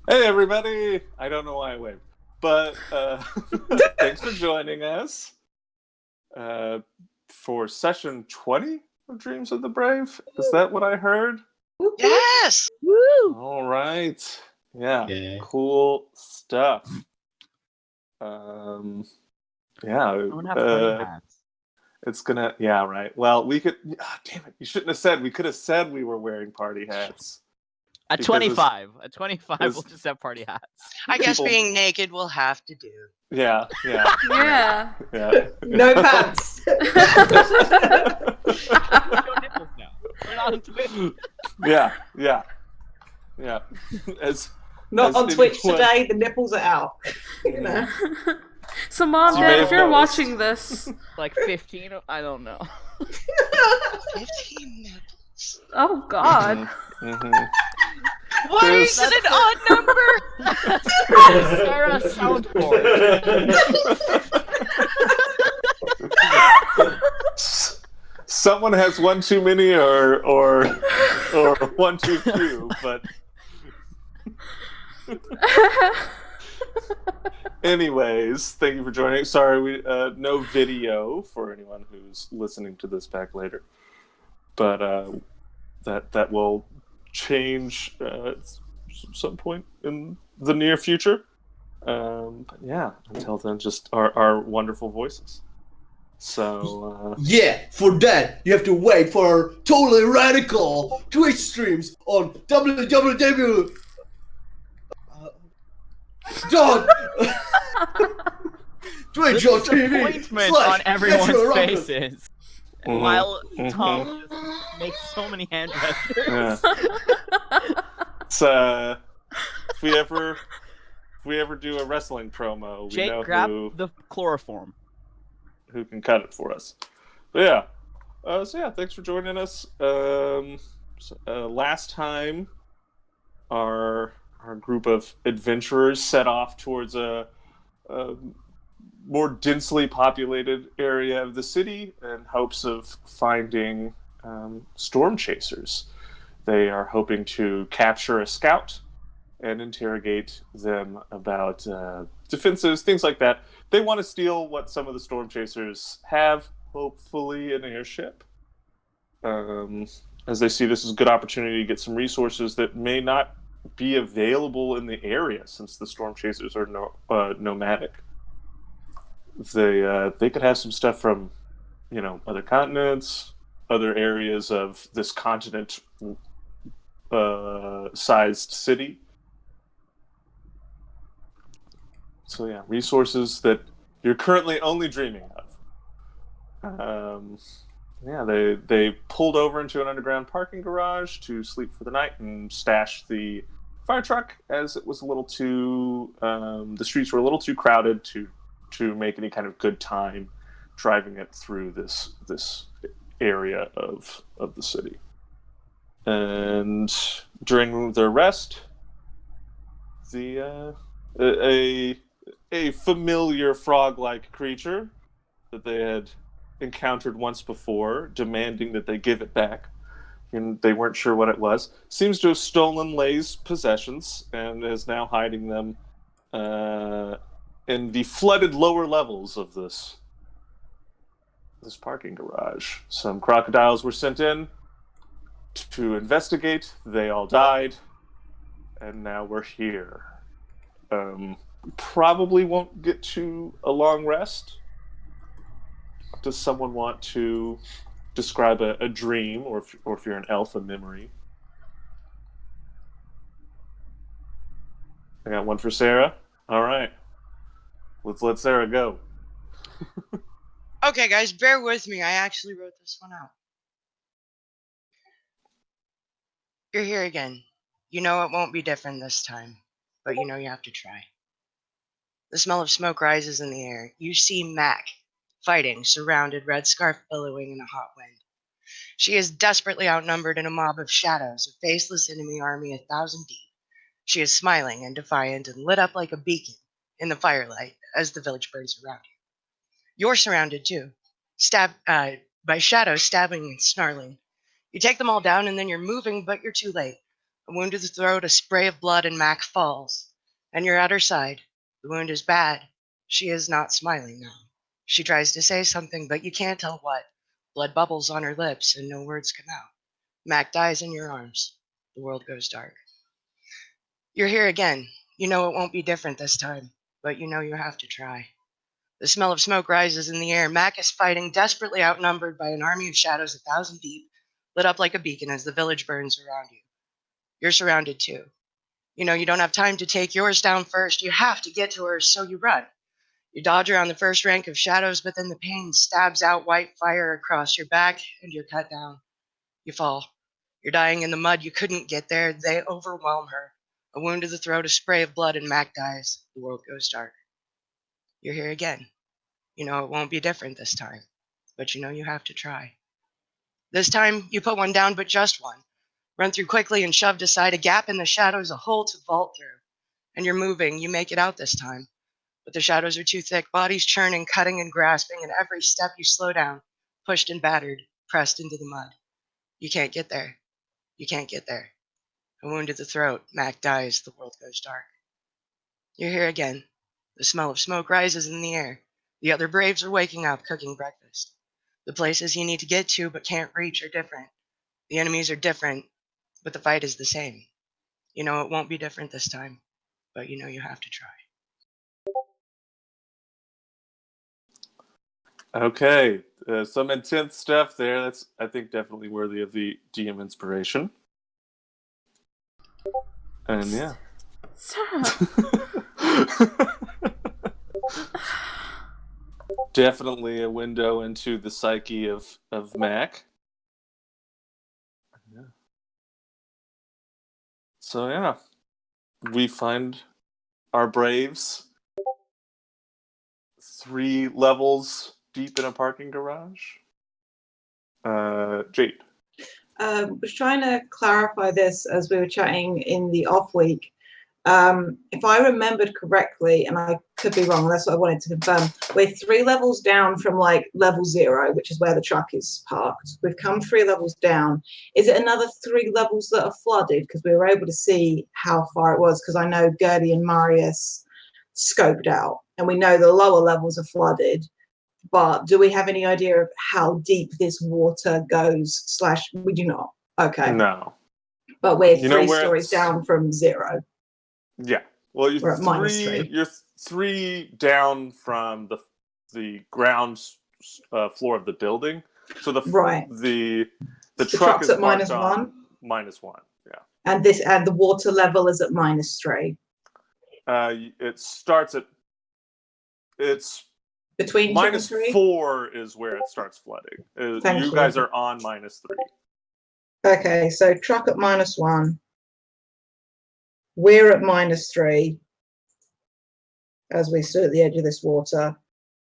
Hey, everybody! I don't know why I waved, but thanks for joining us uh, for session 20 of Dreams of the Brave. Is that what I heard? Yes! Woo! All right. Yeah, Yeah. cool stuff. Yeah, Don't have party hats. it's gonna. Yeah, right. Well, we could. Damn it! You shouldn't have said. We could have said we were wearing party hats. At Because 25. At 25, it's- we'll just have party hats. I guess People- being naked will have to do. Yeah. Yeah. No pants. Show nipples now. We're not on Twitch. Yeah. As Not As on Twitch anyone- today. The nipples are out. You know. So, Mom, You may Dad, have if you're noticed. watching this, Like 15? I don't know. 15 nipples. oh God. Mhm. Why There's- is it an odd number? Sarah soundboard. Someone has one too many or one too few, but anyways, thank you for joining. Sorry, we no video for anyone who's listening to this back later, but that will change at some point in the near future. But yeah, until then, just our wonderful voices. So Yeah, for that, you have to wait for our totally radical Twitch streams on www. Dot Twitch.tv Disappointment on everyone's Ruckus. faces. Mhm. While Mhm. Tom just makes so many hand gestures. yeah. It's, if we ever do a wrestling promo, we Jake, know grab who the chloroform. can cut it for us. But yeah. So yeah, thanks for joining us. Last time, our group of adventurers set off towards a more densely populated area of the city in hopes of finding storm chasers. They are hoping to capture a scout and interrogate them about defenses, things like that. They want to steal what some of the storm chasers have, hopefully an airship, as they see this as a good opportunity to get some resources that may not be available in the area since the storm chasers are nomadic. They could have some stuff from, other continents, other areas of this continent sized city. So yeah, resources that you're currently only dreaming of. They pulled over into an underground parking garage to sleep for the night and stash the fire truck, as it was a little too the streets were a little too crowded to make any kind of good time driving it through this area of the city. And during their rest, a familiar frog-like creature that they had encountered once before, demanding that they give it back, and they weren't sure what it was, seems to have stolen Lay's possessions and is now hiding them in the flooded lower levels of this parking garage. Some crocodiles were sent in to investigate. They all died, and now we're here. Probably won't get to a long rest. Does someone want to describe a dream, or if you're an elf, a memory? I got one for Sarah. All right, let's let Sarah go. Okay, guys, bear with me. I actually wrote this one out. You're here again. You know it won't be different this time, but you know you have to try. The smell of smoke rises in the air. You see Mac fighting, surrounded, red scarf billowing in a hot wind. She is desperately outnumbered in a mob of shadows, a faceless enemy army 1,000 deep. She is smiling and defiant and lit up like a beacon in the firelight as the village burns around you. You're surrounded too, by shadows stabbing and snarling. You take them all down and then you're moving, but you're too late. A wound to the throat, a spray of blood, and Mac falls. And you're at her side. The wound is bad. She is not smiling now. She tries to say something, but you can't tell what. Blood bubbles on her lips, and no words come out. Mac dies in your arms. The world goes dark. You're here again. You know it won't be different this time, but you know you have to try. The smell of smoke rises in the air. Mac is fighting, desperately outnumbered by an army of shadows 1,000 deep, lit up like a beacon as the village burns around you. You're surrounded too. You know you don't have time to take yours down first. You have to get to her, so you run. You dodge around the first rank of shadows, but then the pain stabs out white fire across your back, and you're cut down. You fall. You're dying in the mud. You couldn't get there. They overwhelm her. A wound to the throat, a spray of blood, and Mac dies. The world goes dark. You're here again. You know it won't be different this time, but you know you have to try. This time, you put one down, but just one. Run through quickly and shoved aside, a gap in the shadows, a hole to vault through. And you're moving. You make it out this time. But the shadows are too thick, bodies churning, cutting and grasping, and every step you slow down, pushed and battered, pressed into the mud. You can't get there. You can't get there. A wound to the throat, Mac dies, the world goes dark. You're here again. The smell of smoke rises in the air. The other Braves are waking up, cooking breakfast. The places you need to get to but can't reach are different. The enemies are different, but the fight is the same. You know it won't be different this time, but you know you have to try. Okay, some intense stuff there. That's, I think, definitely worthy of the DM inspiration. And yeah. Sarah. Definitely a window into the psyche of Mac. Yeah. So yeah, we find our Braves 3 levels deep in a parking garage. Jade. Was trying to clarify this as we were chatting in the off week. If I remembered correctly, and I could be wrong, that's what I wanted to confirm, we're 3 levels down from like level 0, which is where the truck is parked. We've come 3 levels down. Is it another 3 levels that are flooded? Because we were able to see how far it was, because I know Gertie and Marius scoped out, and we know the lower levels are flooded. But do we have any idea of how deep this water goes? / we do not. Okay. No. But we're You know 3 where stories it's- down from 0. Yeah. Well, We're at -3. You're 3 down from the ground floor of the building. So Right. The The truck truck's is at parked -1? on -1. Yeah. And the water level is at -3. It starts at it's Between 2 and 3? -4 is where it starts flooding. Thank You you. guys are on -3. Okay, so truck at -1. We're at -3 as we stood at the edge of this water.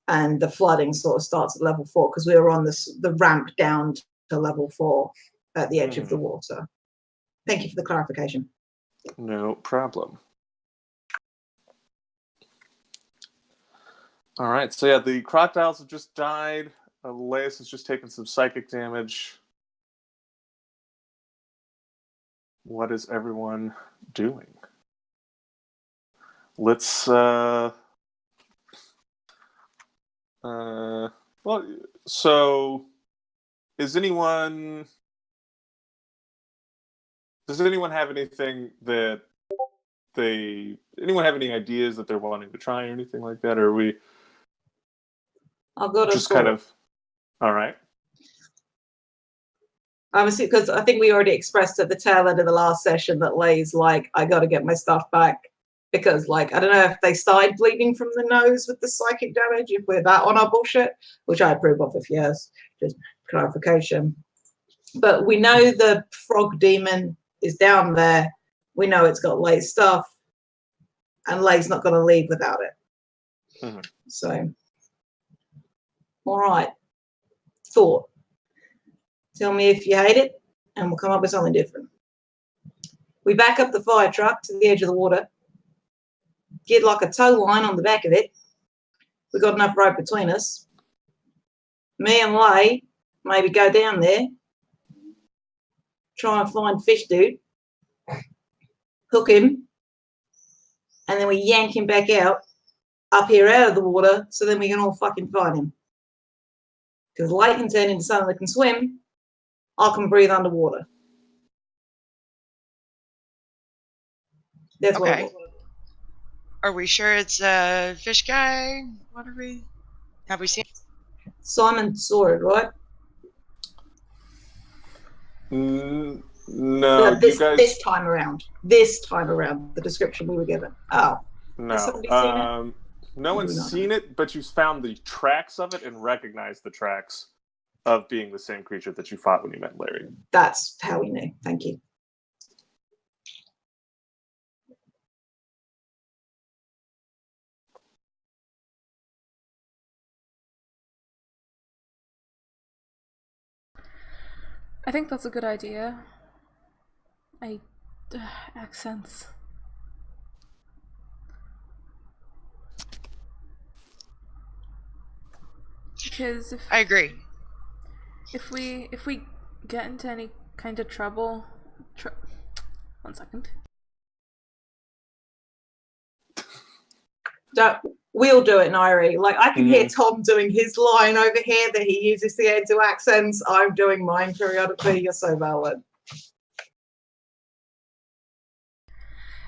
And the flooding sort of starts at level 4 because we were on the ramp down to level 4 at the edge of the water. Thank you for the clarification. No problem. All right, so yeah, the crocodiles have just died. Elias has just taken some psychic damage. What is everyone doing? Let's well, so does anyone have anything that anyone have any ideas that they're wanting to try or anything like that, or are we I'll go to just kind of all right? Obviously, because I think we already expressed at the tail end of the last session that Lay's like, I got to get my stuff back because, like, I don't know if they started bleeding from the nose with the psychic damage, if we're that on our bullshit, which I approve of if yes, just clarification. But we know the frog demon is down there. We know it's got Lay's stuff, and Lay's not going to leave without it. Mm-hmm. So, all right. Thought. Tell me if you hate it, and we'll come up with something different. We back up the fire truck to the edge of the water, get like a tow line on the back of it. We got enough rope between us. Me and Lay maybe go down there, try and find Fish Dude, hook him, and then we yank him back out, up here out of the water, so then we can all fucking fight him. Because light can turn into something that can swim, I can breathe underwater. That's what I Okay. want. Are we sure it's a fish guy? What are we? Have we seen? Simon saw it, right? No, this, you guys. this time around. This time around, the description we were given. Oh. Has somebody seen it? No one's not seen it, but you found the tracks of it and recognized the tracks of being the same creature that you fought when you met Larry. That's how we knew. Thank you. I think that's a good idea. Accents. Because I agree. if we get into any kind of trouble, 1 second. We'll do it, Nairi. Like, I can hear Tom doing his line over here that he uses to get into accents. I'm doing mine periodically. You're so valid.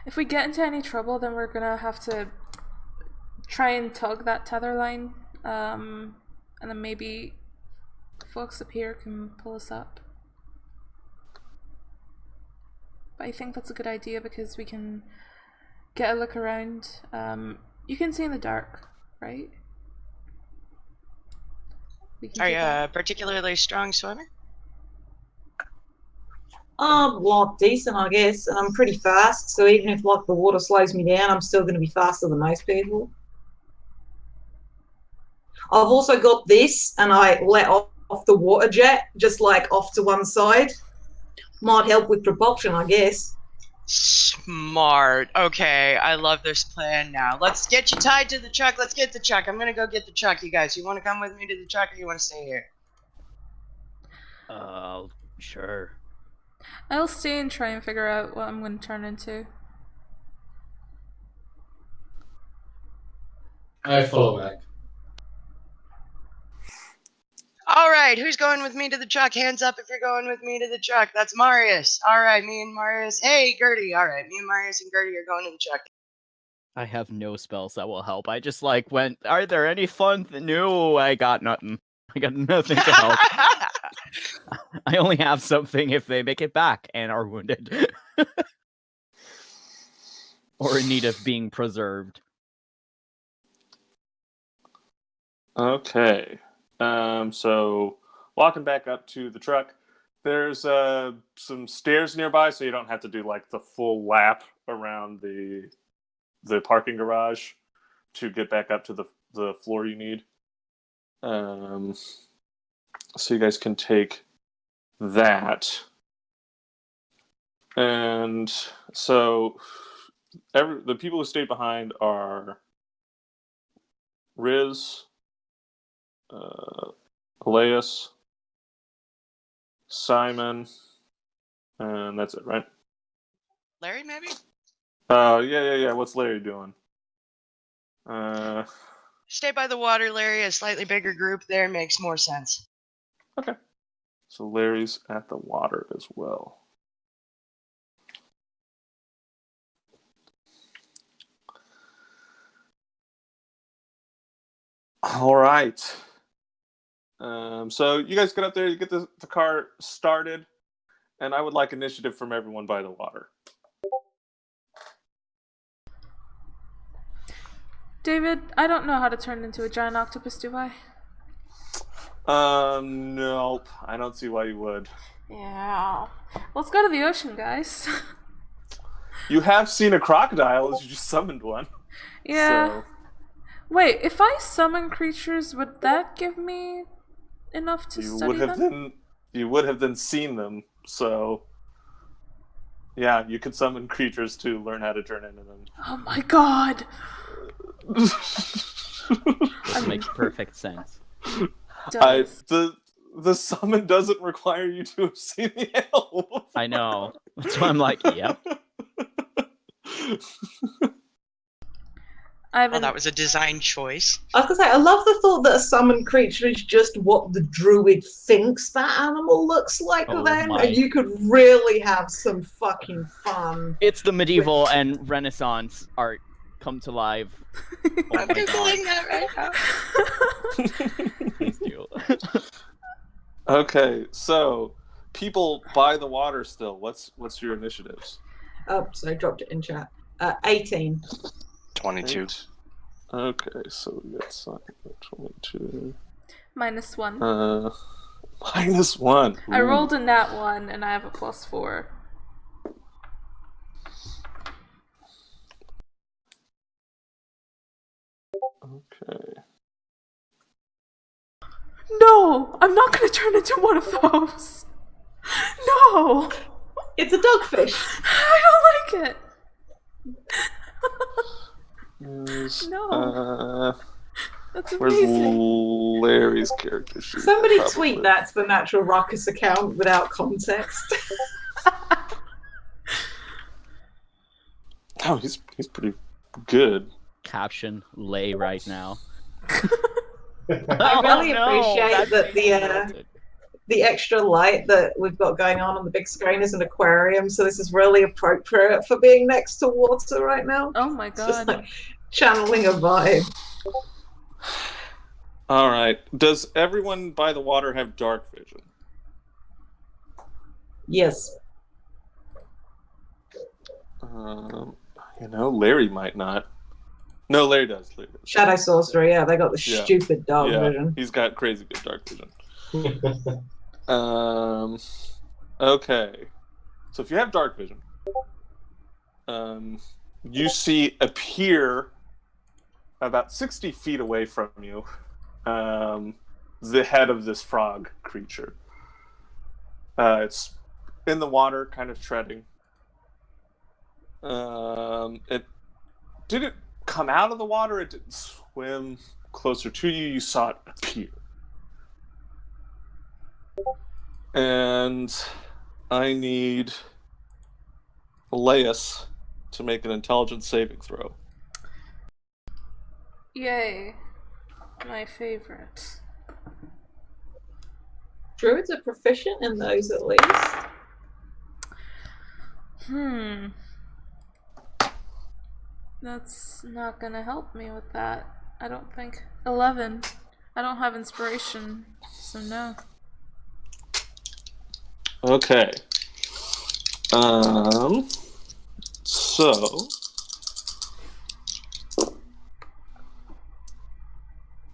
If we get into any trouble, then we're gonna have to try and tug that tether line, and then maybe folks up here can pull us up. But I think that's a good idea because we can get a look around. You can see in the dark, right? Are you a particularly strong swimmer? Well, decent, I guess, and I'm pretty fast. So even if like the water slows me down, I'm still going to be faster than most people. I've also got this, and I let off the water jet, just like off to one side. Might help with propulsion, I guess. Smart. Okay, I love this plan now. Let's get you tied to the truck. Let's get the truck. I'm gonna go get the truck, you guys. You want to come with me to the truck, or you want to stay here? Sure. I'll stay and try and figure out what I'm going to turn into. I follow Mac. All right, who's going with me to the truck? Hands up if you're going with me to the truck. That's Marius. All right, me and Marius. Hey, Gertie. All right, me and Marius and Gertie are going to the truck. I have no spells that will help. I just went, are there any fun? No, I got nothing. I got nothing to help. I only have something if they make it back and are wounded. Or in need of being preserved. Okay. So walking back up to the truck, there's some stairs nearby, so you don't have to do like the full lap around the parking garage to get back up to the floor you need. So you guys can take that. And so the people who stayed behind are Riz, Elias, Simon, and that's it, right? Larry, maybe? Yeah. What's Larry doing? Stay by the water, Larry. A slightly bigger group there makes more sense. Okay. So Larry's at the water as well. All right. So you guys get up there, you get the car started, and I would like initiative from everyone by the water. David, I don't know how to turn into a giant octopus, do I? Nope. I don't see why you would. Yeah. Let's go to the ocean, guys. You have seen a crocodile, as you just summoned one. Yeah. So. Wait, if I summon creatures, would that give me enough to study them? You would have then seen them, so yeah, you could summon creatures to learn how to turn into them. Oh my god! This makes perfect sense. The summon doesn't require you to have seen the elf. I know. That's why I'm like, yep. I've Well, been. that was a design choice. I was gonna say, I love the thought that a summoned creature is just what the druid thinks that animal looks like. Oh Then, my. and you could really have some fucking fun. It's the medieval and Renaissance art come to life. Oh I'm my god. googling that right now. Please do. Okay, so people by the water still. What's your initiatives? Oh, so I dropped it in chat. 18. 22. Eight. Okay, so we got Simon at 22. -1. -1. I Ooh. rolled a nat 1 and I have a +4. Okay. No! I'm not gonna turn into one of those! No! It's a dogfish. I don't like it! Yes, No. That's where's amazing. Larry's character sheet? Somebody Probably. tweet that to the Natural Ruckus account without context. Oh, he's pretty good. Caption lay right now. I really appreciate that the extra light that we've got going on the big screen is an aquarium, so this is really appropriate for being next to water right now. Oh my It's just god. like channeling a vibe. All right. Does everyone by the water have dark vision? Yes. Larry might not. No, Larry does. Shadow sorcerer, yeah, they got the Yeah. stupid dark Yeah, vision. he's got crazy good dark vision. Okay. So if you have dark vision, you see appear about 60 feet away from you the head of this frog creature. It's in the water, kind of treading. It didn't come out of the water, it didn't swim closer to you, you saw it appear. And I need Elias to make an intelligence saving throw. Yay. My favorite. Druids are proficient in those at least. That's not gonna help me with that. I don't think. 11. I don't have inspiration, so no. Okay. So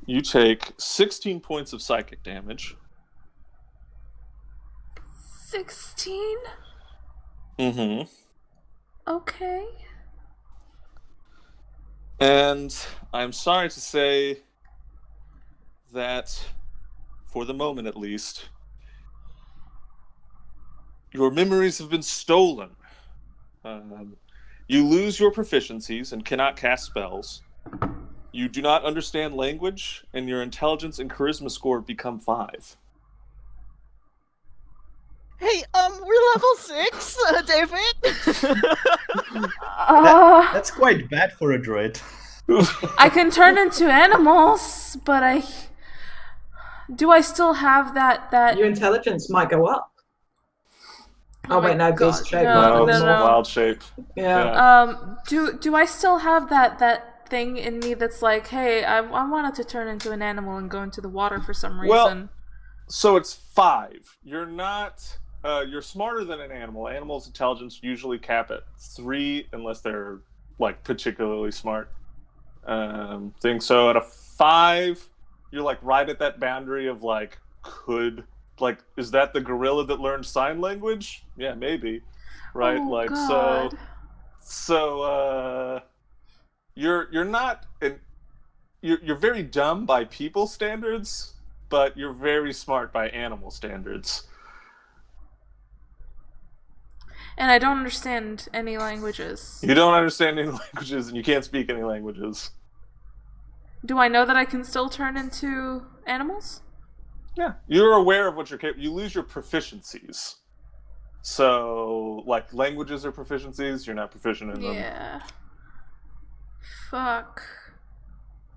you take 16 points of psychic damage. 16? Mm-hmm. Okay. And I'm sorry to say that, for the moment at least, your memories have been stolen. You lose your proficiencies and cannot cast spells. You do not understand language, and your intelligence and charisma score become 5. Hey, we're level 6, David. That's quite bad for a druid. I can turn into animals, but do I still have that? Your intelligence might go up. Oh, my wait, no, God, beast shape. no, It's no. wild shape. Yeah. Do I still have that thing in me that's like, hey, I wanted to turn into an animal and go into the water for some reason? Well, so it's 5. You're not. You're smarter than an animal. Animals' intelligence usually cap at 3, unless they're like particularly smart. Thing. So at a 5, you're like right at that boundary of like is that the gorilla that learned sign language? Yeah, maybe. Right? Oh, like God. so you're not you're very dumb by people standards, but you're very smart by animal standards. And I don't understand any languages. You don't understand any languages and you can't speak any languages. Do I know that I can still turn into animals? Yeah. You're aware of what you're capable. You lose your proficiencies. So, like, languages or proficiencies, you're not proficient in them. Yeah. Fuck.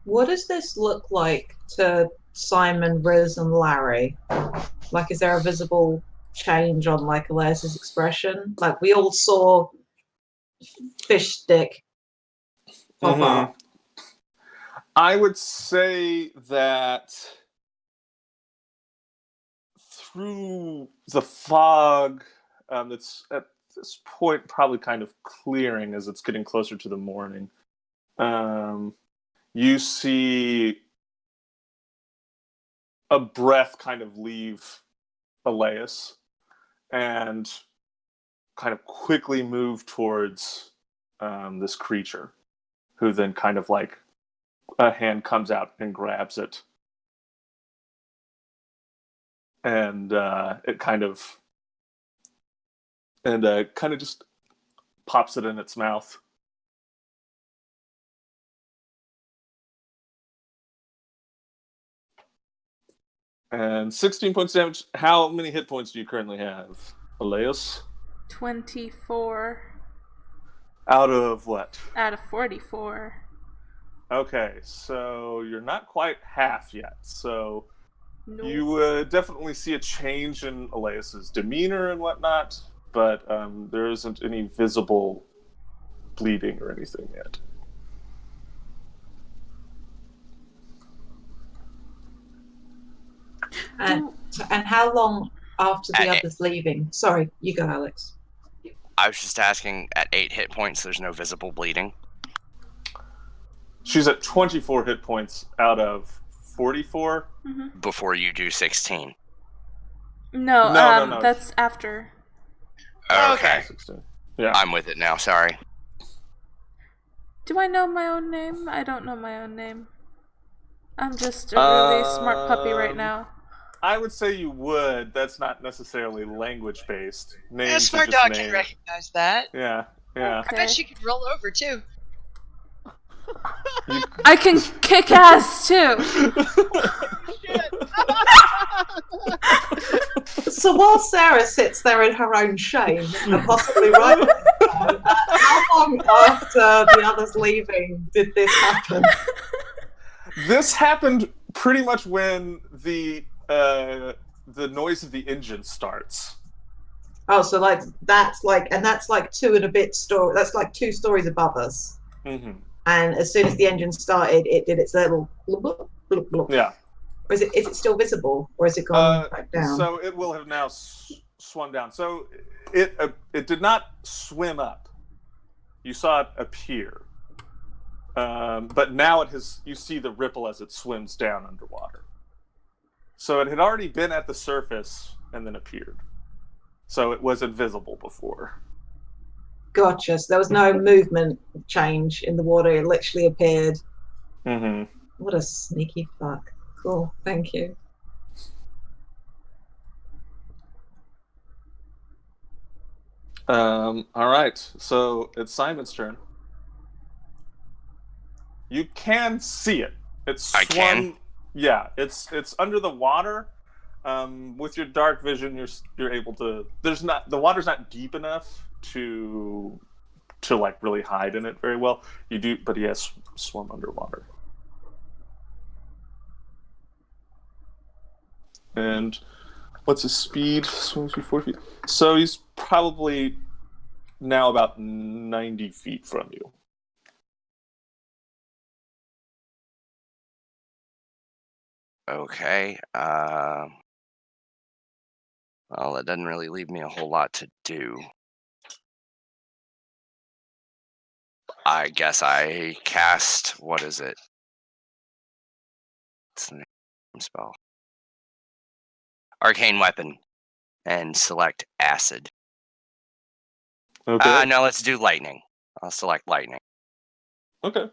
What does this look like to Simon, Riz, and Larry? Like, is there a visible change on like Elias's expression? Like, we all saw fish stick pop up. I would say that through the fog that's at this point probably kind of clearing as it's getting closer to the morning, you see a breath kind of leave Elias and kind of quickly move towards this creature, who then kind of like a hand comes out and grabs it. And it kind of just pops it in its mouth. And 16 points damage. How many hit points do you currently have, Elias? 24 Out of what? out of 44. Okay, so you're not quite half yet. So Nope. you would definitely see a change in Elias's demeanor and whatnot, but there isn't any visible bleeding or anything yet. And how long after the others leaving? Sorry, you go, Alex. I was just asking, at 8 hit points, there's no visible bleeding? She's at 24 hit points out of 44. Mm-hmm. Before you do 16? No, No. that's after. Okay. 16. Yeah. I'm with it now, sorry. Do I know my own name? I don't know my own name. I'm just a really smart puppy right now. I would say you would. That's not necessarily language-based. Names Yeah, are smart just dog names. can recognize that. Yeah. Okay. I bet she could roll over too. I can kick ass too. So while Sarah sits there in her own shame and possibly right, how long after the others leaving did this happen? This happened pretty much when the noise of the engine starts. Oh, so that's like 2 and a bit story. That's like 2 stories above us. Mm-hmm. And as soon as the engine started, it did its little blub, blub, blub, blub. Yeah. Or is it still visible, or has it gone back down? So it will have now swung down. So it did not swim up. You saw it appear, but now you see the ripple as it swims down underwater. So it had already been at the surface and then appeared. So it was invisible before. Gotcha. So there was no movement change in the water. It literally appeared. Mm-hmm. What a sneaky fuck. Cool. Thank you. All right. So it's Simon's turn. You can see it. It's swum. I can? Yeah, it's under the water. With your dark vision, you're able to. The water's not deep enough to like really hide in it very well. You do, but he has swum underwater. And what's his speed? Swims through 4 feet. So he's probably now about 90 feet from you. Okay. Well, that doesn't really leave me a whole lot to do. I guess I cast, what is it? What's the name of the spell? Arcane Weapon, and select Acid. Okay. No, let's do Lightning. I'll select Lightning. Okay.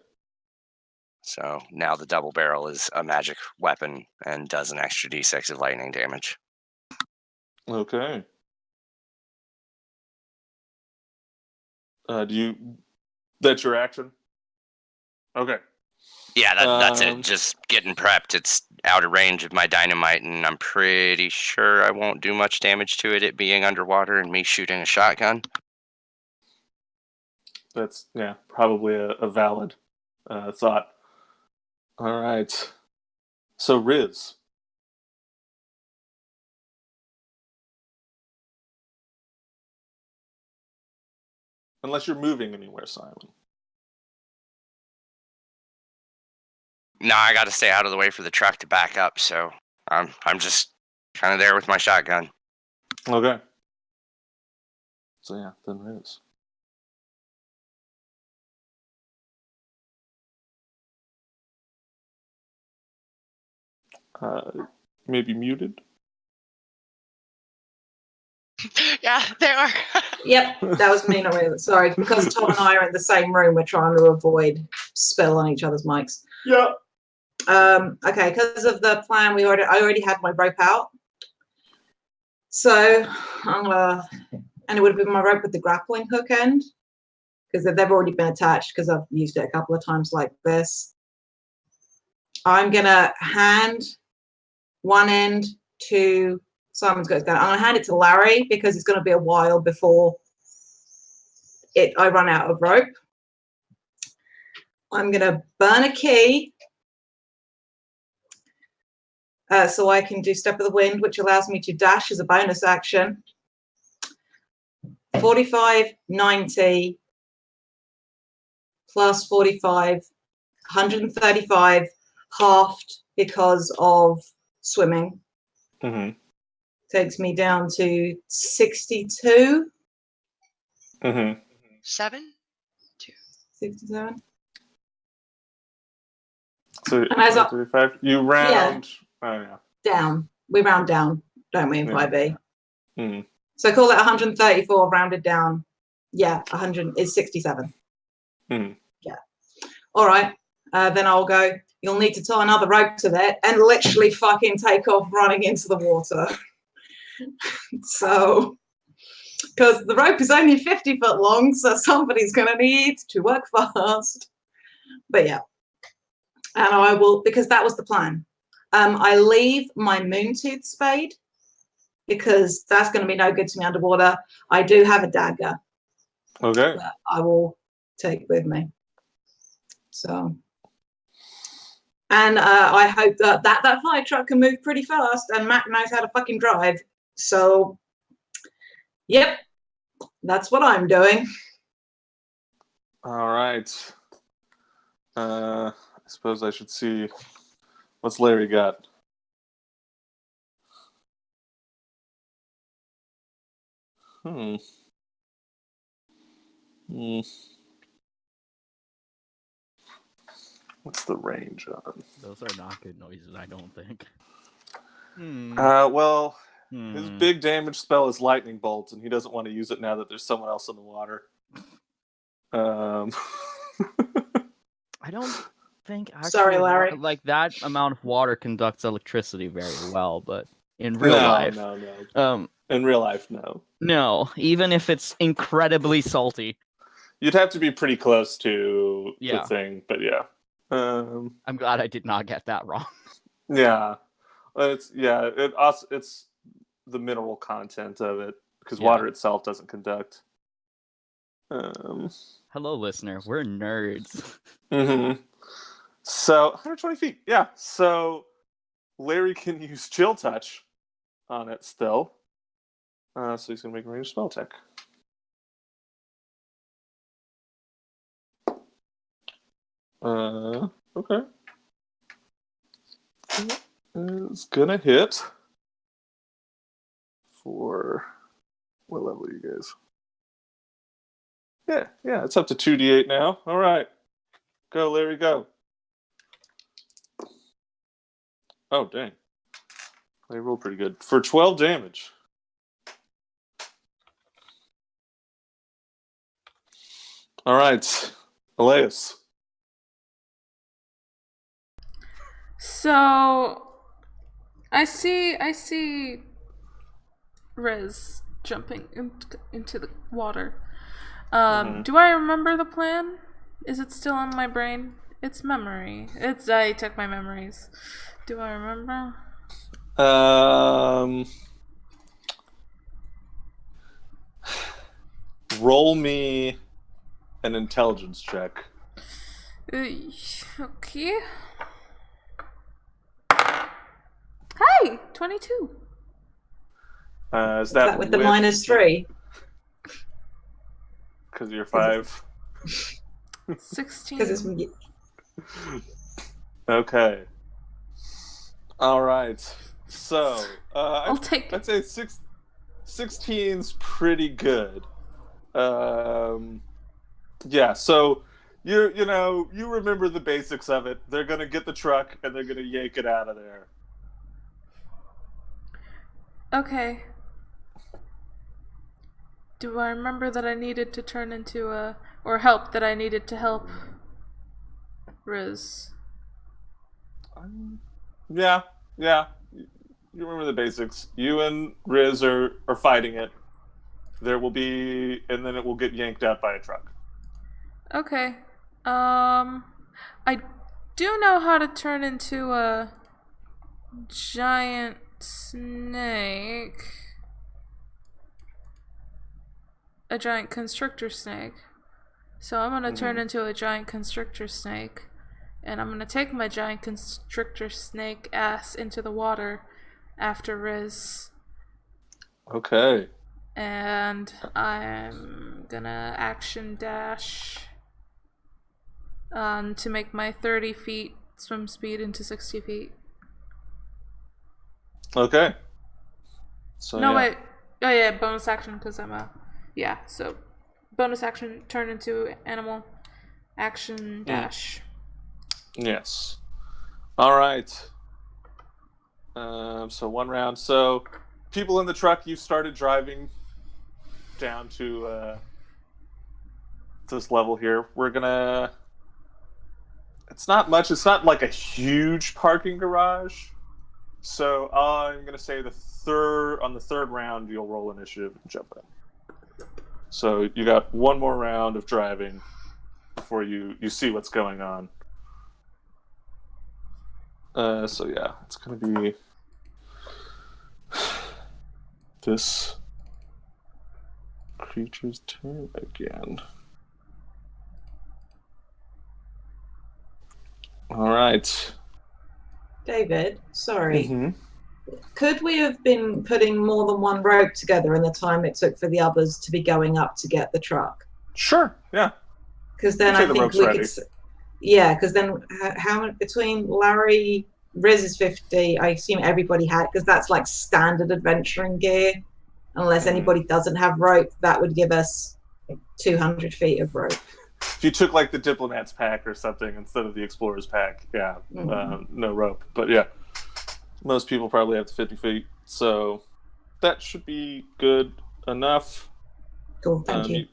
So now the double barrel is a magic weapon and does an extra d6 of lightning damage. Okay. That's your action? Okay. Yeah, that's Um, it. Just getting prepped. It's out of range of my dynamite, and I'm pretty sure I won't do much damage to it being underwater and me shooting a shotgun. That's probably a valid thought. All right. So Riz. Unless you're moving anywhere, Simon. No, I got to stay out of the way for the truck to back up, so I'm just kind of there with my shotgun. Okay. So yeah, then Riz. Maybe muted. Yeah, they are. Yep, that was me. Not really. Sorry, because Tom and I are in the same room. We're trying to avoid spill on each other's mics. Yeah. Okay, because of the plan, I already had my rope out. So and it would have been my rope with the grappling hook end because they've already been attached because I've used it a couple of times like this. I'm gonna hand one end to Simon's got his gun. I'm gonna hand it to Larry because it's gonna be a while before I run out of rope. I'm gonna burn a key so I can do Step of the Wind, which allows me to dash as a bonus action. 45, 90 plus 45, 135, halved because of swimming. Mm-hmm. Takes me down to 62. Mm-hmm. 7? 67. So And as 35. You round. Oh yeah. down. We round down, don't we, in Yeah. 5e? Mm. So call it 134 rounded down. Yeah, 100 is 67. Mm. Yeah. All right. Then I'll go. You'll need to tie another rope to that and literally fucking take off running into the water. So, because the rope is only 50 foot long, so somebody's going to need to work fast. But yeah. And I will, because that was the plan. I leave my Moontooth spade because that's going to be no good to me underwater. I do have a dagger Okay. that I will take with me. So, and I hope that fire truck can move pretty fast, and Matt knows how to fucking drive. So, yep, that's what I'm doing. All right. I suppose I should see what's Larry got. Hmm. What's the range on? Those are not good noises, I don't think. Well, his big damage spell is lightning bolt, and he doesn't want to use it now that there's someone else in the water. I don't think actually, Sorry, Larry. like that amount of water conducts electricity very well, but in real life, no. In real life, no. No, even if it's incredibly salty. You'd have to be pretty close to Yeah. the thing, but yeah. I'm glad I did not get that wrong. Yeah. It's the mineral content of it because Yeah. water itself doesn't conduct. Hello, listener. We're nerds. Mm-hmm. So 120 feet. Yeah. So Larry can use chill touch on it still. So he's gonna make a ranged spell attack. Okay. It's gonna hit for what level are you guys? Yeah, it's up to 2d8 now. All right. Go, Larry, go. Oh, dang. They rolled pretty good. For 12 damage. All right. Elias. So I see Riz jumping into the water. Do I remember the plan? Is it still on my brain? It's memory. I took my memories. Do I remember? Roll me an intelligence check. Okay. Hi, 22. Is Is that with the -3? Because you're 5. 16. Because it's Okay. All right. So, I'll take I'd say 16's pretty good. Yeah. So you remember the basics of it. They're gonna get the truck and they're gonna yank it out of there. Okay. Do I remember that I needed to turn into or help that I needed to help Riz? Yeah. You remember the basics. You and Riz are fighting it. There will be, and then it will get yanked out by a truck. Okay. I do know how to turn into a giant snake. A giant constrictor snake. So I'm gonna turn into a giant constrictor snake. And I'm gonna take my giant constrictor snake ass into the water after Riz. Okay. And I'm gonna action dash to make my 30 feet swim speed into 60 feet. Okay. So No, yeah. wait. Oh, yeah, bonus action because I'm a. Yeah, so bonus action turn into animal. Action dash. Yes. All right. So one round. So people in the truck, you started driving down to this level here. We're gonna. It's not much. It's not like a huge parking garage. So I'm gonna say on the third round, you'll roll initiative and jump in. So you got one more round of driving before you see what's going on. So yeah, it's gonna be this creature's turn again. All right. David, sorry. Mm-hmm. Could we have been putting more than one rope together in the time it took for the others to be going up to get the truck? Sure. Yeah. Because then I think we could. Yeah, because then how between Larry, Riz is 50. I assume everybody had, because that's like standard adventuring gear. Unless anybody doesn't have rope, that would give us 200 feet of rope. If you took like the diplomat's pack or something instead of the explorer's pack, yeah, no rope. But yeah, most people probably have the 50 feet, so that should be good enough. Cool, thank you.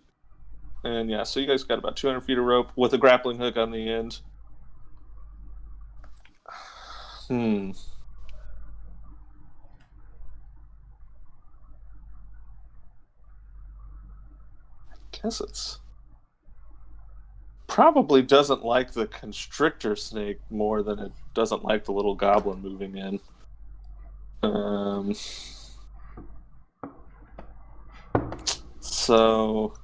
And yeah, so you guys got about 200 feet of rope with a grappling hook on the end. I guess it's probably doesn't like the constrictor snake more than it doesn't like the little goblin moving in. So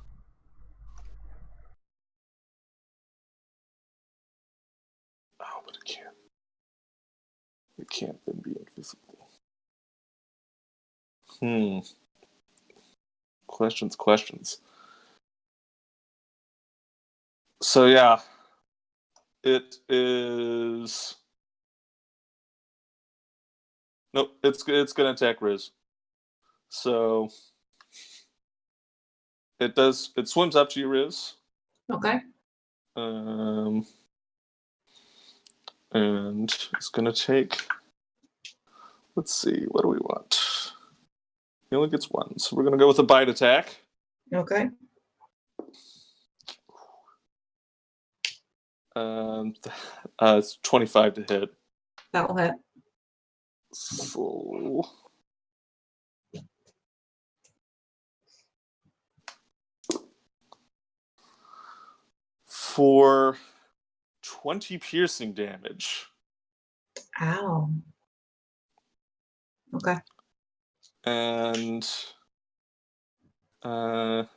but it can't. It can't then be invisible. Questions. So yeah, it is. Nope, it's gonna attack Riz. So it does. It swims up to you, Riz. Okay. And it's gonna take. Let's see. What do we want? He only gets one, so we're gonna go with a bite attack. Okay. It's 25 to hit. That'll hit. So for 20 piercing damage. Ow. Okay. And it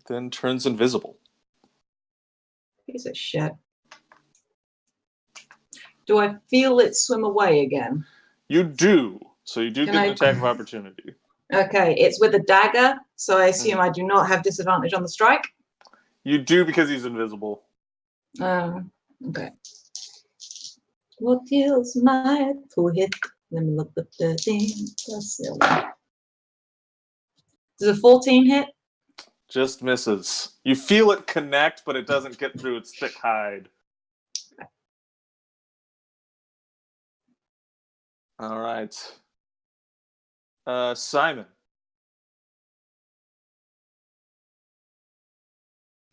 then turns invisible. Piece of shit. Do I feel it swim away again? You do. So you do Can get I- an attack of opportunity. Okay, it's with a dagger, so I assume I do not have disadvantage on the strike. You do because he's invisible. Okay. What kills my full hit? Let me look up the thing. Does a 14 hit? Just misses. You feel it connect, but it doesn't get through its thick hide. All right. Simon.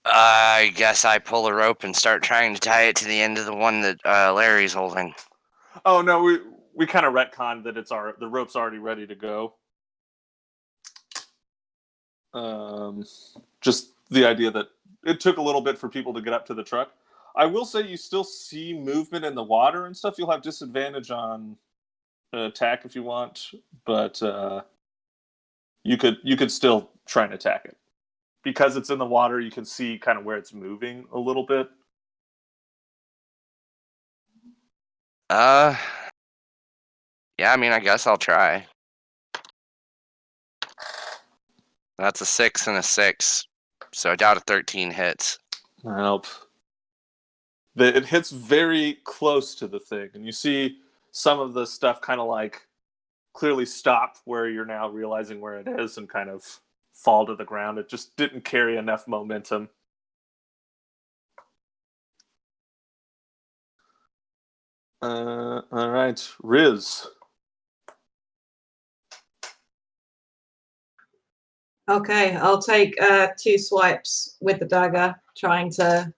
I guess I pull a rope and start trying to tie it to the end of the one that Larry's holding. Oh no, we kind of retconned that the rope's already ready to go. Just the idea that it took a little bit for people to get up to the truck. I will say you still see movement in the water and stuff. You'll have disadvantage on attack if you want, but you could still try and attack it. Because it's in the water, you can see kind of where it's moving a little bit. Yeah, I mean, I guess I'll try. That's a 6 and a 6, so I doubt a 13 hits. Nope. It hits very close to the thing, and you see some of the stuff kind of like clearly stop where you're now realizing where it is and kind of fall to the ground. It just didn't carry enough momentum. All right, Riz. Okay, I'll take 2 swipes with the dagger, trying to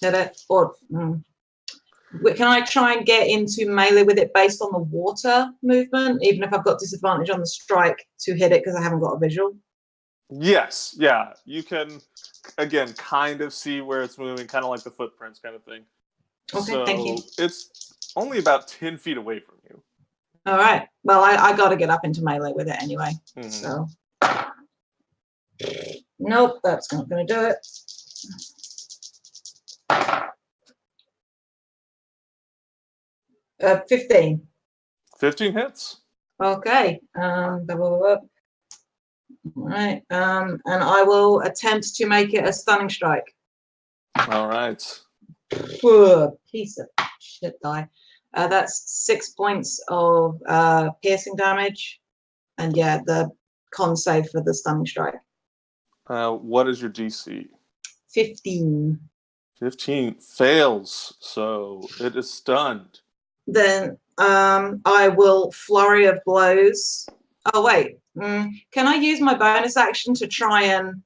hit it. Or can I try and get into melee with it based on the water movement, even if I've got disadvantage on the strike to hit it because I haven't got a visual? Yes, yeah. You can, again, kind of see where it's moving, kind of like the footprints kind of thing. Okay, So thank you. it's only about 10 feet away from you. All right. Well, I got to get up into melee with it anyway. Mhm. So, nope, that's not going to do it. Uh, 15. 15 hits. Okay. Blah, blah, blah, blah. All right. And I will attempt to make it a stunning strike. All right. Piece of shit die. That's 6 points of piercing damage. And yeah, the con save for the stunning strike. What is your DC? 15. 15 fails, so it is stunned. Then I will flurry of blows. Oh wait, can I use my bonus action to try and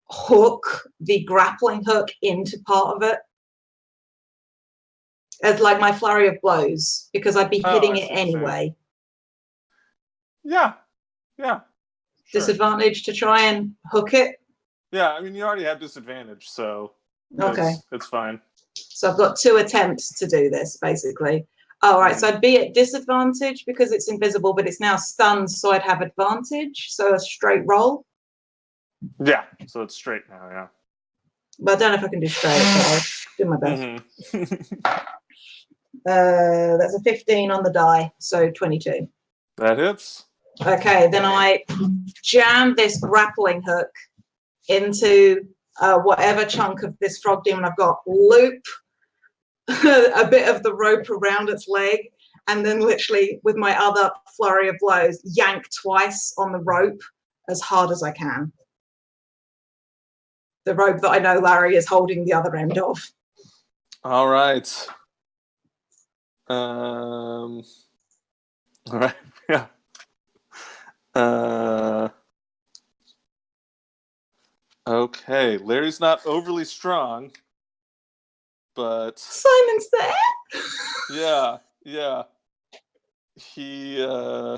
hook the grappling hook into part of it as like my flurry of blows, because I'd be hitting it anyway? Yeah. Sure. Disadvantage to try and hook it. Yeah, I mean you already have disadvantage, so Okay, it's fine. so I've got 2 attempts to do this basically. All right, so I'd be at disadvantage because it's invisible, but it's now stunned, so I'd have advantage. So a straight roll. Yeah, so it's straight now. Yeah. But I don't know if I can do straight, but I'll do my best. Mm-hmm. That's a 15 on the die, so 22. That hits. Okay, then I jam this grappling hook into whatever chunk of this frog demon I've got, loop a bit of the rope around its leg, and then literally with my other flurry of blows, yank twice on the rope as hard as I can. The rope that I know Larry is holding the other end of. All right. All right. Yeah. Okay. Larry's not overly strong, but Simon's there. yeah. He yeah,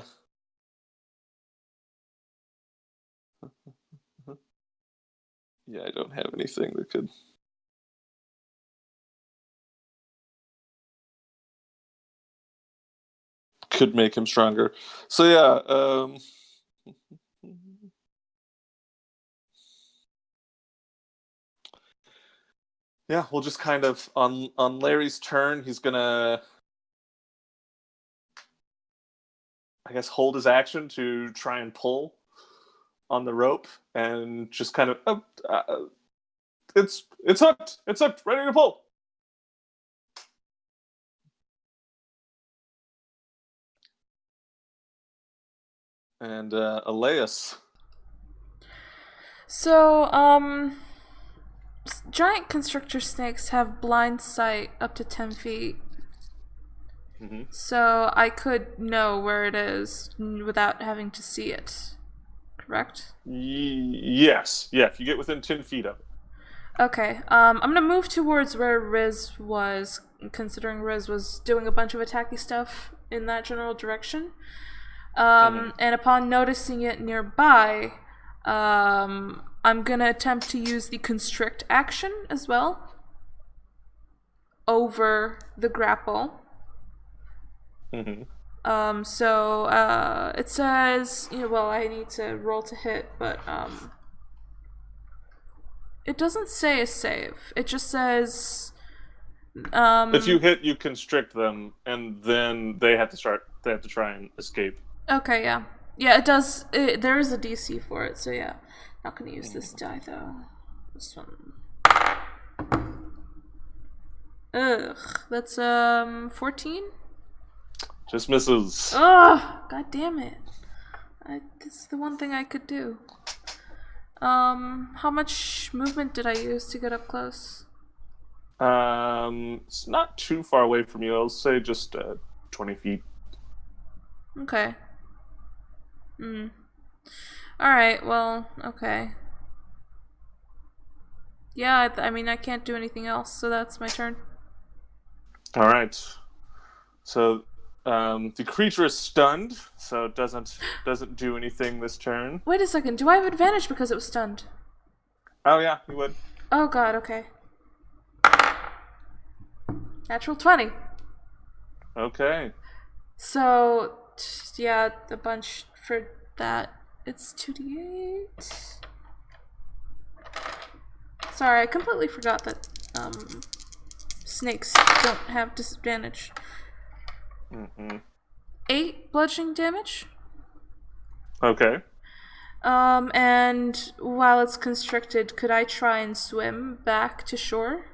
I don't have anything that could could make him stronger. So yeah, yeah, we'll just kind of on Larry's turn, he's gonna, I guess, hold his action to try and pull on the rope and just kind of it's hooked, ready to pull. And Elias. So, giant constrictor snakes have blind sight up to 10 feet. Mm-hmm. So I could know where it is without having to see it. Correct? Yes. Yeah, if you get within 10 feet of it. Okay. I'm gonna move towards where Riz was, considering Riz was doing a bunch of attacky stuff in that general direction. And upon noticing it nearby, I'm gonna attempt to use the constrict action as well over the grapple. So it says, well, I need to roll to hit, but it doesn't say a save. It just says if you hit, you constrict them, and then they have to try and escape. Okay, yeah. Yeah, it does. There is a DC for it, so yeah. Not gonna use this die, though. This one. Ugh. That's, 14? Just misses. Ugh! God damn it. This is the one thing I could do. How much movement did I use to get up close? It's not too far away from you. I'll say just 20 feet. Okay. Alright, well, okay. Yeah, I mean, I can't do anything else, so that's my turn. Alright. So, the creature is stunned, so it doesn't do anything this turn. Wait a second, do I have advantage because it was stunned? Oh yeah, you would. Oh god, okay. Natural 20. Okay. So, yeah, a bunch for that. It's 2d8. Sorry, I completely forgot that snakes don't have disadvantage. 8 bludgeoning damage. Okay. And while it's constricted, could I try and swim back to shore?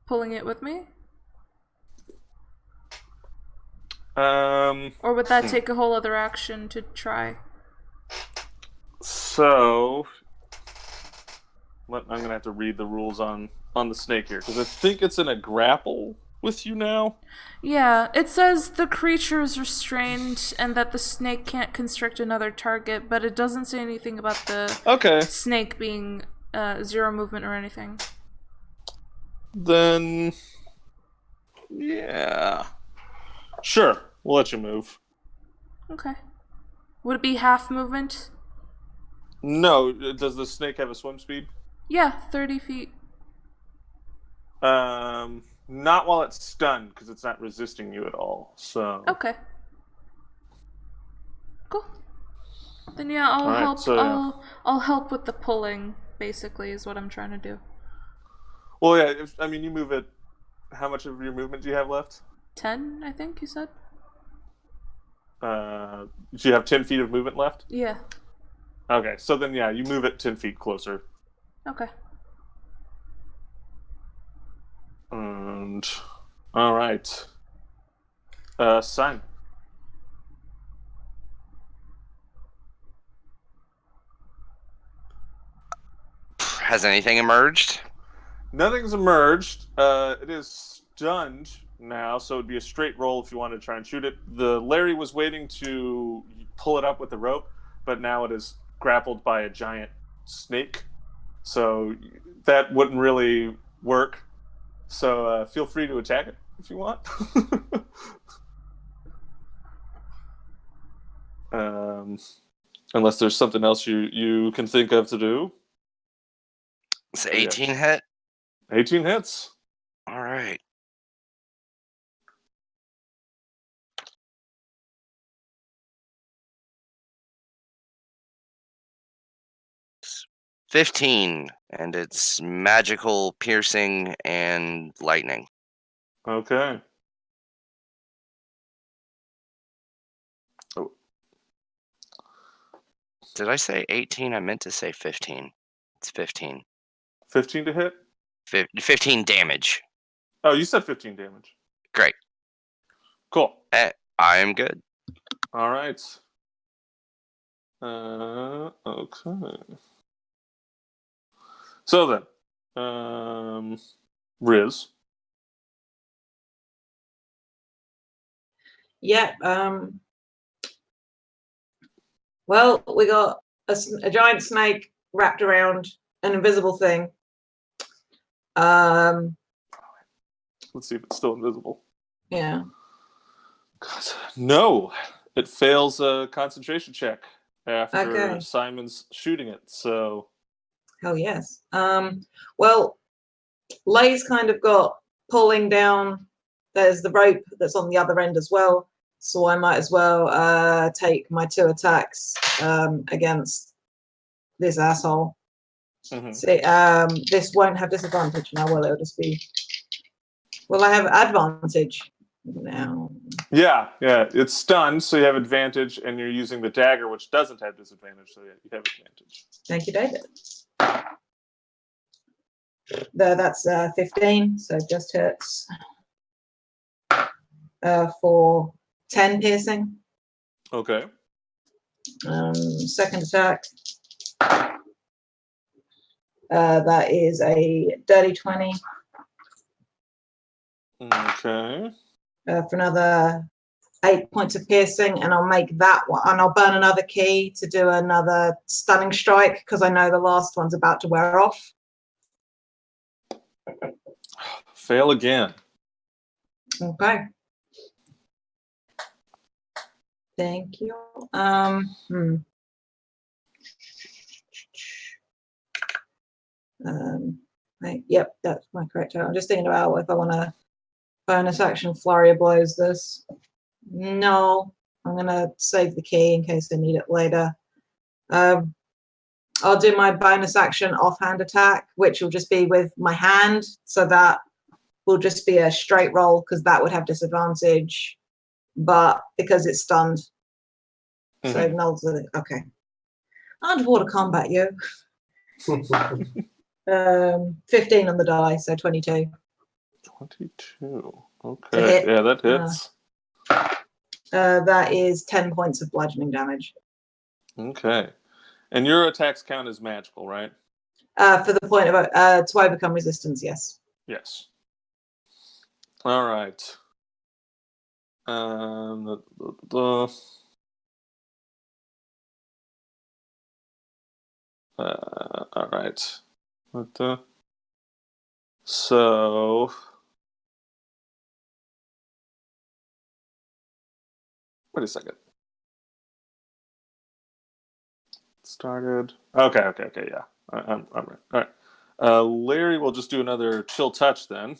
Pulling it with me? Or would that take a whole other action to try? So, I'm gonna have to read the rules on the snake here, because I think it's in a grapple with you now. Yeah, it says the creature is restrained and that the snake can't constrict another target, but it doesn't say anything about the snake being 0 movement or anything. Then, yeah. Sure, we'll let you move. Okay. Would it be half movement? No, does the snake have a swim speed? Yeah, 30 feet. Not while it's stunned, because it's not resisting you at all. So. Okay. Cool. Then yeah, I'll Alright, help. so, I'll help with the pulling. Basically, is what I'm trying to do. Well, yeah. You move it. How much of your movement do you have left? 10, I think you said. Do you have 10 feet of movement left? Yeah. Okay, so then yeah, you move it 10 feet closer. Okay. And all right, Simon. Has anything emerged? Nothing's emerged. It is stunned now, so it'd be a straight roll if you wanted to try and shoot it. The Larry was waiting to pull it up with the rope, but now it is grappled by a giant snake, so that wouldn't really work. So feel free to attack it if you want. Unless there's something else you can think of to do. It's 18 hit. 18 hits. All right. 15, and it's magical, piercing, and lightning. Okay. Did I say 18? I meant to say 15. It's 15. 15 to hit? 15 damage. Oh, you said 15 damage. Great. Cool. I am good. All right. Okay. So then, Riz. Yeah. Well, we got a giant snake wrapped around an invisible thing. Let's see if it's still invisible. Yeah. God, no, it fails a concentration check after Okay. Simon's shooting it. So, Hell yes. Well, Lay's kind of got pulling down. There's the rope that's on the other end as well. So I might as well take my 2 attacks against this asshole. See, this won't have disadvantage now, will it? It'll just be. Will I have advantage now? yeah, it's stunned, so you have advantage, and you're using the dagger, which doesn't have disadvantage, so yeah, you have advantage. Thank you, David. That's 15, so it just hits for 10 piercing. Okay. Second attack. That is a dirty 20 Okay. for another 8 points of piercing, and I'll make that one, and I'll burn another key to do another stunning strike because I know the last one's about to wear off. Fail again. Okay. Thank you. Yep, that's my correct. I'm just thinking about if I want to bonus action flurry of blows this. No, I'm going to save the key in case I need it later. I'll do my bonus action offhand attack, which will just be with my hand. So that will just be a straight roll because that would have disadvantage. But because it's stunned, so it nulls it. Okay. Underwater combat, you. 15 on the die, so 22. 22. Okay. Yeah, that hits. That is 10 points of bludgeoning damage. Okay. And your attacks count as magical, right? For the point of to overcome resistance, yes. Yes. All right. All right. So. Wait a second. Started. Okay. Yeah, I'm right. All right. Larry will just do another chill touch then,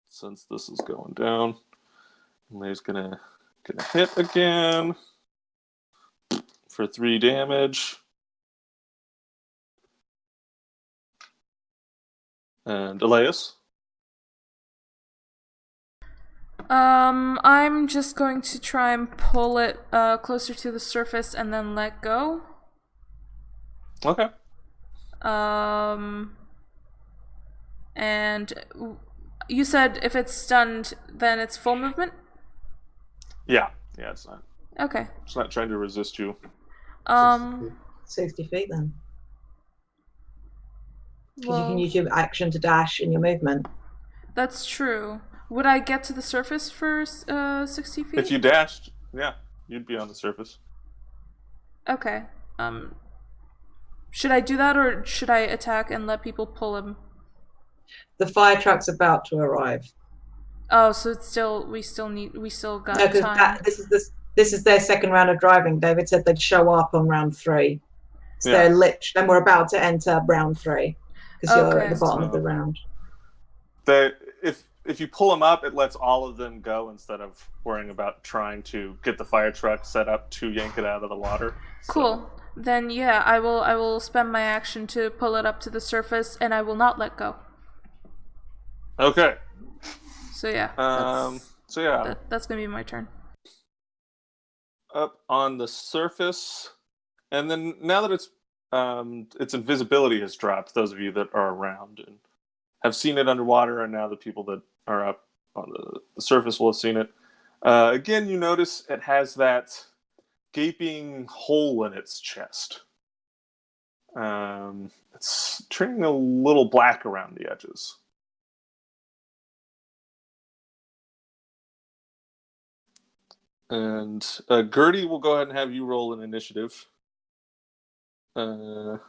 since this is going down. Larry's gonna hit again for 3 damage. And Elias. I'm just going to try and pull it closer to the surface and then let go. Okay. And you said if it's stunned, then it's full movement? Yeah, it's not. Okay. It's not trying to resist you. 60 feet then. Because you Well, can use your action to dash in your movement. that's true. Would I get to the surface for 60 feet? If you dashed, yeah, you'd be on the surface. Okay. Should I do that, or should I attack and let people pull him? The fire truck's about to arrive. Oh, so it's we still got No, because time. this is their second round of driving. David said they'd show up on round 3. So they're and we're about to enter round 3 because you're at the bottom of the round. If you pull them up, it lets all of them go instead of worrying about trying to get the fire truck set up to yank it out of the water. Cool. then yeah, I will spend my action to pull it up to the surface, and I will not let go. Okay. So yeah, that's gonna be my turn. Up on the surface, and then now that its invisibility has dropped, those of you that are around and have seen it underwater, and now the people that are up on the surface will have seen it. Again, you notice it has that gaping hole in its chest. It's turning a little black around the edges. And Gertie will go ahead and have you roll an initiative. And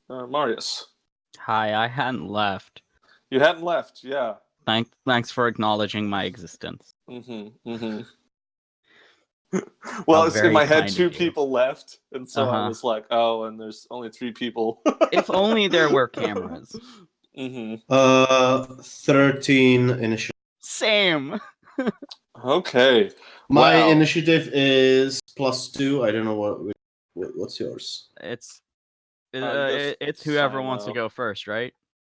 Marius. Hi, I hadn't left. You hadn't left, yeah. Thanks for acknowledging my existence. Well, How it's in very my head kind of 2 you. people left, and so I Uh-huh. was like, oh, and there's only 3 people. If only there were cameras. 13 initiative. Same. Okay. My Wow. initiative is +2. I don't know what's yours. It's You it's go whoever wants to Simo. go first, right?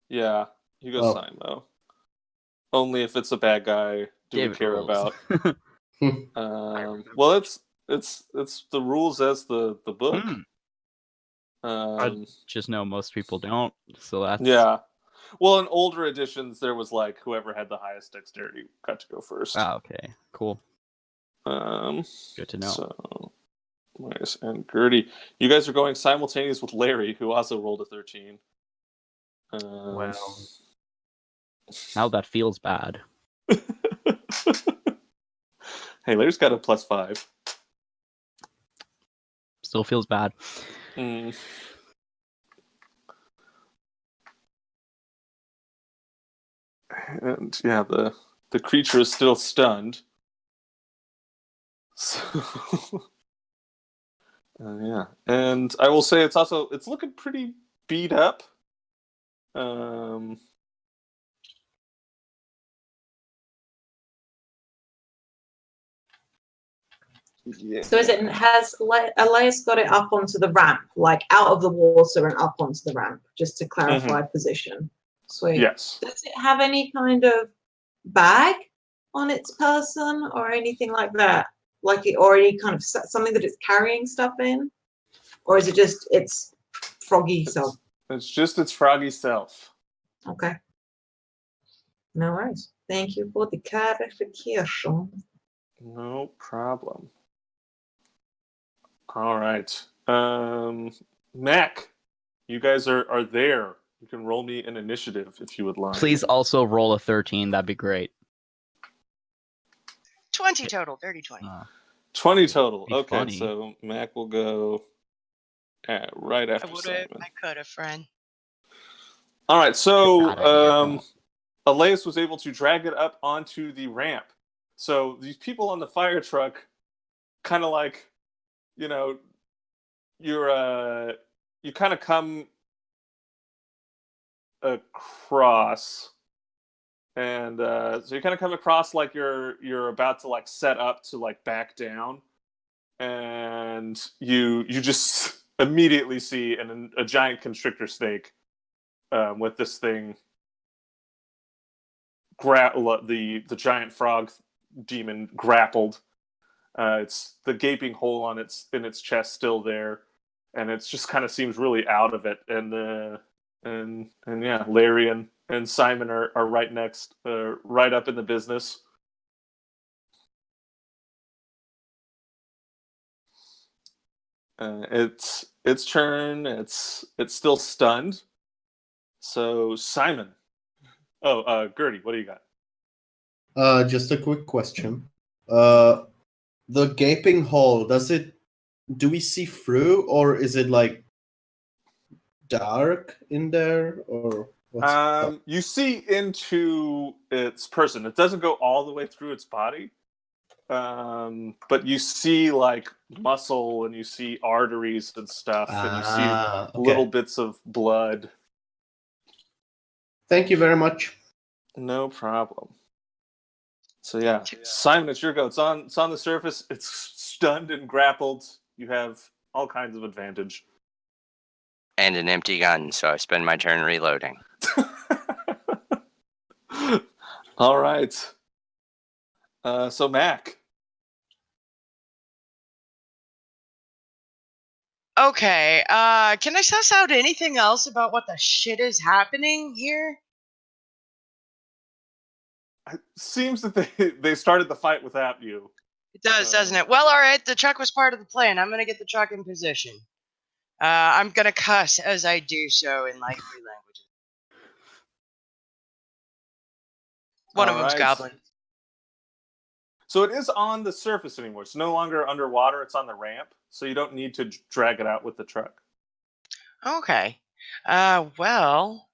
Yeah, you go Oh. Simo. Only if it's a bad guy do we David care rules. about. remember. Well, it's the rules as the book. I just know most people don't, so that's Yeah. Well, in older editions, there was like whoever had the highest dexterity got to go first. Ah, okay, cool. Good to know. So, Marius and Gertie, you guys are going simultaneous with Larry, who also rolled a 13. Well, now that feels bad. Hey, Larry's got a +5. Still feels bad. Mm. And yeah, the creature is still stunned. So, yeah, and I will say it's looking pretty beat up. Yeah. So has Elias got it up onto the ramp, like out of the water and up onto the ramp, just to clarify position? Sweet. Yes. Does it have any kind of bag on its person or anything like that? Like it, or any kind of something that it's carrying stuff in? Or is it just its froggy self? It's just its froggy self. Okay. No worries. Thank you for the clarification. No problem. All right. Mac, you guys are there. You can roll me an initiative if you would like. Please also roll a 13. That'd be great. 20 total, dirty 20. 20 total. Be Okay, funny. so Mac will go right I after would have, Simon. I could have, friend. All right, so Bad idea, don't. Elias was able to drag it up onto the ramp. So these people on the fire truck, kind of like, you know, you kind of come across, and so you kind of come across like you're about to like set up to like back down, and you just immediately see a giant constrictor snake with this thing the giant frog demon grappled. It's the gaping hole in its chest still there, and it just kind of seems really out of it. And yeah, Larry and Simon are right next, right up in the business. Its turn. It's still stunned. So Simon. Oh, Gertie, what do you got? Just a quick question. The gaping hole, do we see through, or is it like dark in there, or what's You see into its person. It doesn't go all the way through its body, but you see like muscle, and you see arteries and stuff, and you see okay. little bits of blood. Thank you very much. No problem. So yeah, Simon, it's your go. It's on the surface. It's stunned and grappled, you have all kinds of advantage. And an empty gun, so I spend my turn reloading. All right. So Mac. Okay, can I suss out anything else about what the shit is happening here? It seems that they started the fight without you. It does, doesn't it? Well, alright, the truck was part of the plan. I'm gonna get the truck in position. I'm gonna cuss as I do so in like 3 languages. One of them's Alright. Goblin. So it is on the surface anymore. It's no longer underwater. It's on the ramp. So you don't need to drag it out with the truck. Okay. Well,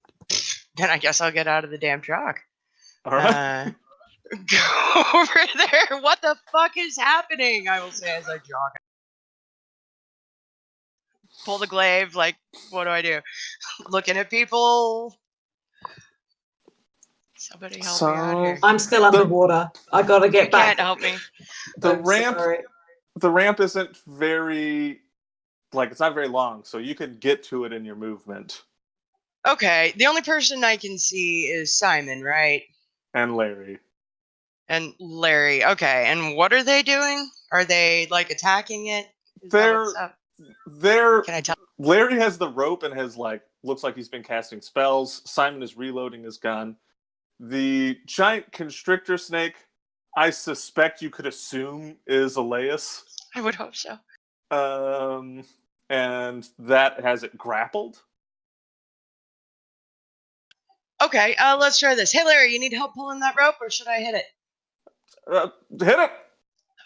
then I guess I'll get out of the damn truck. All right. Go over there. What the fuck is happening? I will say as I jog. Pull the glaive. Like, what do I do? Looking at people. Somebody help me out here. I'm still underwater. I gotta get You back. can't help me. The I'm ramp. sorry. The ramp isn't very, it's not very long, so you can get to it in your movement. Okay, the only person I can see is Simon, right? And Larry. And Larry. Okay, and what are they doing? Are they like attacking it? Is that what's up? Can I tell? Larry has the rope and has looks like he's been casting spells. Simon is reloading his gun. The giant constrictor snake, I suspect you could assume is Elias. I would hope so. And that has it grappled. Okay, let's try this. Hey, Larry, you need help pulling that rope, or should I hit it? Hit it!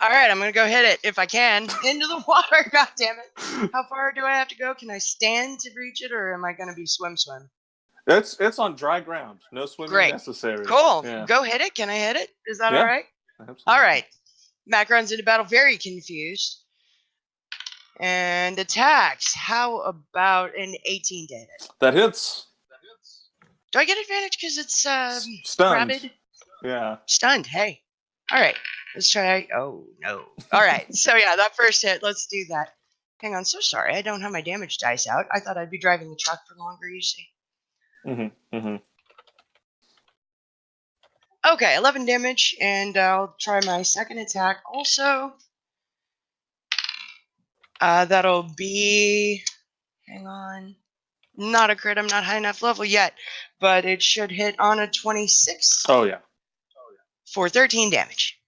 All right, I'm gonna go hit it if I can into the water. God damn it! How far do I have to go? Can I stand to reach it, or am I gonna be swim? It's on dry ground. No swimming necessary. Cool. Yeah. Go hit it. Can I hit it? Is that Yeah. all right? Absolutely. All right. Mac runs into battle very confused and attacks. How about an 18 to hit? That hits. Do I get advantage because it's Stunned. rabid? Yeah. Stunned. Hey. All right. Let's try. Oh no. All right. So yeah, that first hit. Let's do that. Hang on. So sorry, I don't have my damage dice out. I thought I'd be driving the truck for longer. You see. Okay, 11 damage, and I'll try my second attack also. That'll be. Hang on. Not a crit. I'm not high enough level yet, but it should hit on a 26. Oh yeah. For 13 damage.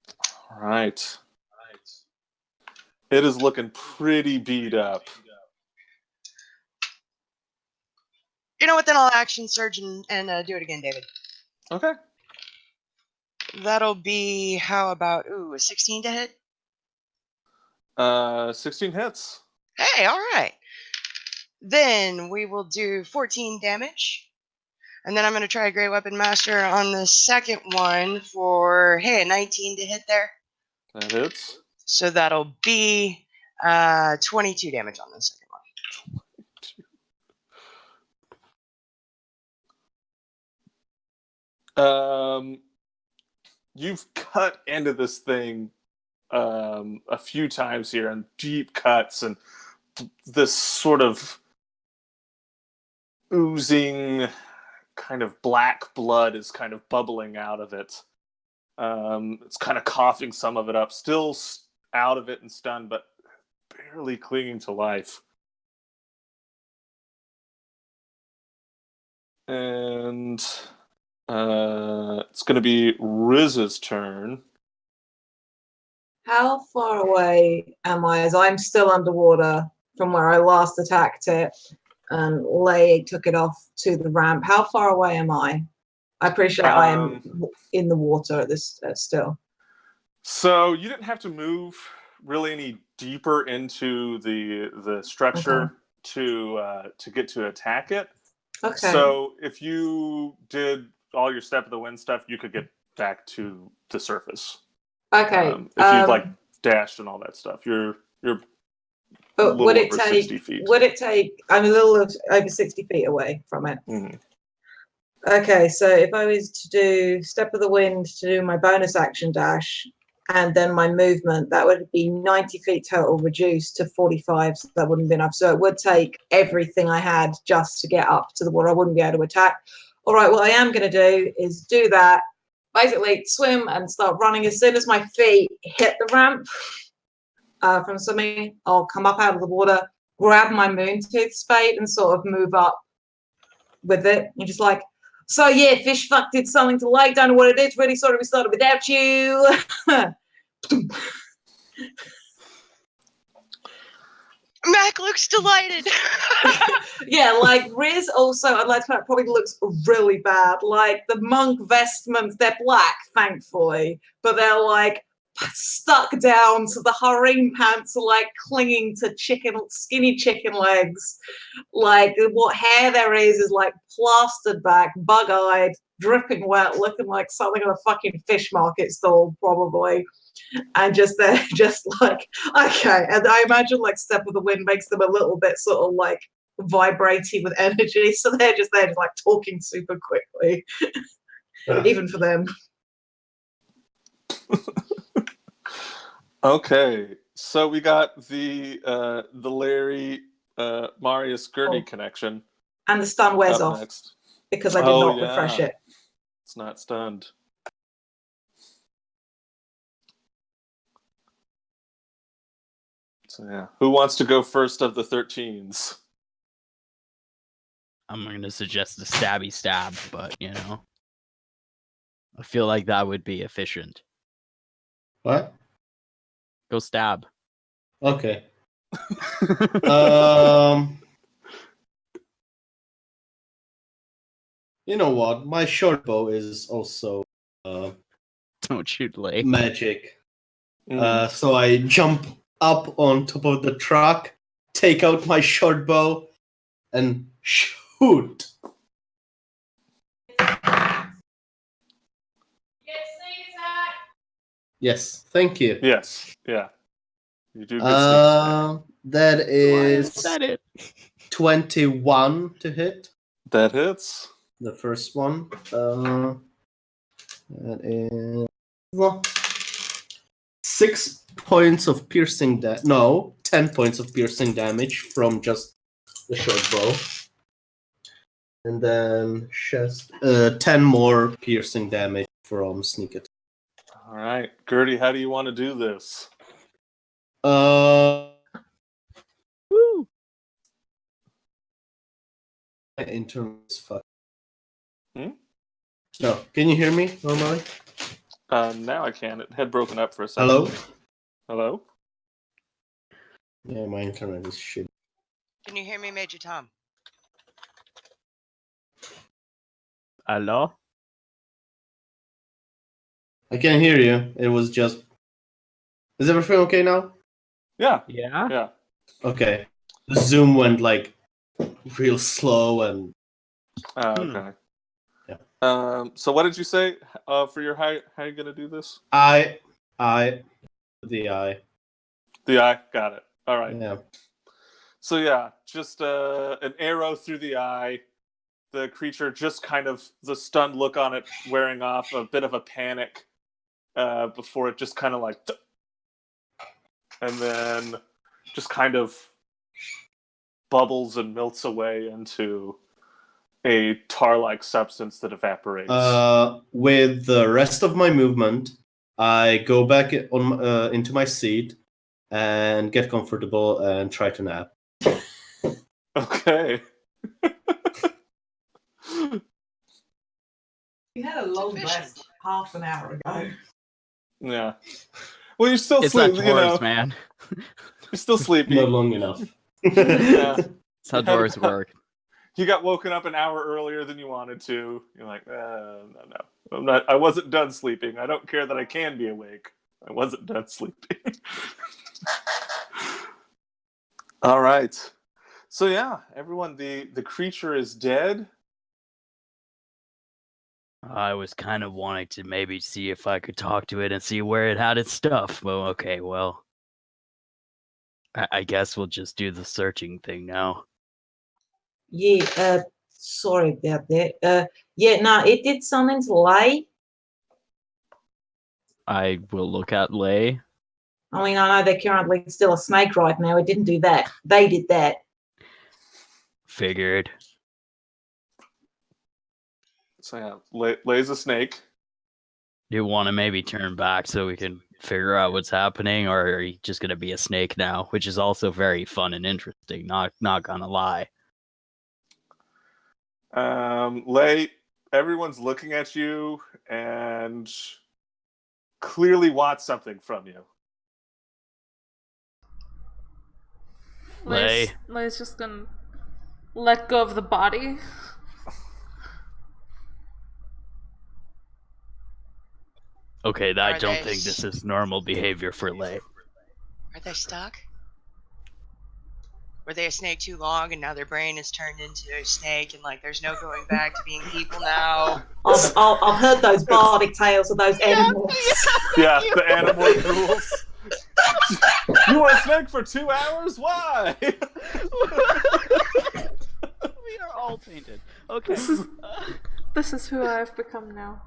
All right. It is looking pretty beat up. You know what? Then I'll action surge and do it again, David. Okay. That'll be how about a 16 to hit? 16 hits. Hey, all right. Then we will do 14 damage. And then I'm going to try a Great Weapon Master on the second one for, a 19 to hit there. That hits. So that'll be 22 damage on the second one. You've cut into this thing a few times here, and deep cuts, and this sort of oozing kind of black blood is kind of bubbling out of it. It's kind of coughing some of it up, still out of it and stunned, but barely clinging to life. And it's going to be Riz's turn. How far away am I, as I'm still underwater from where I last attacked it and Lay took it off to the ramp? How far away am I? I appreciate I am in the water at this still. So you didn't have to move really any deeper into the structure to get to attack it. Okay. So if you did all your step of the wind stuff, you could get back to the surface. Okay. If you'd dashed and all that stuff, you're. But would it take? 60 feet. Would it take? I'm a little over 60 feet away from it. Mm-hmm. Okay, so if I was to do step of the wind to do my bonus action dash, and then my movement, that would be 90 feet total reduced to 45, so that wouldn't be enough. So it would take everything I had just to get up to the water. I wouldn't be able to attack. All right, what I am going to do is do that, basically swim and start running. As soon as my feet hit the ramp from swimming, I'll come up out of the water, grab my Moontooth spade and sort of move up with it. You're just like, so yeah, fish fuck did something to the lake, don't know what it is, really sorry we started without you. Mac looks delighted. Yeah, like Riz also, I'd like to point out, probably looks really bad. Like the monk vestments, they're black, thankfully, but they're like stuck down, so the harem pants are like clinging to skinny chicken legs. Like what hair there is like plastered back, bug-eyed, dripping wet, looking like something on a fucking fish market stall, probably. And just they're just like, okay. And I imagine like Step of the Wind makes them a little bit sort of like vibrating with energy. So they're just like talking super quickly. Even for them. Okay, so we got the Larry Marius Gertie connection. And the stun wears up off next. because I did not refresh it. It's not stunned. So yeah, who wants to go first of the 13s? I'm going to suggest the stabby stab, but, you know, I feel like that would be efficient. What? Go stab. Okay. You know what? My short bow is also Don't shoot late. magic. So I jump up on top of the truck, take out my short bow, and shoot. Yes, thank you. Yes, yeah. You do good that is That it. 21 to hit. That hits. The first one. That is 6 points of piercing damage. No, 10 points of piercing damage from just the short bow. And then just 10 more piercing damage from sneak attack. All right, Gertie, how do you want to do this? Woo! My internet is fucked. Hmm? No, can you hear me normally? Now I can. It had broken up for a second. Hello? Hello? Yeah, my internet is shit. Can you hear me, Major Tom? Hello? I can hear you. It was just... Is everything okay now? Yeah. Yeah? Yeah. Okay. The Zoom went like real slow and... Okay. Yeah. So what did you say for your how are you gonna do this? The eye. The eye. Got it. All right. Yeah. So yeah, just an arrow through the eye. The creature just kind of the stunned look on it wearing off, a bit of a panic before it just kind of like, and then just kind of bubbles and melts away into a tar-like substance that evaporates. With the rest of my movement, I go back on into my seat and get comfortable and try to nap. Okay. We had a long rest half an hour ago. Yeah. Well, you're still It's not sleeping, you know. dwarves, man. You're still sleepy. Not long enough. Yeah. That's how dwarves work. You got woken up an hour earlier than you wanted to. You're like, no. I wasn't done sleeping. I don't care that I can be awake. I wasn't done sleeping. All right. So yeah, everyone, the creature is dead. I was kind of wanting to maybe see if I could talk to it and see where it had its stuff. Well, okay, well, I guess we'll just do the searching thing now. Yeah, sorry about that. Yeah, no, it did something to lay. I will look at Lay. I mean, I know they're currently still a snake right now. It didn't do that. They did that. Figured. So yeah, Lay's a snake. You want to maybe turn back so we can figure out what's happening, or are you just gonna be a snake now? Which is also very fun and interesting. Not gonna lie. Lay, everyone's looking at you and clearly wants something from you. Lay. Lay's just gonna let go of the body. Okay, I Are don't they think this is normal behavior for Lay. Are they stuck? Were they a snake too long and now their brain is turned into a snake and like there's no going back to being people now? I've heard those bardic tales of those animals. Yeah, the animal rules. You were a snake for 2 hours? Why? We are all tainted. Okay. This is who I've become now.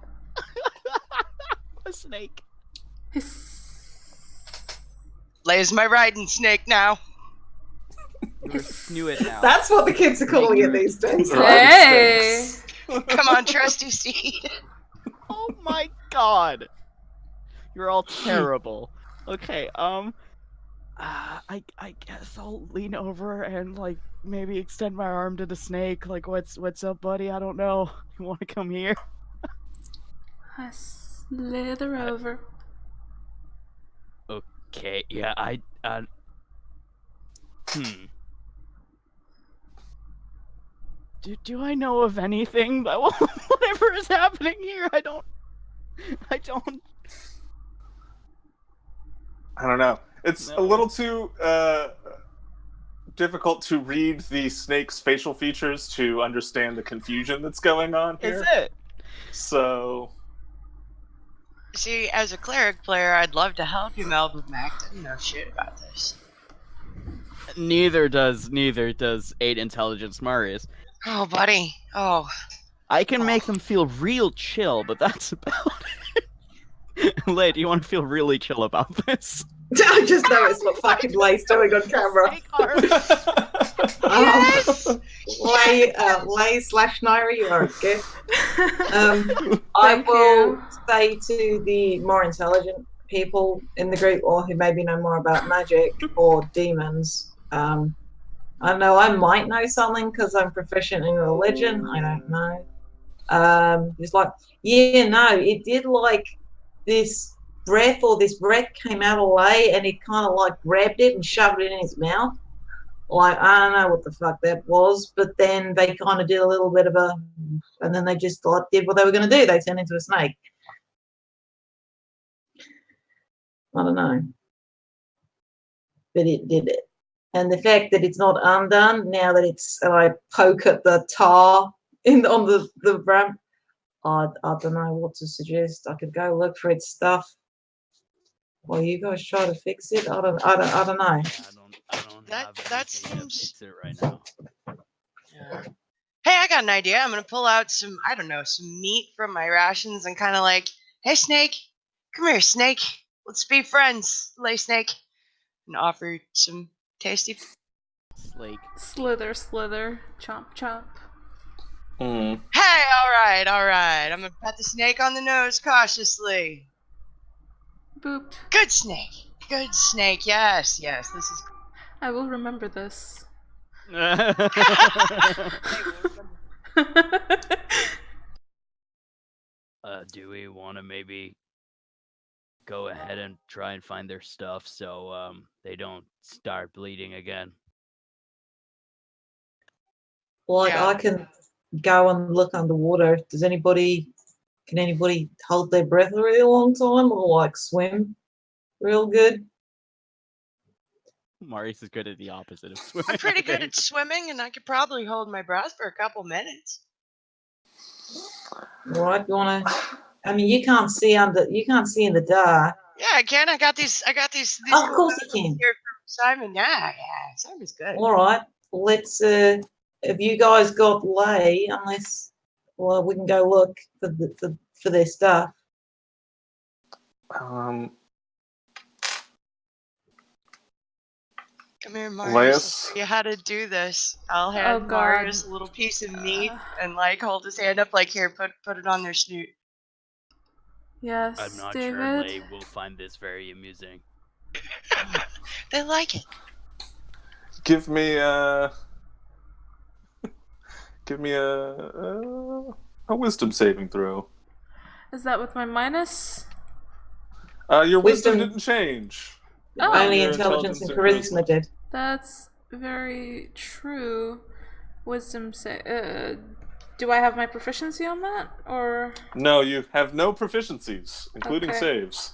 A snake. Lay's my riding snake now. You snoo it now. That's what the kids are calling it these days. Hey! Come on, trusty steed. Oh my god. You're all terrible. Okay, I guess I'll lean over and like maybe extend my arm to the snake. Like, what's up, buddy? I don't know. You want to come here? I slither over. Okay, yeah, Do I know of anything that whatever is happening here? I don't. I don't know. It's a little too difficult to read the snake's facial features to understand the confusion that's going on here. Is it? So, See, as a cleric player, I'd love to help you, Mel, but Mac doesn't know shit about this. Neither does 8 intelligence Marius. Oh, buddy. Oh. I can make them feel real chill, but that's about it. Lay, do you want to feel really chill about this? I just noticed what fucking Lay's doing on camera. Lay/Naira, you are a gift. I will say to the more intelligent people in the group, or who maybe know more about magic or demons, I know I might know something because I'm proficient in religion. I don't know. It's like, yeah, no, it did like this breath came out of Lay and he kind of like grabbed it and shoved it in his mouth. Like, I don't know what the fuck that was, but then they kind of did a little bit of and then they just like did what they were going to do. They turned into a snake. I don't know. But it did it. And the fact that it's not undone now that I poke at the tar on the ramp, I don't know what to suggest. I could go look for its stuff while you guys try to fix it. I don't know. I don't That have anything seems- to fix it right now. Yeah. Hey, I got an idea. I'm gonna pull out some meat from my rations and kind of like, hey, snake, come here, snake. Let's be friends, Lay snake, and offer some tasty. Slake. Slither, chomp, chomp. Mm. Hey, all right. I'm gonna pat the snake on the nose cautiously. Boop. Good snake. Yes. This is. I will remember this. Do we want to maybe go ahead and try and find their stuff so they don't start bleeding again? Like, Yeah. I can go and look underwater. Can anybody hold their breath a really long time or like swim real good? Marius is good at the opposite of swimming. I'm pretty good at swimming, and I could probably hold my breath for a couple minutes. Right, you wanna? I mean, you can't see in the dark. Yeah, I can. I got these. Of course you can. Here from Simon. Yeah. Simon's good. All right, let's. Have you guys got Lay? Unless, well, we can go look for their stuff. Come here, Marius. I'll Laius? show you how to do this. I'll hand God. Marius a little piece of meat and like hold his hand up like, here, put it on their snoot. Yes, I'm not David. sure Lay will find this very amusing. They like it. Give me a wisdom saving throw. Is that with my minus? Your wisdom Wisdom. didn't change. Oh. Only Your intelligence and charisma did. That's very true. Wisdom say. Do I have my proficiency on that, or? No, you have no proficiencies, including Okay. saves.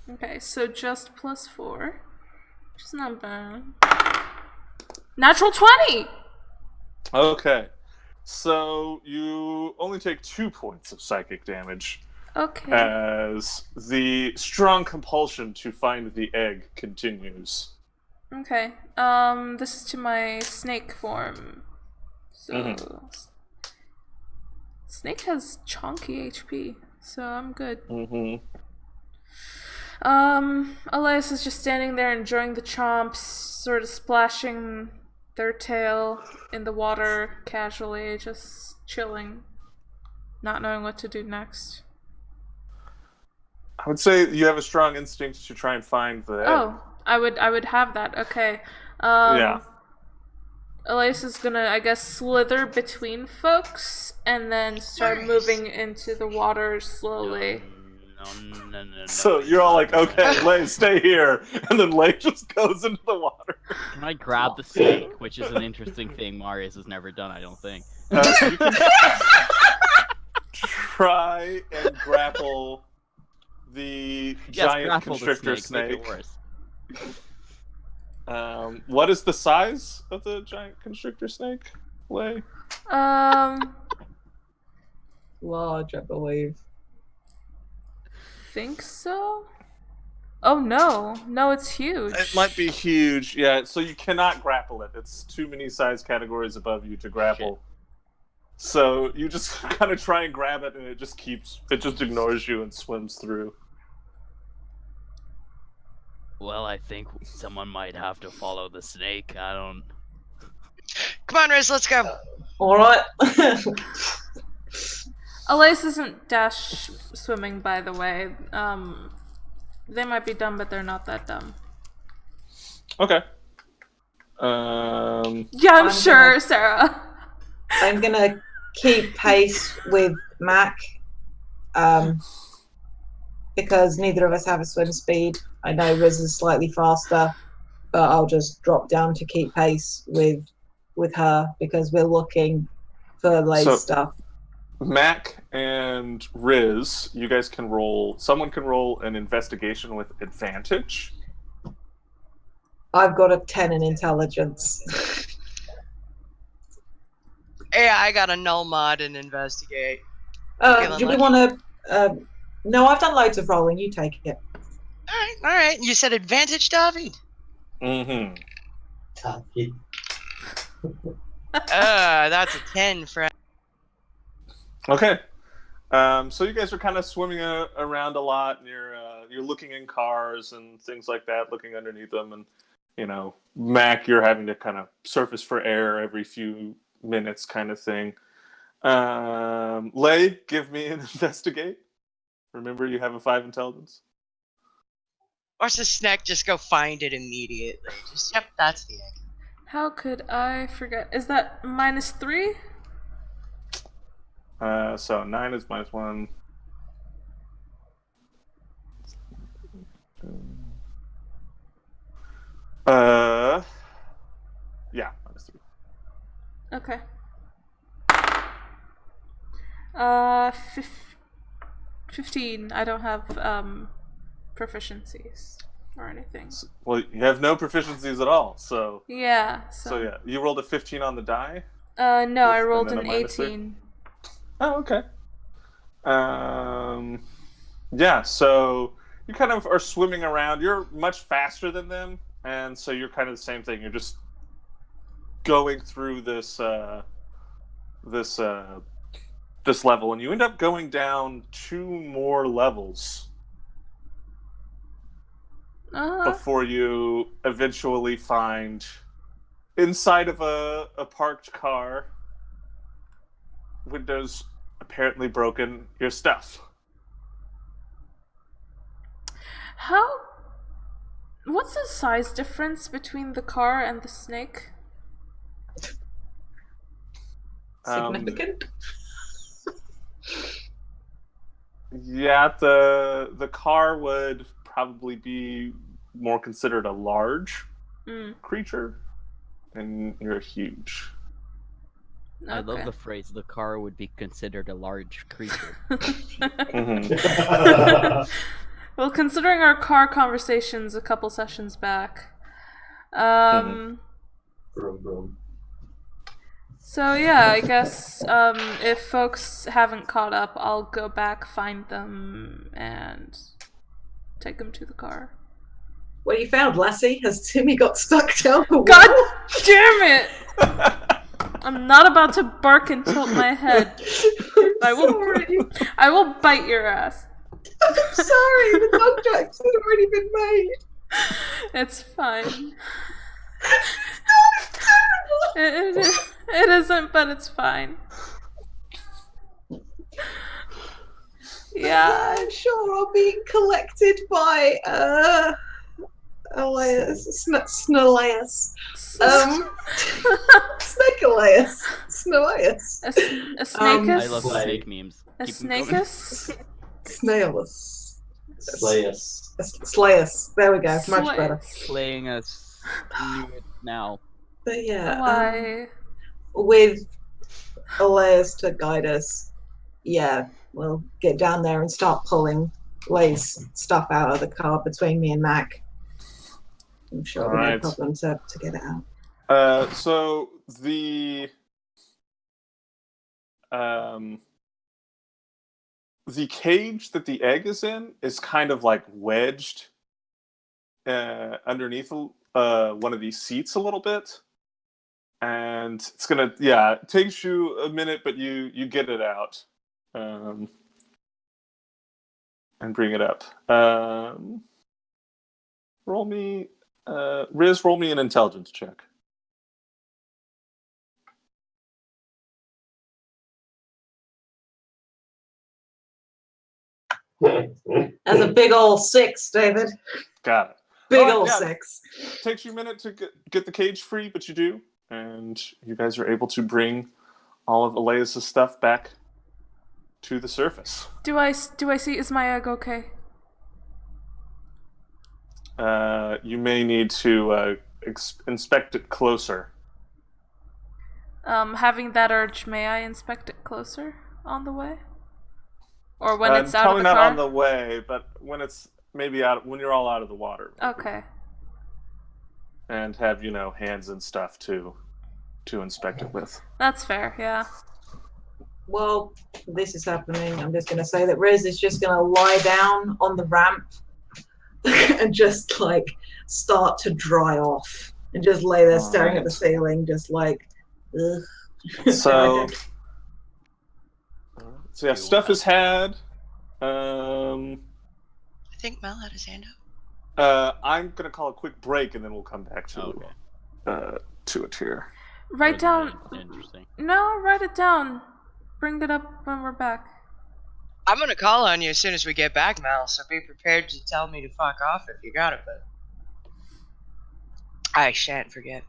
Okay, so just +4, which is not bad. Natural 20. Okay, so you only take 2 points of psychic damage Okay. as the strong compulsion to find the egg continues. Okay. This is to my snake form. So snake has chunky HP, so I'm good. Elias is just standing there enjoying the chomps, sort of splashing their tail in the water casually, just chilling, not knowing what to do next. I would say you have a strong instinct to try and find the egg. Oh, I would have that. Okay. Yeah. Elias is gonna, I guess, slither between folks and then start moving into the water slowly. No. So you're all like, okay, Lay, stay here. And then Lay just goes into the water. Can I grab the snake, which is an interesting thing Marius has never done, I don't think. You can try and grapple the giant grapple constrictor the snake. Make it worse. What is the size of the giant constrictor snake, Lay? Large, I believe. Think so? Oh no, it's huge. It might be huge, yeah. So you cannot grapple it. It's too many size categories above you to grapple. Shit. So you just kind of try and grab it, and it just ignores you and swims through. Well, I think someone might have to follow the snake. I don't. Come on, Riz, let's go. Alright. Elias isn't dash swimming, by the way. They might be dumb, but they're not that dumb. Okay. Yeah, I'm sure, gonna- Sarah. I'm gonna keep pace with Mac. Because neither of us have a swim speed. I know Riz is slightly faster, but I'll just drop down to keep pace with her because we're looking for Lay's So- stuff. Mac and Riz, you guys can roll. Someone can roll an investigation with advantage. I've got a 10 in intelligence. Yeah, I got a null mod and investigate. Do we want to? No, I've done loads of rolling. You take it. All right. You said advantage, David. Mm-hmm. That's a 10, friend. Okay. So you guys are kind of swimming around a lot, and you're looking in cars and things like that, looking underneath them, and Mac, you're having to kind of surface for air every few minutes, kind of thing. Lay, give me an investigate. Remember, you have a 5 intelligence. Watch the snack just go find it immediately. Yep, that's the egg. How could I forget? Is that -3? So 9 is -1. Yeah, -3. Okay. 15. I don't have proficiencies or anything. Well, you have no proficiencies at all, so Yeah. so yeah, you rolled a 15 on the die. No, I With- rolled and an then a -3? 18. Oh, okay. Yeah, so you kind of are swimming around. You're much faster than them, and so you're kind of the same thing. You're just going through this level, and you end up going down 2 more levels. before you eventually find inside of a parked car, windows apparently broken, your stuff. What's the size difference between the car and the snake? Significant. Yeah, the car would probably be more considered a large creature, and you're huge. I love Okay. the phrase, the car would be considered a large creature. Well, considering our car conversations a couple sessions back, Vroom, vroom. so yeah, I guess if folks haven't caught up, I'll go back, find them, and take them to the car. What you found, Lassie? Has Timmy got stuck down the wall? God damn it! I'm not about to bark and tilt my head. I will bite your ass. I'm sorry, the dog jokes had already been made. It's fine. Terrible. It isn't, but it's fine. Yeah. I'm sure I'll be collected by Elias, Snelias. Snakelias. Snelias. A I snakeus? love Slay. snake memes. A Keep 'em coming. snakeus? Snailus. Slayus. Slayus. There we go. Much better. Slaying us. Knew it now. But yeah. Why? With Elias to guide us, yeah, we'll get down there and start pulling Lay's stuff out of the car between me and Mac. I'm sure it'll be no Alright. problem to get it out. So the cage that the egg is in is kind of like wedged underneath one of these seats a little bit, and it's gonna it takes you a minute, but you get it out and bring it up. Roll me, Riz. Roll me an intelligence check. That's a big old 6, David. Got it. Big Alright, old yeah. 6. Takes you a minute to get the cage free, but you do, and you guys are able to bring all of Elias' stuff back to the surface. Do I see? Is my egg okay? You may need to inspect it closer. Having that urge, may I inspect it closer on the way? Or when it's out of probably the not car? on the way, but when it's maybe out when you're all out of the water. Maybe. Okay. And have hands and stuff to inspect it with. That's fair, yeah. Well, this is happening. I'm just going to say that Riz is just going to lie down on the ramp and just like start to dry off and just lay there staring at the ceiling, just like, ugh. So yeah, stuff is had. I think Mel had his hand up. I'm gonna call a quick break and then we'll come back to it here. Write down. Interesting. No, write it down. Bring it up when we're back. I'm gonna call on you as soon as we get back, Mel, so be prepared to tell me to fuck off if you got it, but I shan't forget.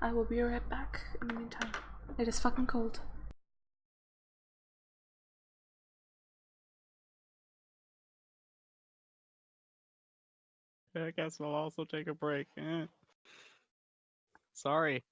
I will be right back in the meantime. It is fucking cold. I guess we'll also take a break. Sorry.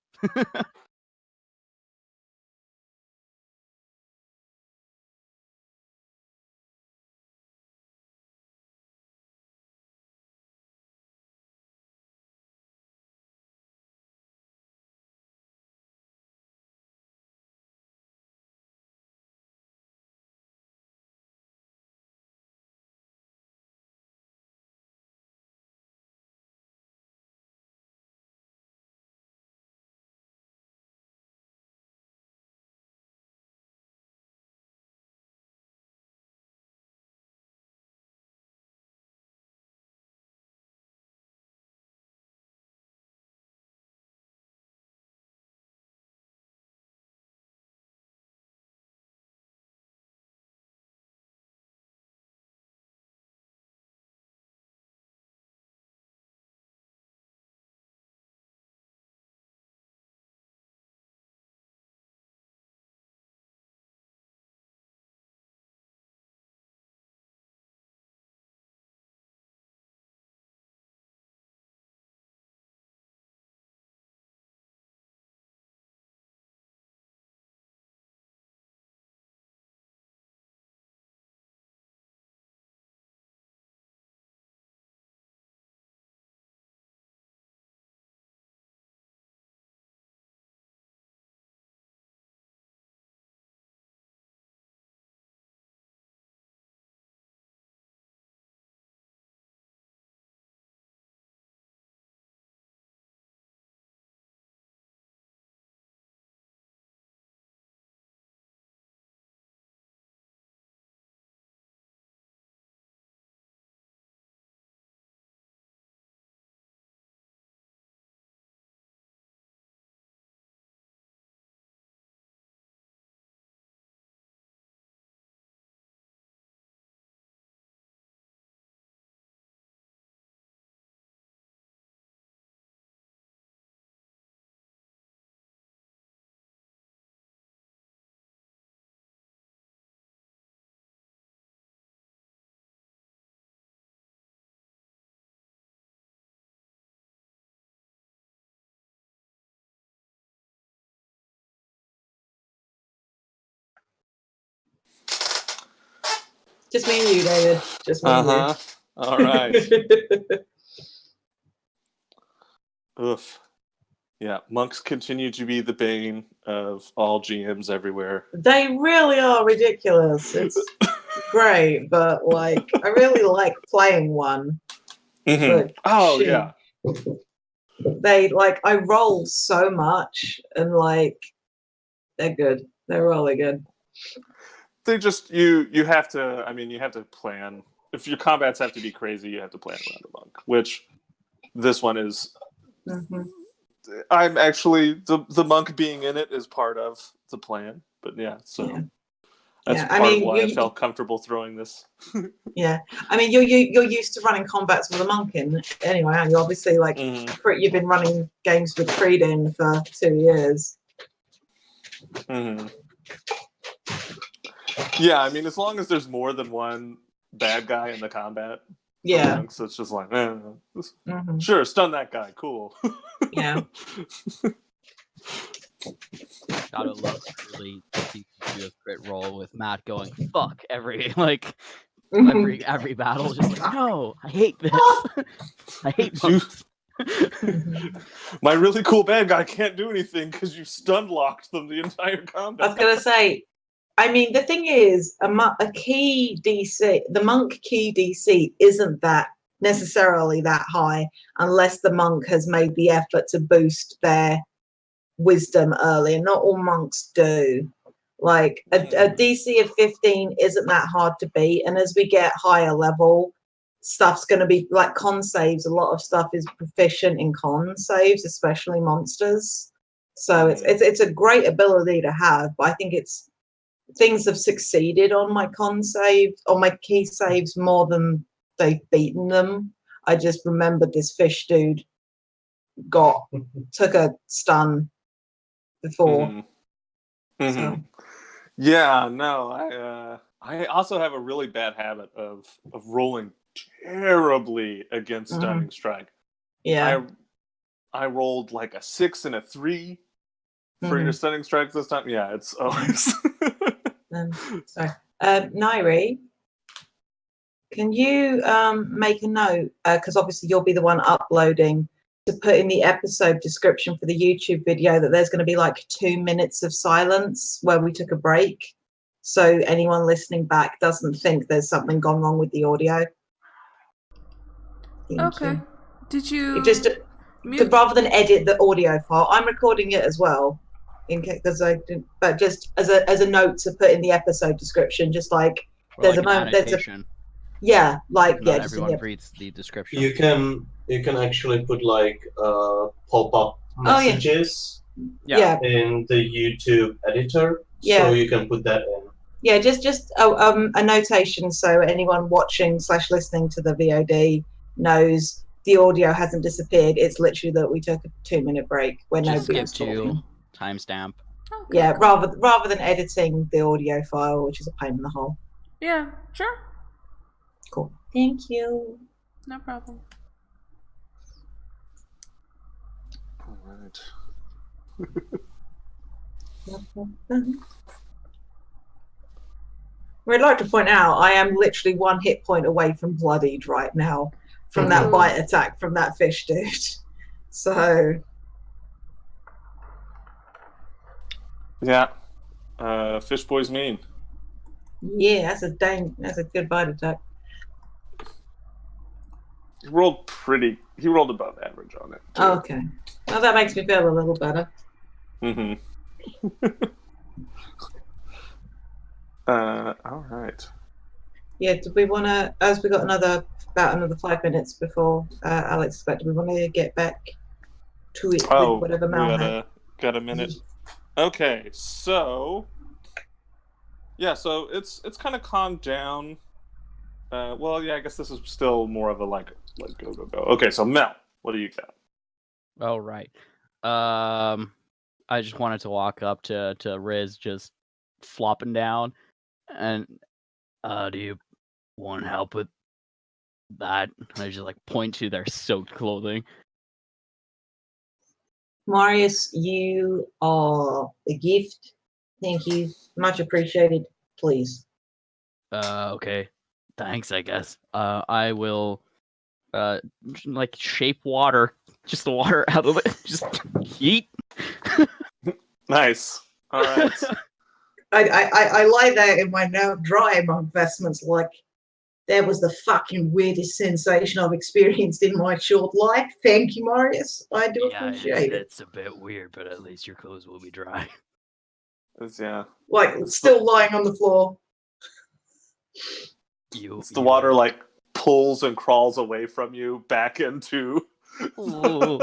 Just me and you, David. Just me and you. All right. Oof. Yeah, monks continue to be the bane of all GMs everywhere. They really are ridiculous. It's great, but like I really like playing one. But Oh shit, yeah. they like I roll so much and like they're good. They're really good. They just you have to. I mean, you have to plan. If your combats have to be crazy, you have to plan around a monk. Which this one is. Mm-hmm. I'm actually the monk being in it is part of the plan. But yeah, so. Yeah. That's Yeah, part I mean, of why I felt comfortable throwing this. Yeah, I mean, you're used to running combats with a monk in anyway, aren't you? Obviously, like you've been running games with Frieden for 2 years. Yeah, I mean, as long as there's more than one bad guy in the combat, Yeah, monks, it's just like, sure, stun that guy, cool. Yeah. Gotta love early season 2 of Crit Roll with Matt going fuck every like every battle, just like no, I hate this. I hate monks. My really cool bad guy can't do anything because you stun locked them the entire combat. I was gonna say, I mean, the thing is, a key DC, the monk key DC isn't that necessarily that high unless the monk has made the effort to boost their wisdom early, and not all monks do. Like a DC of 15 isn't that hard to beat, and as we get higher level, stuff's going to be like con saves. A lot of stuff is proficient in con saves, especially monsters. So it's a great ability to have, but I think it's things have succeeded on my con save, on my key saves more than they've beaten them. I just remembered this fish dude took a stun before. So. Yeah, no, I also have a really bad habit of rolling terribly against Stunning Strike. Yeah. I rolled like a 6 and a 3 for your Stunning Strike this time. Yeah, it's always. Sorry. Nairi, can you make a note, because obviously you'll be the one uploading, to put in the episode description for the YouTube video that there's going to be like 2 minutes of silence where we took a break, so anyone listening back doesn't think there's something gone wrong with the audio. Okay. Did you just mute? rather than edit the audio file, I'm recording it as well, because I didn't. But just as a note to put in the episode description, just like Or there's like a moment, there's a not everyone reads the description. You can actually put like pop-up messages in the YouTube editor, so you can put that in. Yeah, just a notation so anyone watching / listening to the VOD knows the audio hasn't disappeared. It's literally that we took a 2-minute break when nobody was talking. Timestamp. Okay, Yeah, cool. rather than editing the audio file, which is a pain in the hole. Yeah, sure. Cool. Thank you. No problem. All right. I'd like to point out I am literally 1 hit point away from bloodied right now from that bite attack from that fish dude. So yeah, Fish Boy's mean. Yeah, that's a good bite attack. He rolled above average on it. Oh, okay. Well, that makes me feel a little better. All right. Yeah, do we want to, as we got about another 5 minutes before Alex is back, do we want to get back to it with whatever Mel had? Got a minute. Okay, so so it's kind of calmed down. I guess this is still more of a like go. Okay, so Mel, what do you got? Oh right. I just wanted to walk up to Riz just flopping down, and do you want help with that? And I just like point to their soaked clothing. Marius, you are a gift. Thank you. Much appreciated. Please. Okay. Thanks, I guess. I will, like shape water, just the water out of it, just heat. Nice. All right. I lie there in my now dry monk vestments like that was the fucking weirdest sensation I've experienced in my short life. Thank you, Marius. I do appreciate it. It's a bit weird, but at least your clothes will be dry. Yeah. Like still lying on the floor. The water like pulls and crawls away from you back into. Ooh,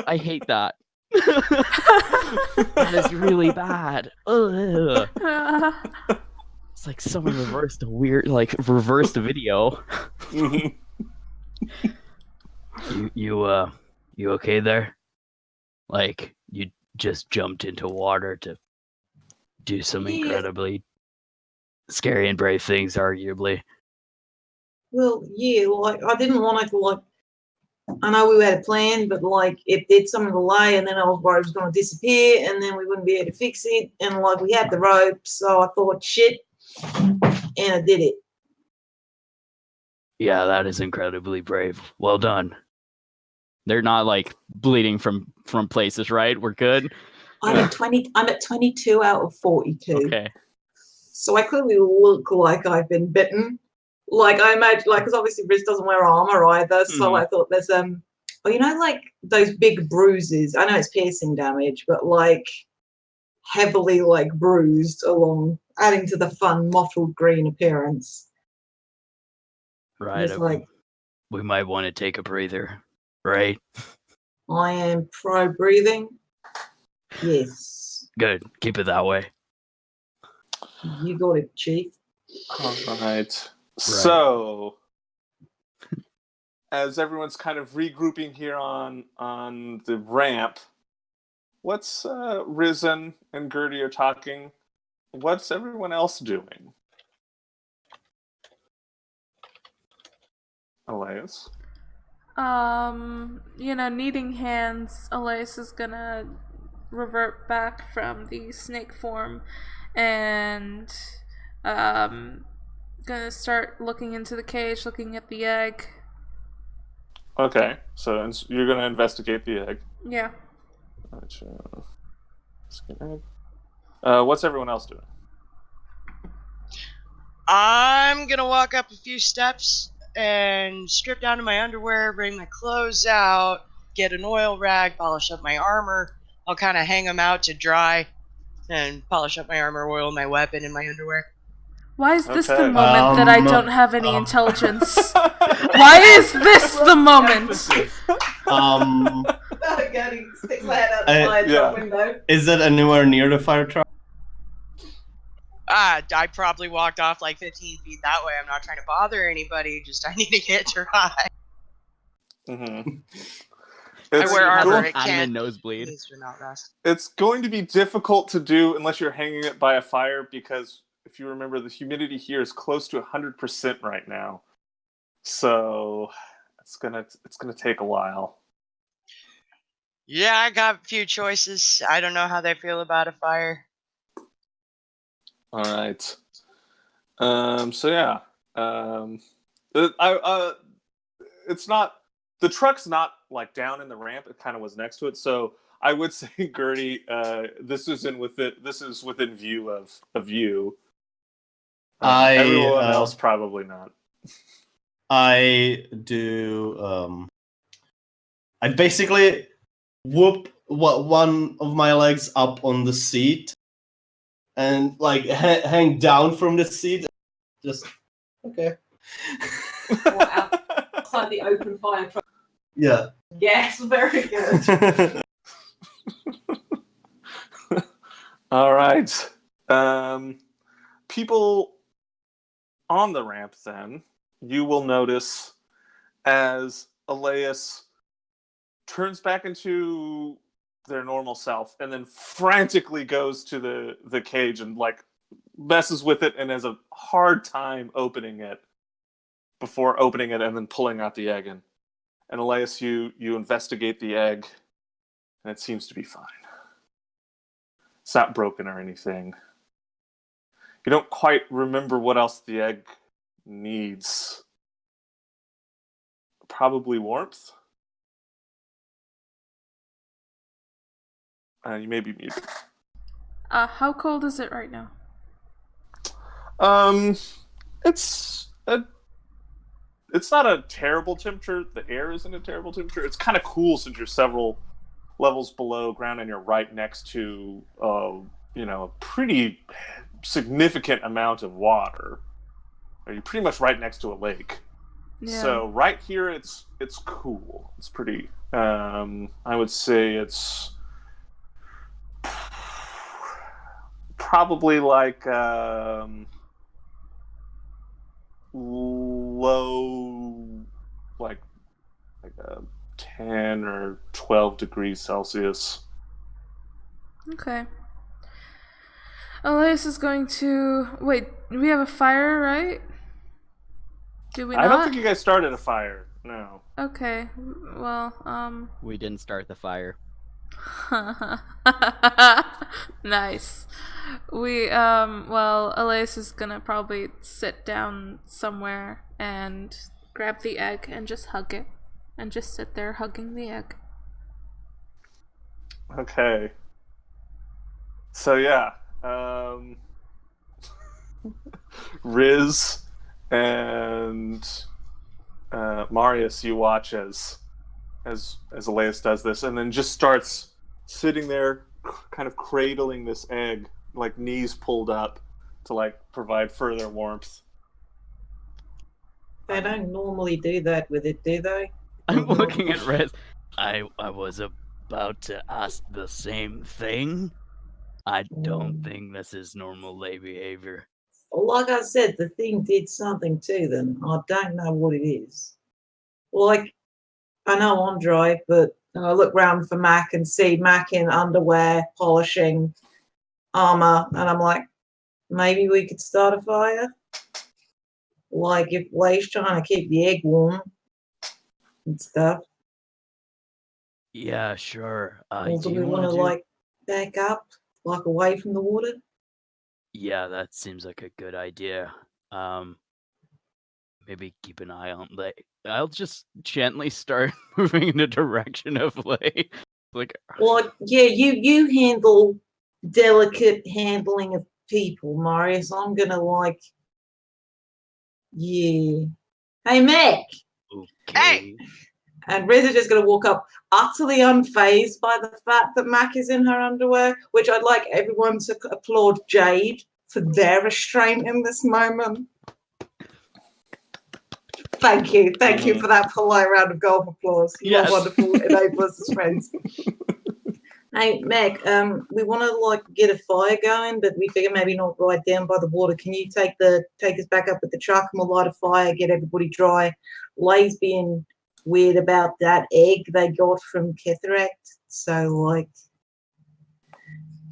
I hate that. That is really bad. Ugh. It's like someone reversed the video. You okay there? Like you just jumped into water to do some incredibly scary and brave things, arguably. Well, yeah, like I didn't want to like. I know we had a plan, but like it did some delay, and then I was worried it was going to disappear, and then we wouldn't be able to fix it. And like we had the rope, so I thought shit, and I did it. Yeah, that is incredibly brave. Well done. They're not like bleeding from places, right? We're good. I'm at 22 out of 42. Okay. So I clearly look like I've been bitten. Like I imagine, like because obviously Riz doesn't wear armor either, so I thought there's well, you know, like those big bruises. I know it's piercing damage, but like heavily like bruised along, adding to the fun mottled green appearance. Right. It's like We might want to take a breather, right? I am pro breathing. Yes. Good. Keep it that way. You got it, Chief. All right. So, as everyone's kind of regrouping here on the ramp, what's Risen and Gertie are talking? What's everyone else doing? Elias? Needing hands, Elias is gonna revert back from the snake form and gonna start looking into the cage, looking at the egg. Okay, so you're gonna investigate the egg. Yeah. What's everyone else doing? I'm gonna walk up a few steps and strip down to my underwear, bring my clothes out, get an oil rag, polish up my armor. I'll kind of hang them out to dry and polish up my armor, oil my weapon and my underwear. Why is this the Okay. moment that I don't have any intelligence? Why is this the moment? Getting sticks my head out the fire truck window. Is it anywhere near the fire truck? I probably walked off like 15 feet that way. I'm not trying to bother anybody. Just I need to get dry. Mm-hmm. I wear armor. It I'm can't. in nosebleed. Needs to not rest. It's going to be difficult to do unless you're hanging it by a fire because if you remember, the humidity here is close to 100% right now. So it's gonna take a while. Yeah, I got a few choices. I don't know how they feel about a fire. All right. So yeah. It's not, the truck's not like down in the ramp. It kind of was next to it. So I would say, Gertie, this is within view of you. Everyone else probably not. I do. I basically whoop one of my legs up on the seat and like hang down from the seat. Just okay. Outside the open fire truck. Yeah. Yes, very good. All right. People on the ramp, then, you will notice as Elias turns back into their normal self and then frantically goes to the cage and like messes with it and has a hard time opening it before opening it and then pulling out the egg. And Elias, you investigate the egg and it seems to be fine. It's not broken or anything. You don't quite remember what else the egg needs probably warmth. You may be muted. How cold is it right now? It's not a terrible temperature. The air isn't a terrible temperature. It's kind of cool since you're several levels below ground and you're right next to a pretty significant amount of water. You're pretty much right next to a lake. Yeah. So right here it's cool. It's pretty I would say it's probably like low, like a 10 or 12 degrees Celsius. Okay. Elias is going to... Wait, we have a fire, right? Do we not? I don't think you guys started a fire. No. Okay, well, We didn't start the fire. nice. Well, Elias is gonna probably sit down somewhere and grab the egg and just hug it. And just sit there hugging the egg. Okay. So yeah, Riz and Marius, you watch as Elias does this, and then just starts sitting there, kind of cradling this egg, like knees pulled up, to like provide further warmth. They don't normally do that with it, do they? I'm looking at Rez. I was about to ask the same thing. I don't think this is normal lay behavior. Like I said, the thing did something to them. I don't know what it is. Like, I know I'm dry, but I look round for Mac and see Mac in underwear, polishing armor, and I'm like, maybe we could start a fire? Like, if Lay's trying to keep the egg warm and stuff. Yeah, sure. Or do Do we you want to, like, back up, like, away from the water? Yeah, that seems like a good idea. Maybe keep an eye on Lay. I'll just gently start moving in the direction of Lay. Like, yeah, you handle delicate handling of people, Marius. I'm gonna yeah. Hey, Mac. okay. And Reza just gonna walk up, utterly unfazed by the fact that Mac is in her underwear, which I'd like everyone to applaud Jade for their restraint in this moment. Thank you for that polite round of golf applause. You are wonderful enablers as friends. Hey, Meg, we want to get a fire going, but we figure maybe not right down by the water. Can you take us back up with the truck and we'll light a fire, get everybody dry? Lay's being weird about that egg they got from Ketheract, so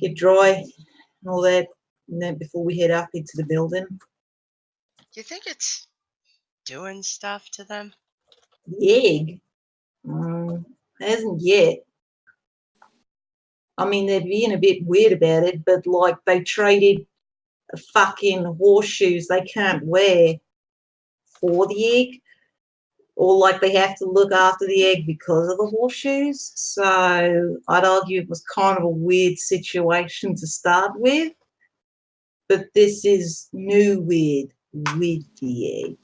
get dry and all that, and then before we head up into the building. Do you think it's doing stuff to them? The egg? Hasn't yet. I mean, they're being a bit weird about it, but they traded fucking horseshoes they can't wear for the egg, or they have to look after the egg because of the horseshoes. So I'd argue it was kind of a weird situation to start with, but this is new weird with the egg.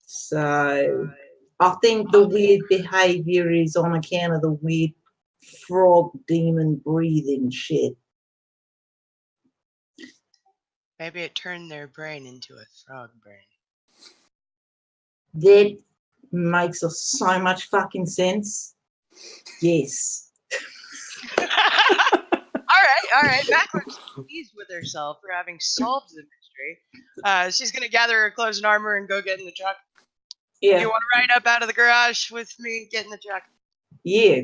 So I think the weird behavior is on account of the weird frog demon breathing shit. Maybe it turned their brain into a frog brain. That makes so much fucking sense. Yes. All right. Mac looks pleased with herself for having solved the mystery. She's gonna gather her clothes and armor and go get in the truck. Yeah. You want to ride up out of the garage with me? Get in the truck. Yeah.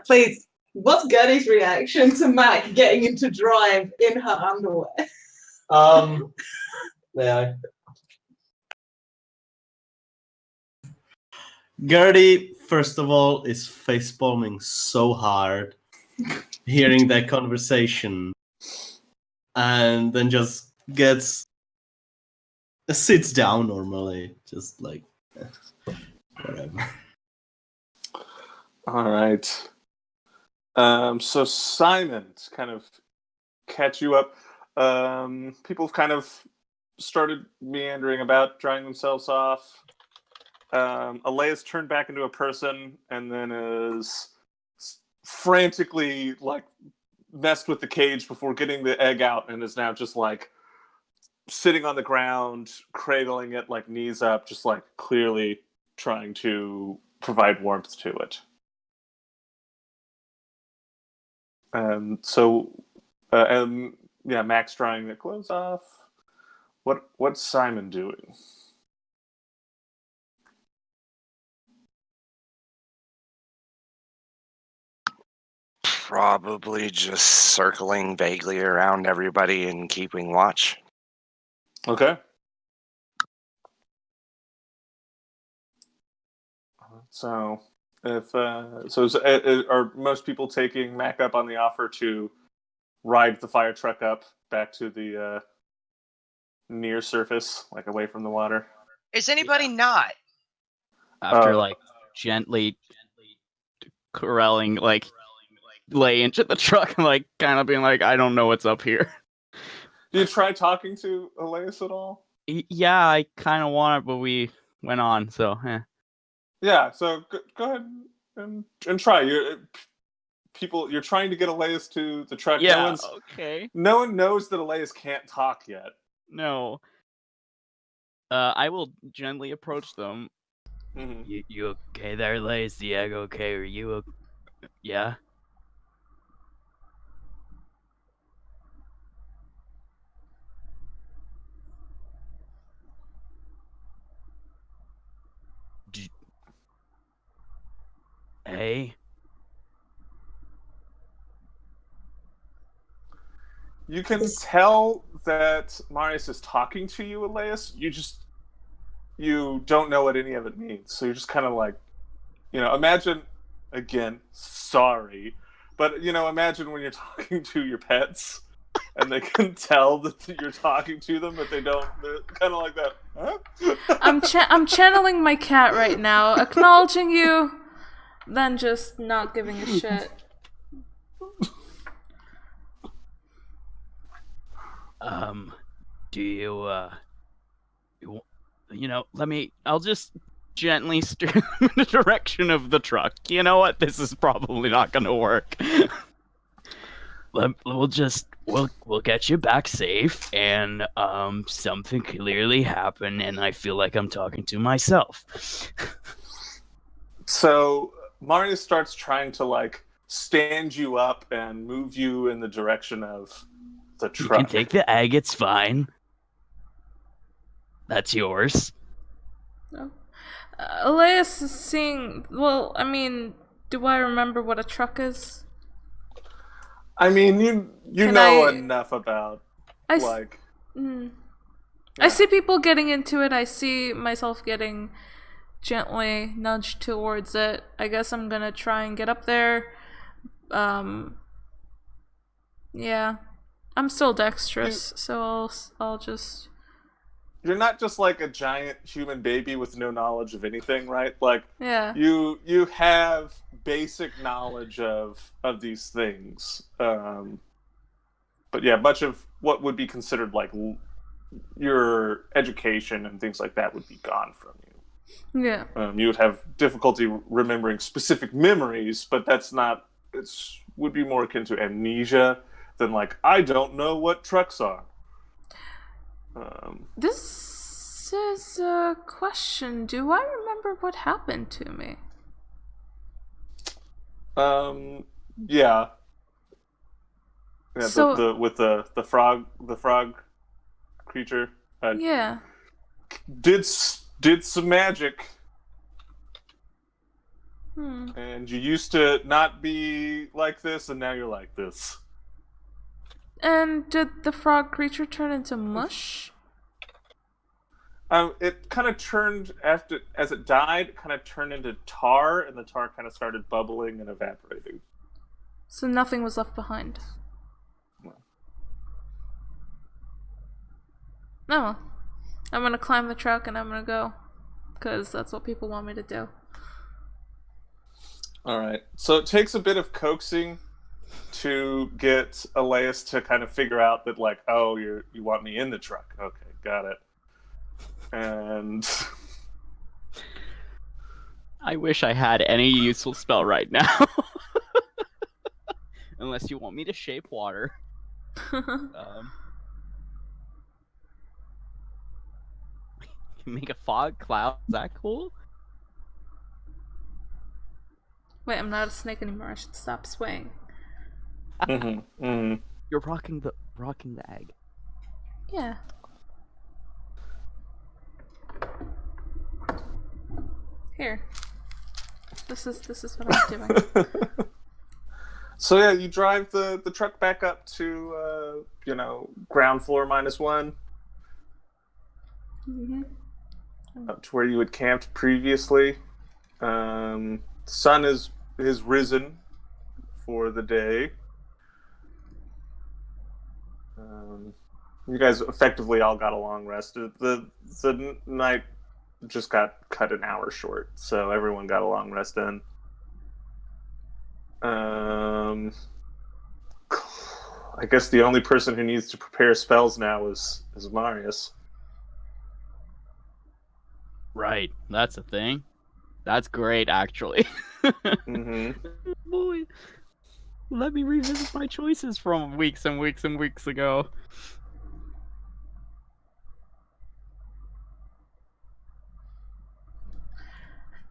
Please. What's Gertie's reaction to Mac getting into drive in her underwear? Yeah. Gertie, first of all, is facepalming so hard hearing that conversation, and then just gets sits down normally, just like whatever. All right. So Simon, to kind of catch you up, people have kind of started meandering about, drying themselves off. Alea's turned back into a person and then is frantically like messed with the cage before getting the egg out and is now just like sitting on the ground, cradling it like knees up, just like clearly trying to provide warmth to it. Max drying the clothes off. What's Simon doing? Probably just circling vaguely around everybody and keeping watch. Okay. So, are most people taking Mac up on the offer to ride the fire truck up back to the near surface, like away from the water? Is anybody not? After like gently corralling like lay into the truck and like kind of being like, I don't know what's up here. Did you try talking to Elias at all? Yeah, I kind of want it, but we went on, so Yeah, so go ahead and try. You're trying to get Elias to the truck. yeah, okay. No one knows that Elias can't talk yet. No. I will gently approach them. Mm-hmm. You okay there, Lay? Is the egg okay? Are you yeah? Hey? You can tell that Marius is talking to you, Elias. You don't know what any of it means. So you're just kind of like, imagine, again, sorry, but, imagine when you're talking to your pets and they can tell that you're talking to them, but they're kind of like that, huh? I'm channeling my cat right now, acknowledging you, then just not giving a shit. Do I'll just gently steer them in the direction of the truck. You know what? This is probably not gonna work. We'll get you back safe, and something clearly happened, and I feel like I'm talking to myself. So Marius starts trying to like stand you up and move you in the direction of the truck. You can take the egg, it's fine. That's yours. No. Elias is seeing. Well, I mean, do I remember what a truck is? I mean, you know enough about I see people getting into it. I see myself getting gently nudged towards it. I guess I'm gonna try and get up there. Yeah, I'm still dexterous, so I'll just. You're not just like a giant human baby with no knowledge of anything, right? Like, yeah, you have basic knowledge of these things, but yeah, much of what would be considered like your education and things like that would be gone from you. Yeah. You would have difficulty remembering specific memories, but that's not. Would be more akin to amnesia than like I don't know what trucks are. This is a question. Do I remember what happened to me? Yeah. Yeah, So, with the frog creature. Yeah. Did some magic. And you used to not be like this, and now you're like this. And did the frog creature turn into mush? It kind of turned as it died. It kind of turned into tar, and the tar kind of started bubbling and evaporating. So nothing was left behind. No. I'm gonna climb the truck and I'm gonna go. Because that's what people want me to do. Alright. So it takes a bit of coaxing to get Elias to kind of figure out that, like, oh, you want me in the truck. Okay, got it. And I wish I had any useful spell right now. Unless you want me to shape water. Make a fog cloud. Is that cool? Wait, I'm not a snake anymore. I should stop swaying. You're rocking the egg. Yeah. Here. This is what I'm doing. So yeah, you drive the truck back up to ground floor -1. Up to where you had camped previously. Sun is risen for the day. You guys effectively all got a long rest. The night just got cut an hour short, so everyone got a long rest in. I guess the only person who needs to prepare spells now is Marius. Right, that's a thing. That's great, actually. Boy, let me revisit my choices from weeks and weeks and weeks ago.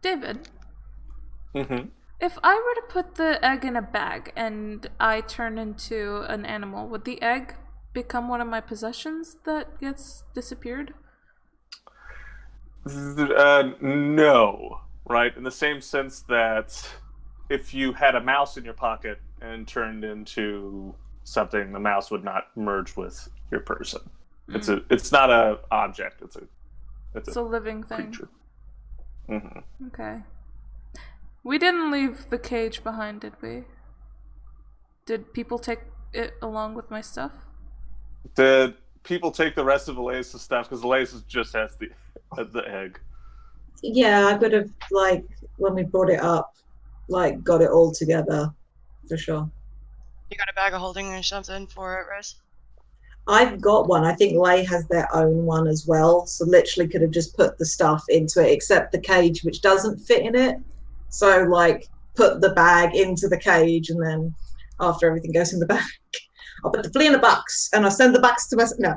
David. If I were to put the egg in a bag and I turn into an animal, would the egg become one of my possessions that gets disappeared? No, right? In the same sense that if you had a mouse in your pocket and turned into something, the mouse would not merge with your person. It's not a object. It's a living thing. Creature. Okay. We didn't leave the cage behind, did we? Did people take it along with my stuff? Did people take the rest of Elias' stuff? Because Elias just has the egg. Yeah, I could have, like, when we brought it up, like, got it all together, for sure. You got a bag of holding or something for it, Riz? I've got one. I think Lay has their own one as well. So literally could have just put the stuff into it, except the cage, which doesn't fit in it. So, like, put the bag into the cage, and then after everything goes in the bag, I'll put the flea in a box, and I'll send the box to myself. No.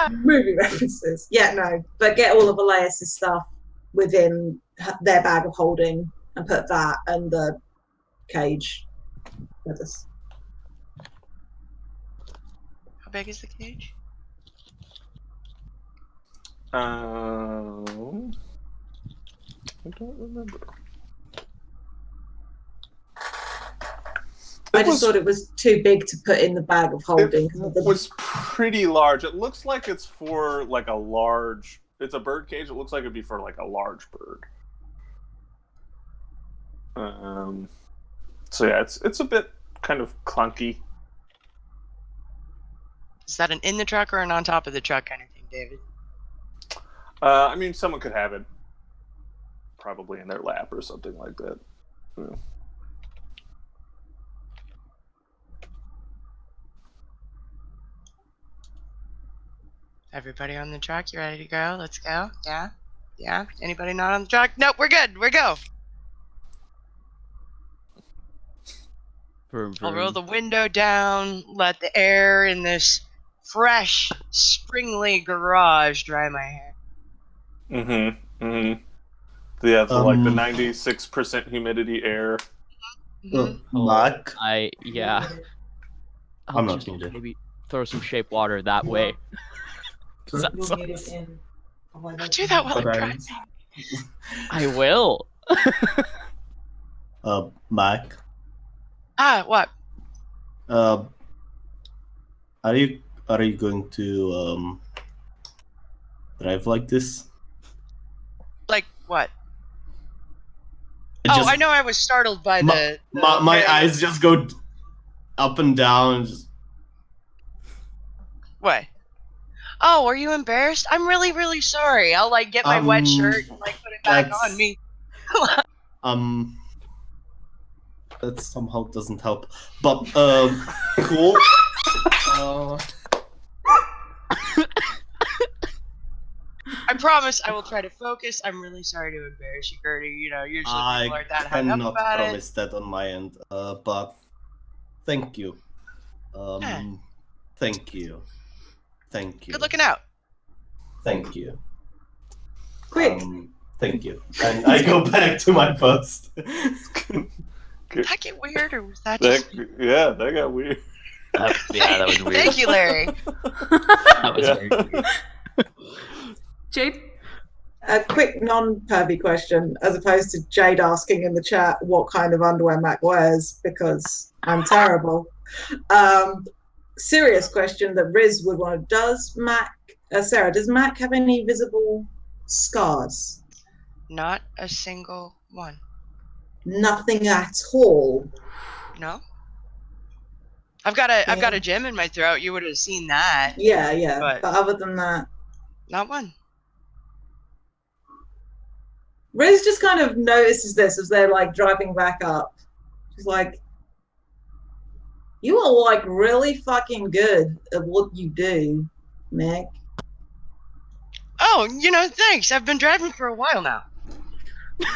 Movie references. Yeah, no. But get all of Elias' stuff within their bag of holding, and put that and the cage with us. How big is the cage? I don't remember. I just thought it was too big to put in the bag of holding. It was pretty large. It looks like it's for like a large. It's a bird cage. It looks like it'd be for like a large bird. So yeah, it's a bit kind of clunky. Is that an in the truck or an on top of the truck kind of thing, David? I mean, someone could have it probably in their lap or something like that. Yeah. Everybody on the truck, you ready to go? Let's go. Yeah? Yeah? Anybody not on the truck? Nope, we're good. We're go. Vroom, I'll roll vroom. the window down, let the air in this fresh, springly garage dry my hair. Yeah, like the 96% humidity air. Mark, Yeah. I'm not just needed. maybe throw some shape water that way. We'll get it in. I'll do that while I'm But driving. I will. Mark, Ah, what? are you going to drive like this? Like, what? Just- I know I was startled by the my eyes just go up and down. Just... What? Oh, are you embarrassed? I'm really, really sorry. I'll like get my wet shirt and like put it back that's- on me. That somehow doesn't help. But cool. I promise I will try to focus. I'm really sorry to embarrass you, Gertie. You know, usually people I aren't that hung up cannot about promise that on my end. But thank you. Yeah. Thank you. Thank it. you. Good looking out. Thank you. Quick. Thank you. And I go back to my post. Did that get weird, or was that just? Yeah, that got weird. Yeah, that was weird. Thank you, Larry. That was Yeah. very weird. Jade? A quick non-pervy question, as opposed to Jade asking in the chat what kind of underwear Mac wears, because I'm terrible. Serious question that Riz would want. Does Sarah, does Mac have any visible scars? Not a single one. Nothing at all. No. I've got a gem in my throat. You would have seen that. Yeah. But other than that, not one. Riz just kind of notices this as they're like driving back up. She's like, "You are like really fucking good at what you do, Mac." Oh, thanks. I've been driving for a while now.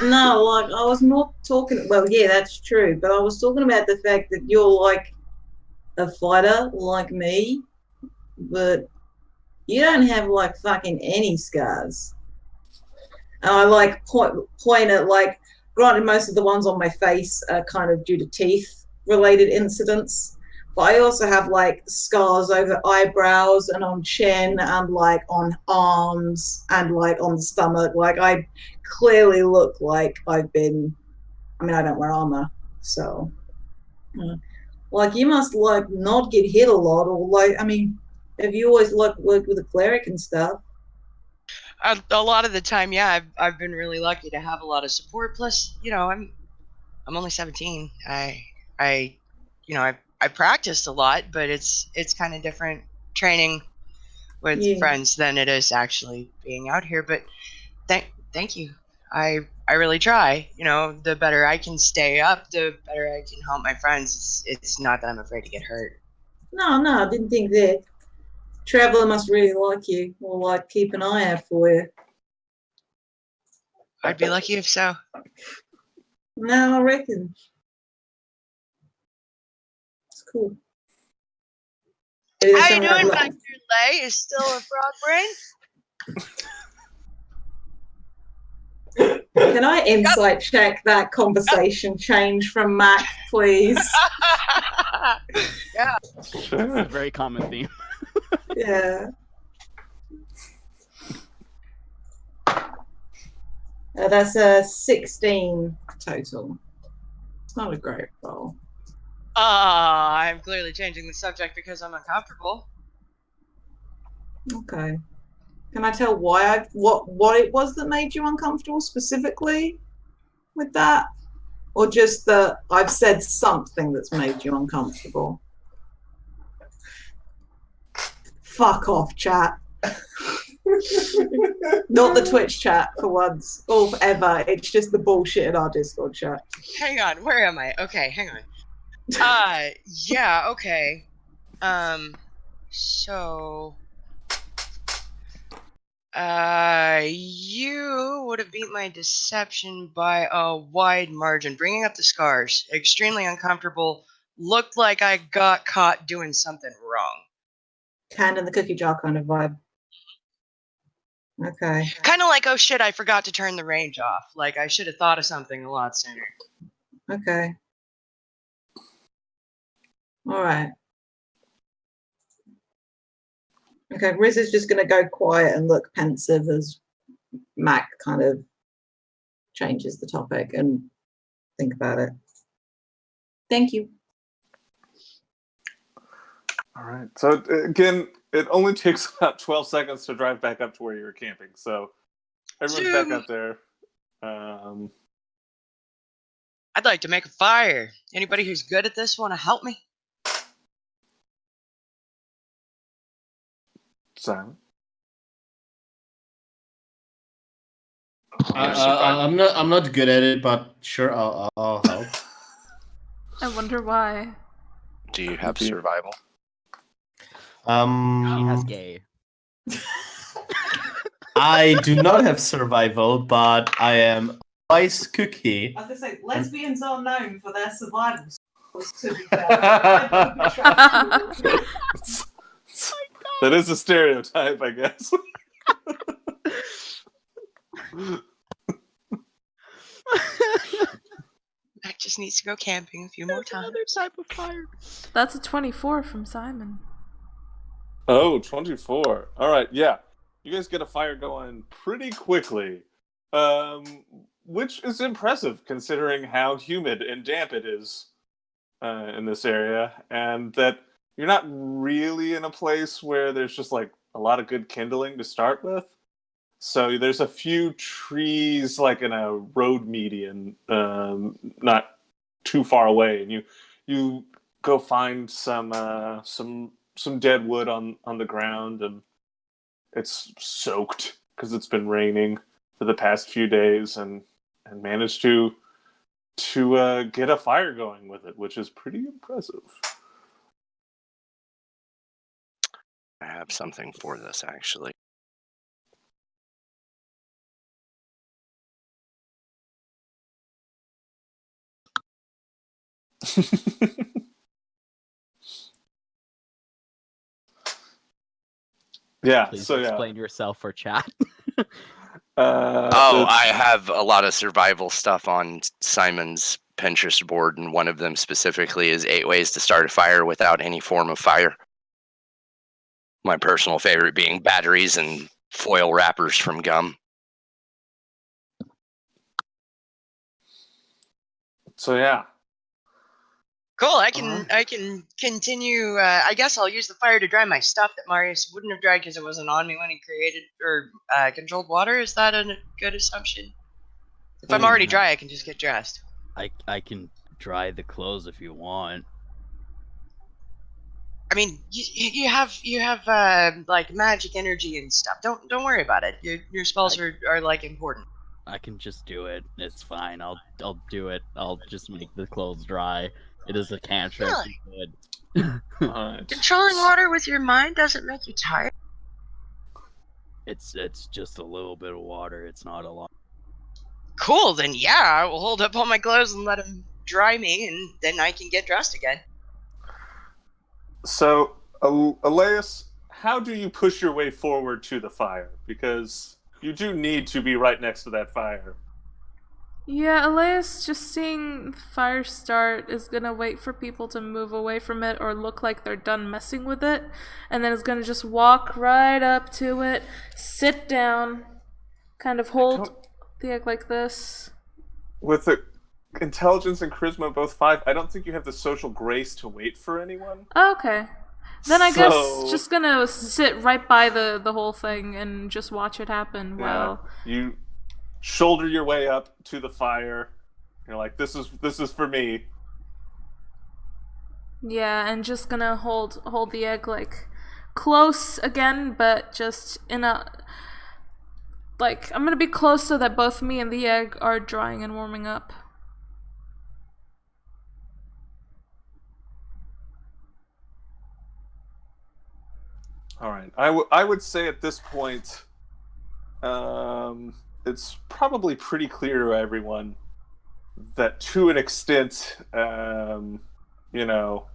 No, like I was not talking. Well, yeah, that's true, but I was talking about the fact that you're like a fighter like me, but you don't have like fucking any scars. And I like point at like, granted, most of the ones on my face are kind of due to teeth related incidents, but I also have like scars over eyebrows and on chin and like on arms and like on the stomach. Like I clearly look like I've been. I mean, I don't wear armor, so like you must like not get hit a lot, or like I mean, have you always like worked with a cleric and stuff? A lot of the time, yeah, I've been really lucky to have a lot of support. Plus, I'm only 17. I practiced a lot, but it's kind of different training with Yeah. friends than it is actually being out here. But thank you. I really try. The better I can stay up, the better I can help my friends. It's not that I'm afraid to get hurt. No, I didn't think that. Traveler must really like you, or like keep an eye out for you. I'd be lucky if so. No, I reckon. It's cool. How you doing back there, Lay? Is still a frog brain? Can I insight check that conversation change from Mac, please? Yeah. It's a very common theme. Yeah. That's a 16 total. It's not a great roll. I'm clearly changing the subject because I'm uncomfortable. Okay. Can I tell why what it was that made you uncomfortable specifically with that? Or just that I've said something that's made you uncomfortable? Fuck off, chat. Not the Twitch chat for once or ever. It's just the bullshit in our Discord chat. Hang on, where am I? Okay, hang on. Yeah, okay. So you would have beat my deception by a wide margin, bringing up the scars. Extremely uncomfortable. Looked like I got caught doing something wrong. Hand in the cookie jar kind of vibe. Okay. Kind of like, oh shit, I forgot to turn the range off. Like, I should have thought of something a lot sooner. Okay. All right. Okay, Riz is just going to go quiet and look pensive as Mac kind of changes the topic and think about it. Thank you. All right. So again, it only takes about 12 seconds to drive back up to where you were camping. So everyone's back up there. I'd like to make a fire. Anybody who's good at this want to help me? Silent. I'm not good at it, but sure, I'll help. I wonder why. Do you have survival? He has Um, gay. I do not have survival, but I am a wise cookie. I was going to say, lesbians are known for their survival skills, to be fair. I would trust That is a stereotype, I guess. Mac just needs to go camping a few more times. Another type of fire. That's a 24 from Simon. Oh, 24. All right, yeah. You guys get a fire going pretty quickly, which is impressive considering how humid and damp it is in this area, and that you're not really in a place where there's just like a lot of good kindling to start with. So there's a few trees like in a road median, not too far away, and you go find some dead wood on the ground, and it's soaked because it's been raining for the past few days, and managed to get a fire going with it, which is pretty impressive. I have something for this, actually. Yeah. Please so explain yourself for chat. I have a lot of survival stuff on Simon's Pinterest board, and one of them specifically is 8 ways to start a fire without any form of fire. My personal favorite being batteries and foil wrappers from gum. So yeah. Cool. I can continue. I guess I'll use the fire to dry my stuff that Marius wouldn't have dried because it wasn't on me when he created or controlled water. Is that a good assumption? If I'm already dry, I can just get dressed. I can dry the clothes if you want. I mean, you have like magic energy and stuff. Don't worry about it. Your spells are like important. I can just do it. It's fine. I'll do it. I'll just make the clothes dry. It is a cantrip. Really? Good. Alright. Controlling water with your mind doesn't make you tired. It's just a little bit of water. It's not a lot. Cool. Then yeah, I will hold up all my clothes and let them dry me, and then I can get dressed again. So, Elias, how do you push your way forward to the fire? Because you do need to be right next to that fire. Yeah, Elias, just seeing the fire start, is gonna wait for people to move away from it or look like they're done messing with it, and then is gonna just walk right up to it, sit down, kind of hold the egg like this. With the intelligence and charisma both 5, I don't think you have the social grace to wait for anyone. Okay. Then I guess So- just gonna sit right by the whole thing and just watch it happen. Yeah. Well, You shoulder your way up to the fire. You're like, this is for me. yeah, and just gonna hold the egg like close again, but just in a like I'm gonna be close so that both me and the egg are drying and warming up. All right. I would say at this point, it's probably pretty clear to everyone that to an extent, you know,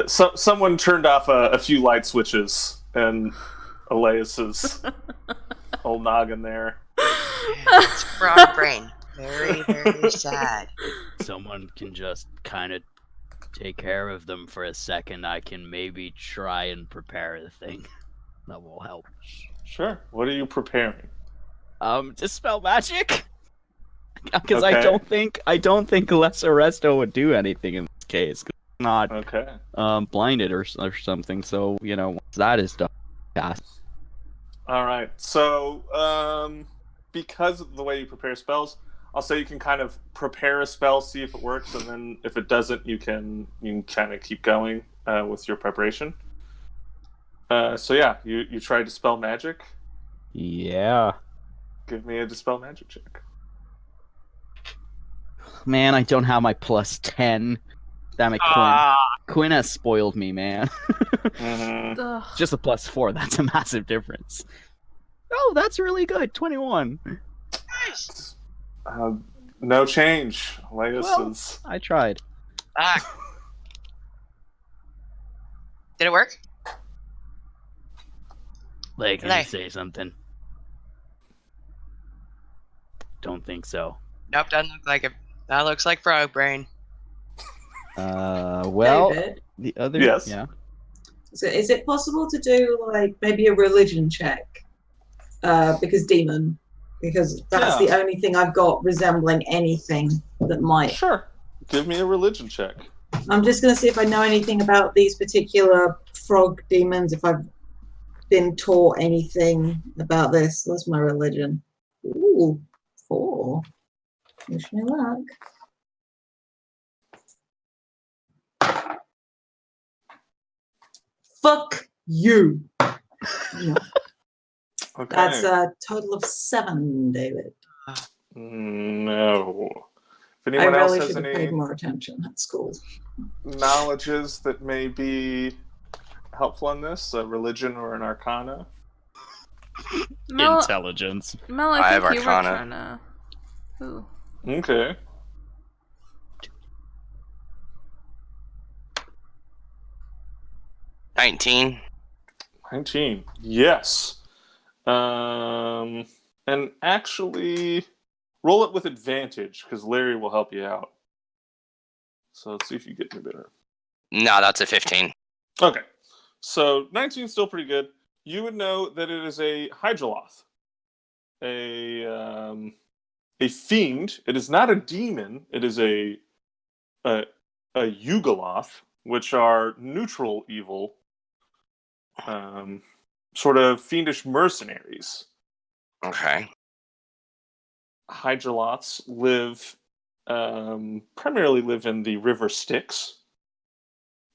someone turned off a few light switches, and Elias's old noggin there. It's frog brain. Very, very sad. Someone can just kind of take care of them for a second. I can maybe try and prepare the thing. That will help. Sure. What are you preparing? Dispel magic. Because Okay. I don't think Lesser Resto would do anything in this case. 'Cause it's not Okay. blinded or something. So once that is done, cast. All right. So, because of the way you prepare spells, I'll say you can kind of prepare a spell, see if it works, and then if it doesn't, you can kind of keep going with your preparation. So yeah, you tried to dispel magic. Yeah. Give me a dispel magic check. Man, I don't have my +10. Damn it, Quinn. Ah, Quinn has spoiled me, man. Mm-hmm. Ugh. Just a +4. That's a massive difference. Oh, that's really good. 21. nice. No change. Leia Well, says, I tried. Ah. Did it work? Like, can Lay. you say something? Don't think so. Nope, doesn't look like it. That looks like frog brain. Well, David, the other... Yes. Yeah. so is it possible to do like maybe a religion check? Because demon, because that's Yeah. the only thing I've got resembling anything that might. sure. Give me a religion check. I'm just going to see if I know anything about these particular frog demons, if I've been taught anything about this. What's my religion? Ooh, 4. Wish me luck. Fuck you. No, Okay. that's a total of 7, David. No. If I anyone else really has should have any paid more attention at school. knowledges that may be helpful in this, a religion or an arcana. Mel, Intelligence. Mel, I I have think you were Arcana. trying to. Ooh. Okay. $19. 19. Yes. And actually, roll it with advantage because Larry will help you out. So let's see if you get any better. No, that's a 15. Okay. So 19 is still pretty good. You would know that it is a Hydroloth, a fiend. It is not a demon. It is a Yugoloth, which are neutral evil, sort of fiendish mercenaries. Okay. Hydroloths primarily live in the river Styx.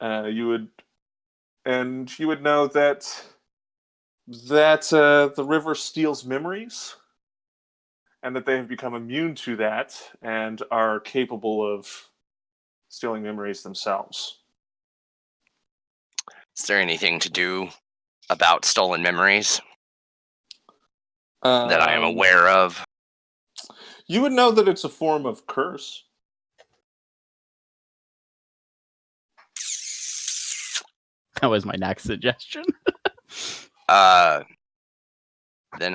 You would know that the river steals memories, and that they have become immune to that and are capable of stealing memories themselves. Is there anything to do about stolen memories that I am aware of? You would know that it's a form of curse. That was my next suggestion. Then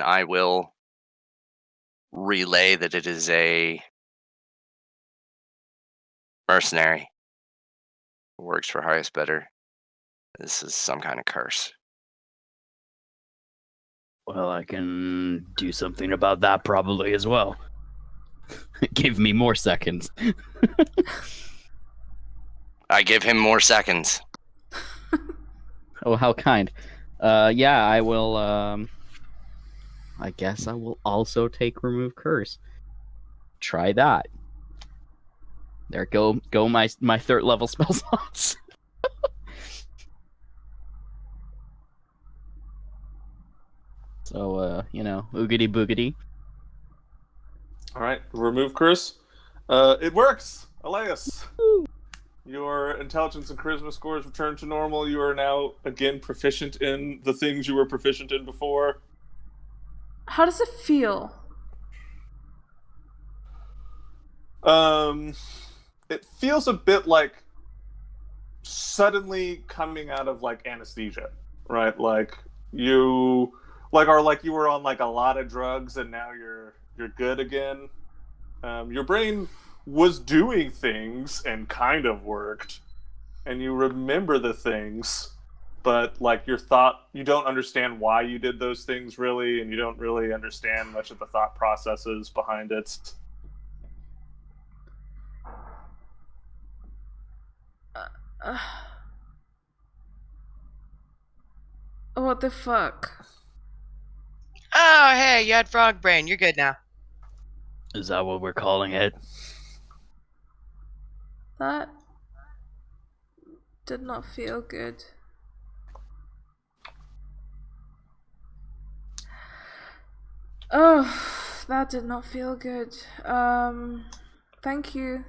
I will relay that it is a mercenary who works for highest bidder. This is some kind of curse. Well, I can do something about that probably as well. Give me more seconds. I give him more seconds. Oh, how kind. Yeah, I will, I guess I will also take Remove Curse. Try that. There go my 3rd level spell slots. So, oogity boogity. All right, remove curse. It works, Elias. Your intelligence and charisma scores return to normal. You are now again proficient in the things you were proficient in before. How does it feel? It feels a bit like suddenly coming out of like anesthesia, right? Like you were on like a lot of drugs and now you're good again. Your brain was doing things and kind of worked, and you remember the things, but like you don't understand why you did those things really, and you don't really understand much of the thought processes behind it. What the fuck? Oh, hey, you had frog brain. You're good now. Is that what we're calling it? That did not feel good. Oh, that did not feel good. Thank you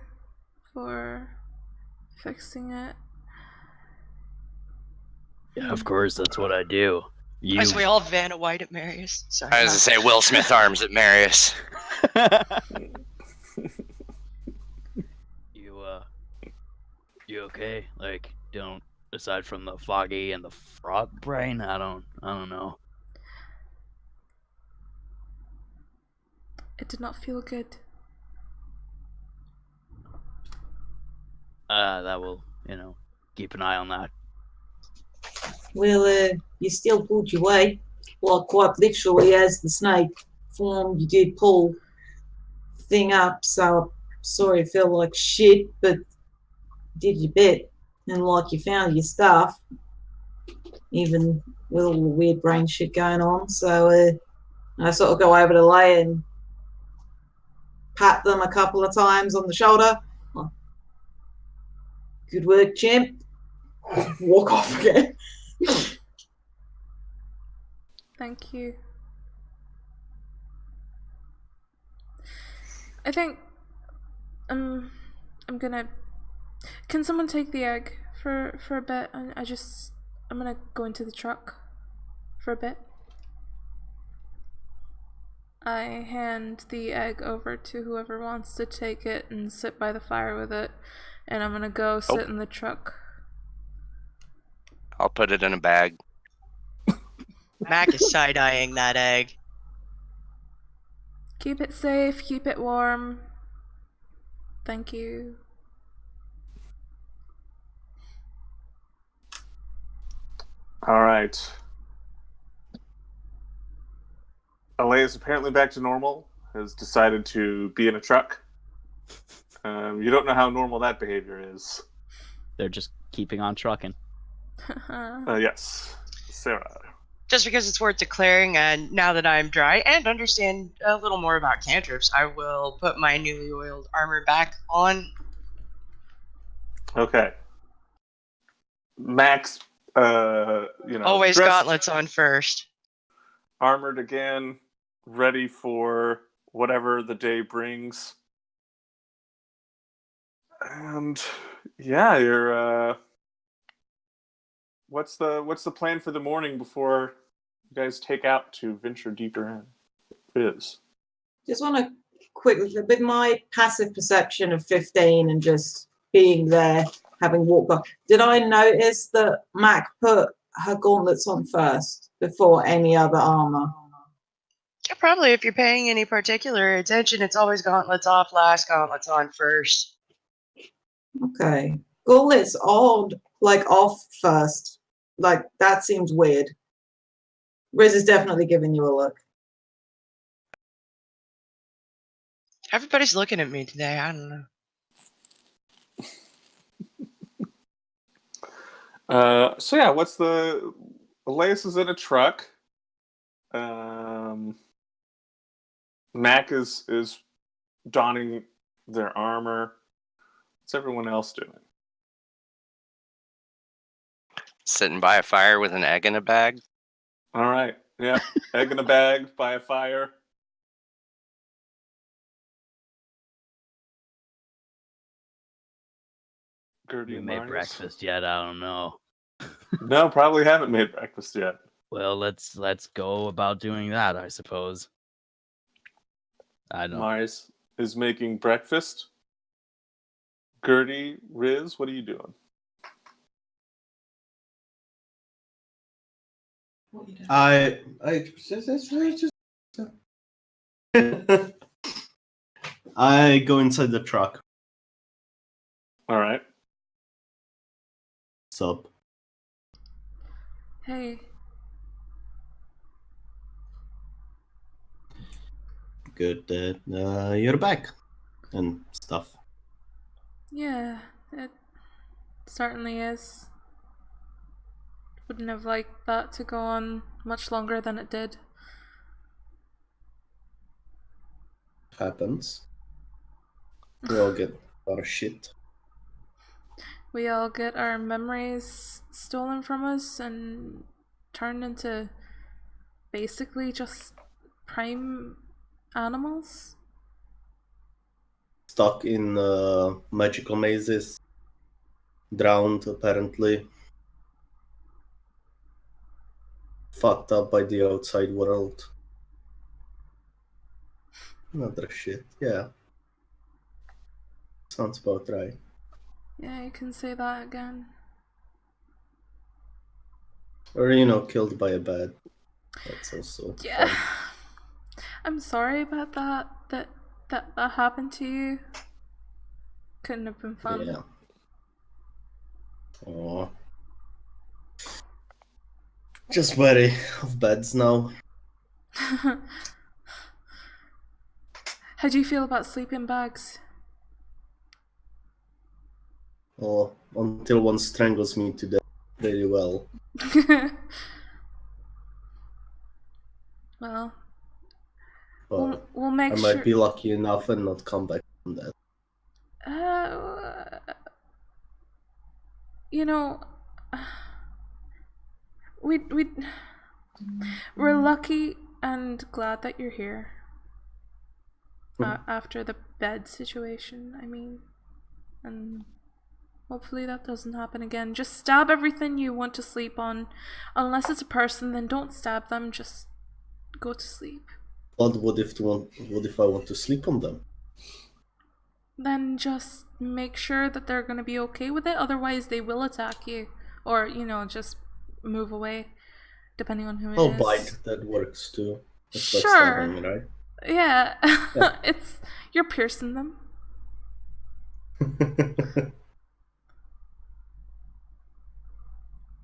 for fixing it. Yeah, of course, that's what I do. You. As we all Vanna White at Marius. Sorry. I was Mac. to say Will Smith arms at Marius. You okay? Like, don't aside from the foggy and the frog brain, I don't know. It did not feel good. That will, keep an eye on that. Well, you still pulled your weight. Well, quite literally, as the snake formed, you did pull the thing up. So, sorry it felt like shit, but did your bit. And like you found your stuff, even with all the weird brain shit going on. So, I sort of go over to Leia and pat them a couple of times on the shoulder. Oh, good work, champ. Walk off again. Thank you. I think I'm gonna. Can someone take the egg for a bit? I'm gonna go into the truck for a bit. I hand the egg over to whoever wants to take it and sit by the fire with it, and I'm gonna go sit in the truck. I'll put it in a bag. Mac is side-eyeing that egg. Keep it safe, keep it warm. Thank you. All right. LA is apparently back to normal, has decided to be in a truck. You don't know how normal that behavior is. They're just keeping on trucking. Yes. Sarah. Just because it's worth declaring, and now that I'm dry and understand a little more about cantrips, I will put my newly oiled armor back on. Okay. Max, Always dressed, gauntlets on first. armored again, ready for whatever the day brings. And yeah, you're what's the plan for the morning before you guys take out to venture deeper in? Riz. Just want to quickly, with my passive perception of 15 and just being there, having walked by, did I notice that Mac put her gauntlets on first before any other armor? Yeah, probably if you're paying any particular attention, it's always gauntlets off last, gauntlets on first. Okay. Gauntlets odd, like off first. Like, that seems weird. Riz is definitely giving you a look. Everybody's looking at me today. I don't know. So yeah, what's the Elias is in a truck. Mac is donning their armor. What's everyone else doing? Sitting by a fire with an egg in a bag. All right. Yeah. Egg in a bag by a fire. Gertie You and made Marius? breakfast yet? I don't know. No, probably haven't made breakfast yet. Well, let's go about doing that, I suppose. I don't. Marius is making breakfast. Gertie, Riz, what are you doing? I I go inside the truck. All right. What's up? Hey, Good that you're back and stuff. yeah, it certainly is. Wouldn't have liked that to go on much longer than it did. Happens. We all get a lot of shit. We all get our memories stolen from us and turned into basically just prime animals? Stuck in magical mazes. Drowned, apparently. Fucked up by the outside world. Another shit, yeah. Sounds about right. Yeah, you can say that again. Or, killed by a bat. That's also Yeah. fun. I'm sorry about that happened to you. Couldn't have been fun. Yeah. Aww. Just wary of beds now. How do you feel about sleeping bags? Oh, until one strangles me to death very well. Well, But we'll make I sure. might be lucky enough and not come back from that. You know, we're lucky and glad that you're here. After the bed situation, I mean, and hopefully that doesn't happen again. Just stab everything you want to sleep on. Unless it's a person, then don't stab them. Just go to sleep. But what if I want to sleep on them? Then just make sure that they're gonna be okay with it. Otherwise, they will attack you, or just move away, depending on who it is. Oh, bite, that works too. It's like Sure. stabbing, right? Yeah. Yeah. You're piercing them.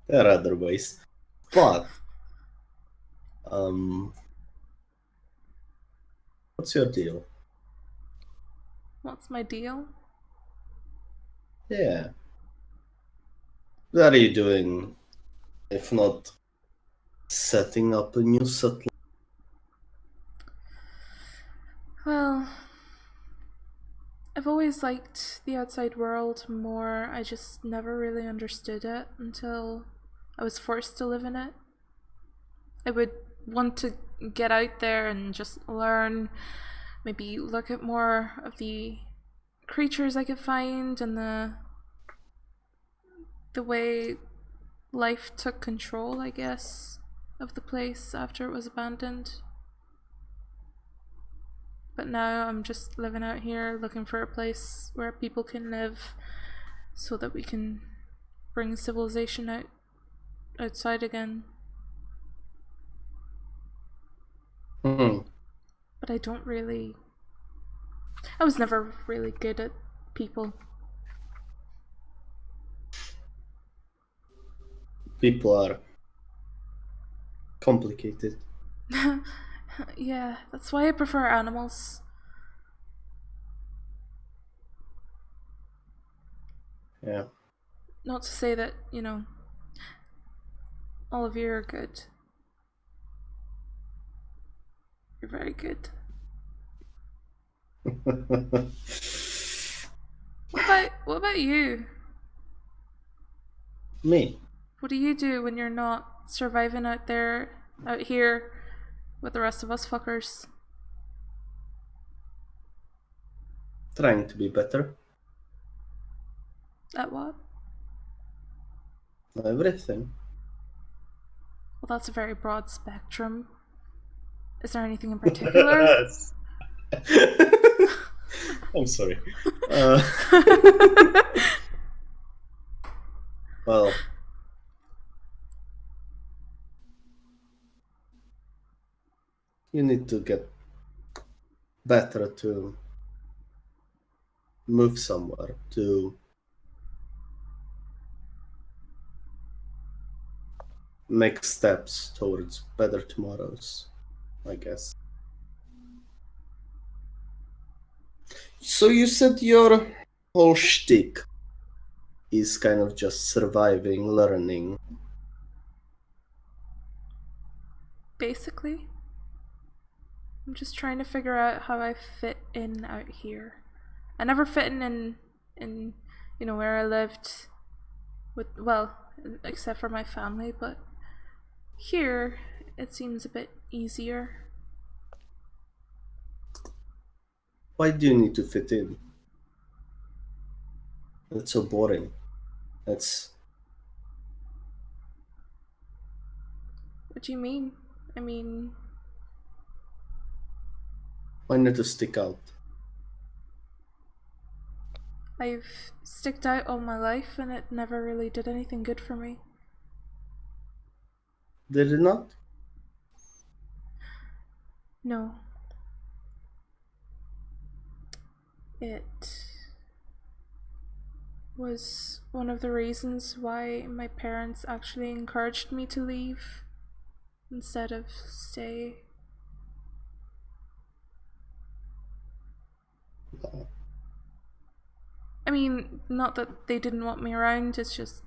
There are other ways. But what's your deal? What's my deal? Yeah. What are you doing? If not setting up a new settlement? Well, I've always liked the outside world more. I just never really understood it until I was forced to live in it. I would want to get out there and just learn, maybe look at more of the creatures I could find and the way life took control, I guess, of the place after it was abandoned. But now I'm just living out here looking for a place where people can live so that we can bring civilization outside again. But I was never really good at people. People are complicated. Yeah, that's why I prefer animals. Yeah. Not to say that, all of you are good. You're very good. What about you? Me? What do you do when you're not surviving out here with the rest of us fuckers? Trying to be better. At what? Everything. Well, that's a very broad spectrum. Is there anything in particular? I'm sorry. Well, you need to get better to move somewhere, to make steps towards better tomorrows, I guess. So you said your whole shtick is kind of just surviving, learning. Basically. I'm just trying to figure out how I fit in out here. I never fit in where I lived except for my family, but here it seems a bit easier. Why do you need to fit in? That's so boring. That's What do you mean? I mean, why not to stick out? I've sticked out all my life and it never really did anything good for me. Did it not? No. It was one of the reasons why my parents actually encouraged me to leave instead of stay. No. I mean, not that they didn't want me around, it's just,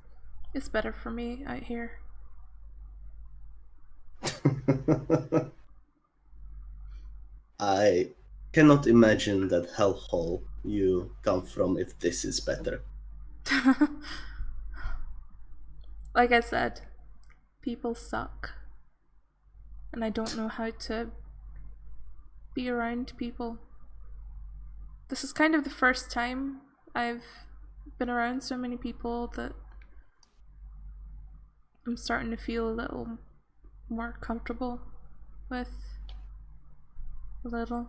it's better for me out here. I cannot imagine that hellhole you come from if this is better. Like I said, people suck. And I don't know how to be around people. This is kind of the first time I've been around so many people that I'm starting to feel a little more comfortable with. A little.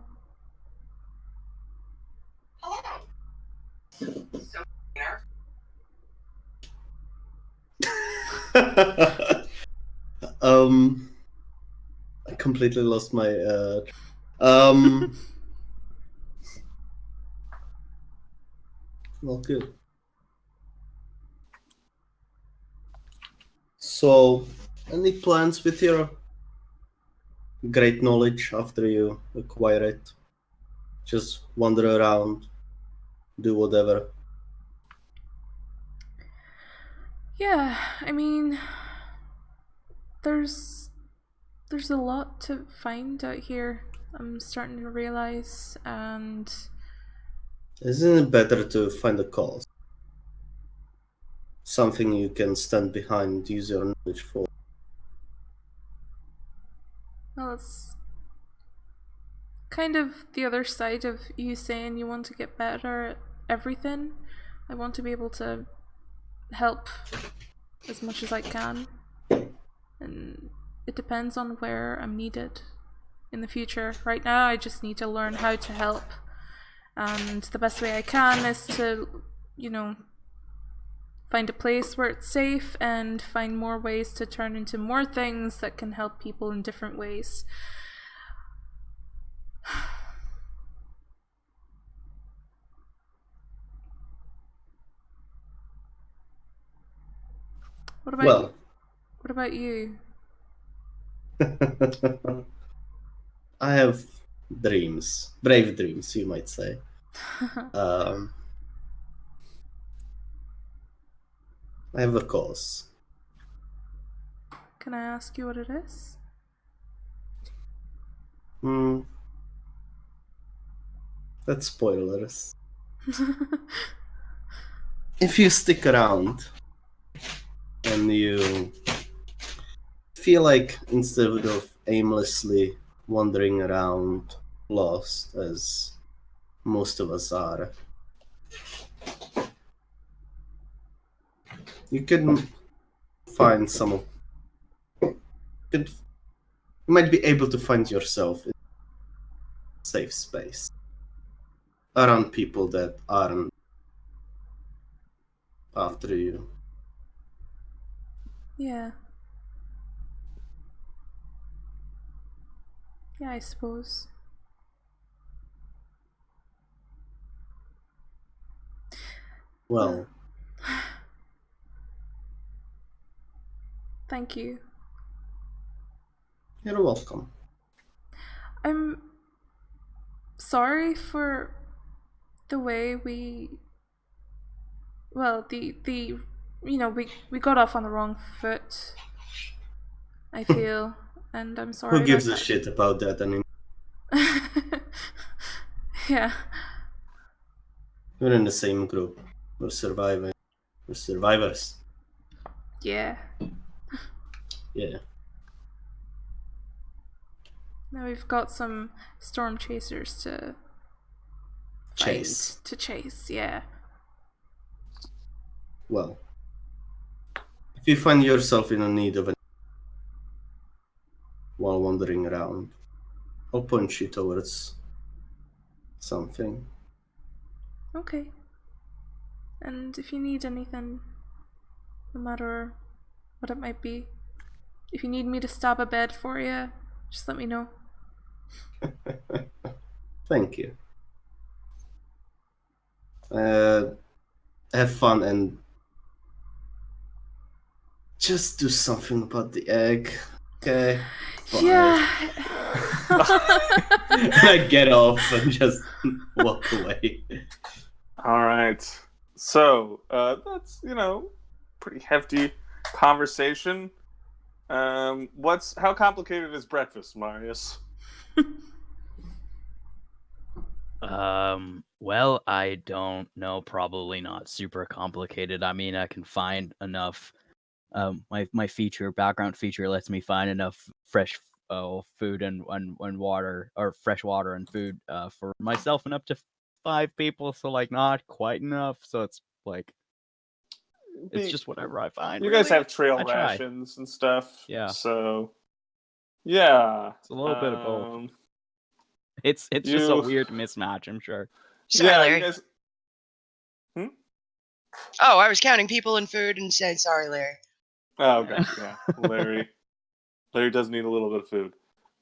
I completely lost my well, good. So, any plans with your great knowledge after you acquire it? Just wander around, do whatever. Yeah, I mean, there's a lot to find out here. I'm starting to realize, and Isn't it better to find a cause? Something you can stand behind, use your knowledge for. well, it's kind of the other side of you saying you want to get better at everything. I want to be able to help as much as I can, and it depends on where I'm needed in the future. Right now, I just need to learn how to help, and the best way I can is to, you know, find a place where it's safe and find more ways to turn into more things that can help people in different ways. What about Well, what about you? I have dreams, brave dreams, you might say. I have a cause. Can I ask you what it is? That's spoilers. If you stick around and you feel like instead of aimlessly wandering around lost as most of us are, you can find you might be able to find yourself in a safe space around people that aren't after you. Yeah. Yeah, I suppose. Well, Thank you. you're welcome. I'm sorry for the way we, well, the you know, we got off on the wrong foot, I feel, and I'm sorry Who gives a about shit about that anymore? that. Yeah. We're in the same group. We're surviving. We're survivors. Yeah. Yeah. Now we've got some storm chasers to Chase. To chase, yeah. Well, if you find yourself in a need of while wandering around, I'll point you towards something. Okay. And if you need anything, no matter what it might be, if you need me to stab a bed for you, just let me know. Thank you. Have fun and just do something about the egg, okay? Fine. Yeah. And I get off and just walk away. All right. So that's pretty hefty conversation. How complicated is breakfast, Marius? Well, I don't know. Probably not super complicated. I mean, I can find enough. My background feature lets me find enough fresh food and water, or fresh water and food for myself and up to 5 people. So like not quite enough. So it's like it's just whatever I find. You really. guys have trail I try. rations and stuff. Yeah. So yeah, It's a little bit of both. It's just a weird mismatch, I'm sure. Sorry, yeah, Larry. you guys. Oh, I was counting people and food and said, sorry, Larry. Oh, okay. Yeah, Larry does need a little bit of food.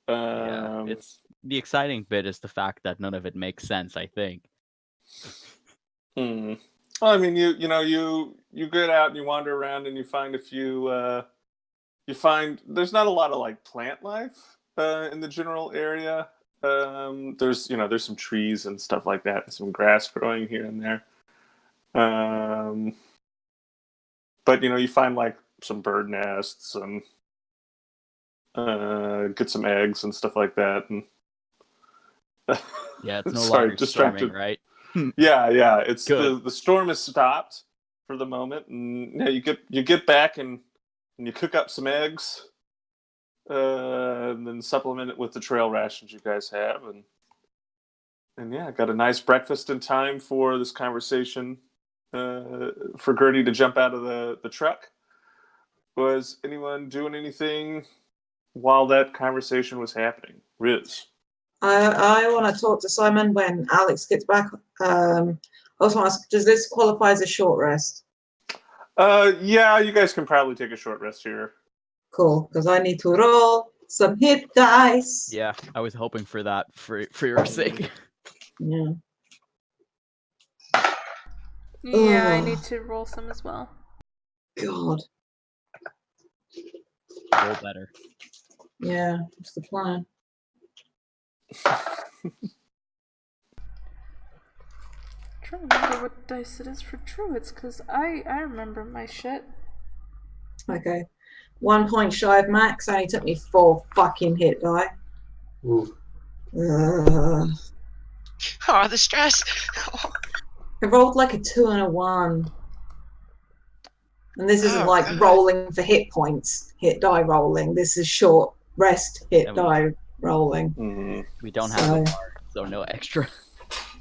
Yeah, it's the exciting bit is the fact that none of it makes sense, I think. Well, I mean, you get out and you wander around and you find a few. You find there's not a lot of like plant life in the general area. There's some trees and stuff like that, and some grass growing here and there. But you find like some bird nests and get some eggs and stuff like that. And Yeah, it's no sorry, longer distracted. storming, right? Yeah. It's Good. the storm has stopped for the moment, and yeah, you get back and you cook up some eggs, and then supplement it with the trail rations you guys have, and yeah, got a nice breakfast in time for this conversation. For Gertie to jump out of the truck. Was anyone doing anything while that conversation was happening? Riz. I want to talk to Simon when Alex gets back. I also want to ask, does this qualify as a short rest? Yeah, you guys can probably take a short rest here. Cool, because I need to roll some hit dice. Yeah, I was hoping for that for your sake. Yeah. Yeah, I Ugh. need to roll some as well. God. Roll better. Yeah, that's the plan. Trying to remember what dice it is for druids, because I remember my shit. Okay. 1 point shy of max. Only took me 4 fucking hit die. Ooh. Ugh. Oh, the stress. I rolled like a 2 and a 1. And this isn't Oh, like God. rolling for hit points, hit die rolling. This is short rest hit Yeah, die rolling. Mm-hmm. We don't have a So- bar, so no extra.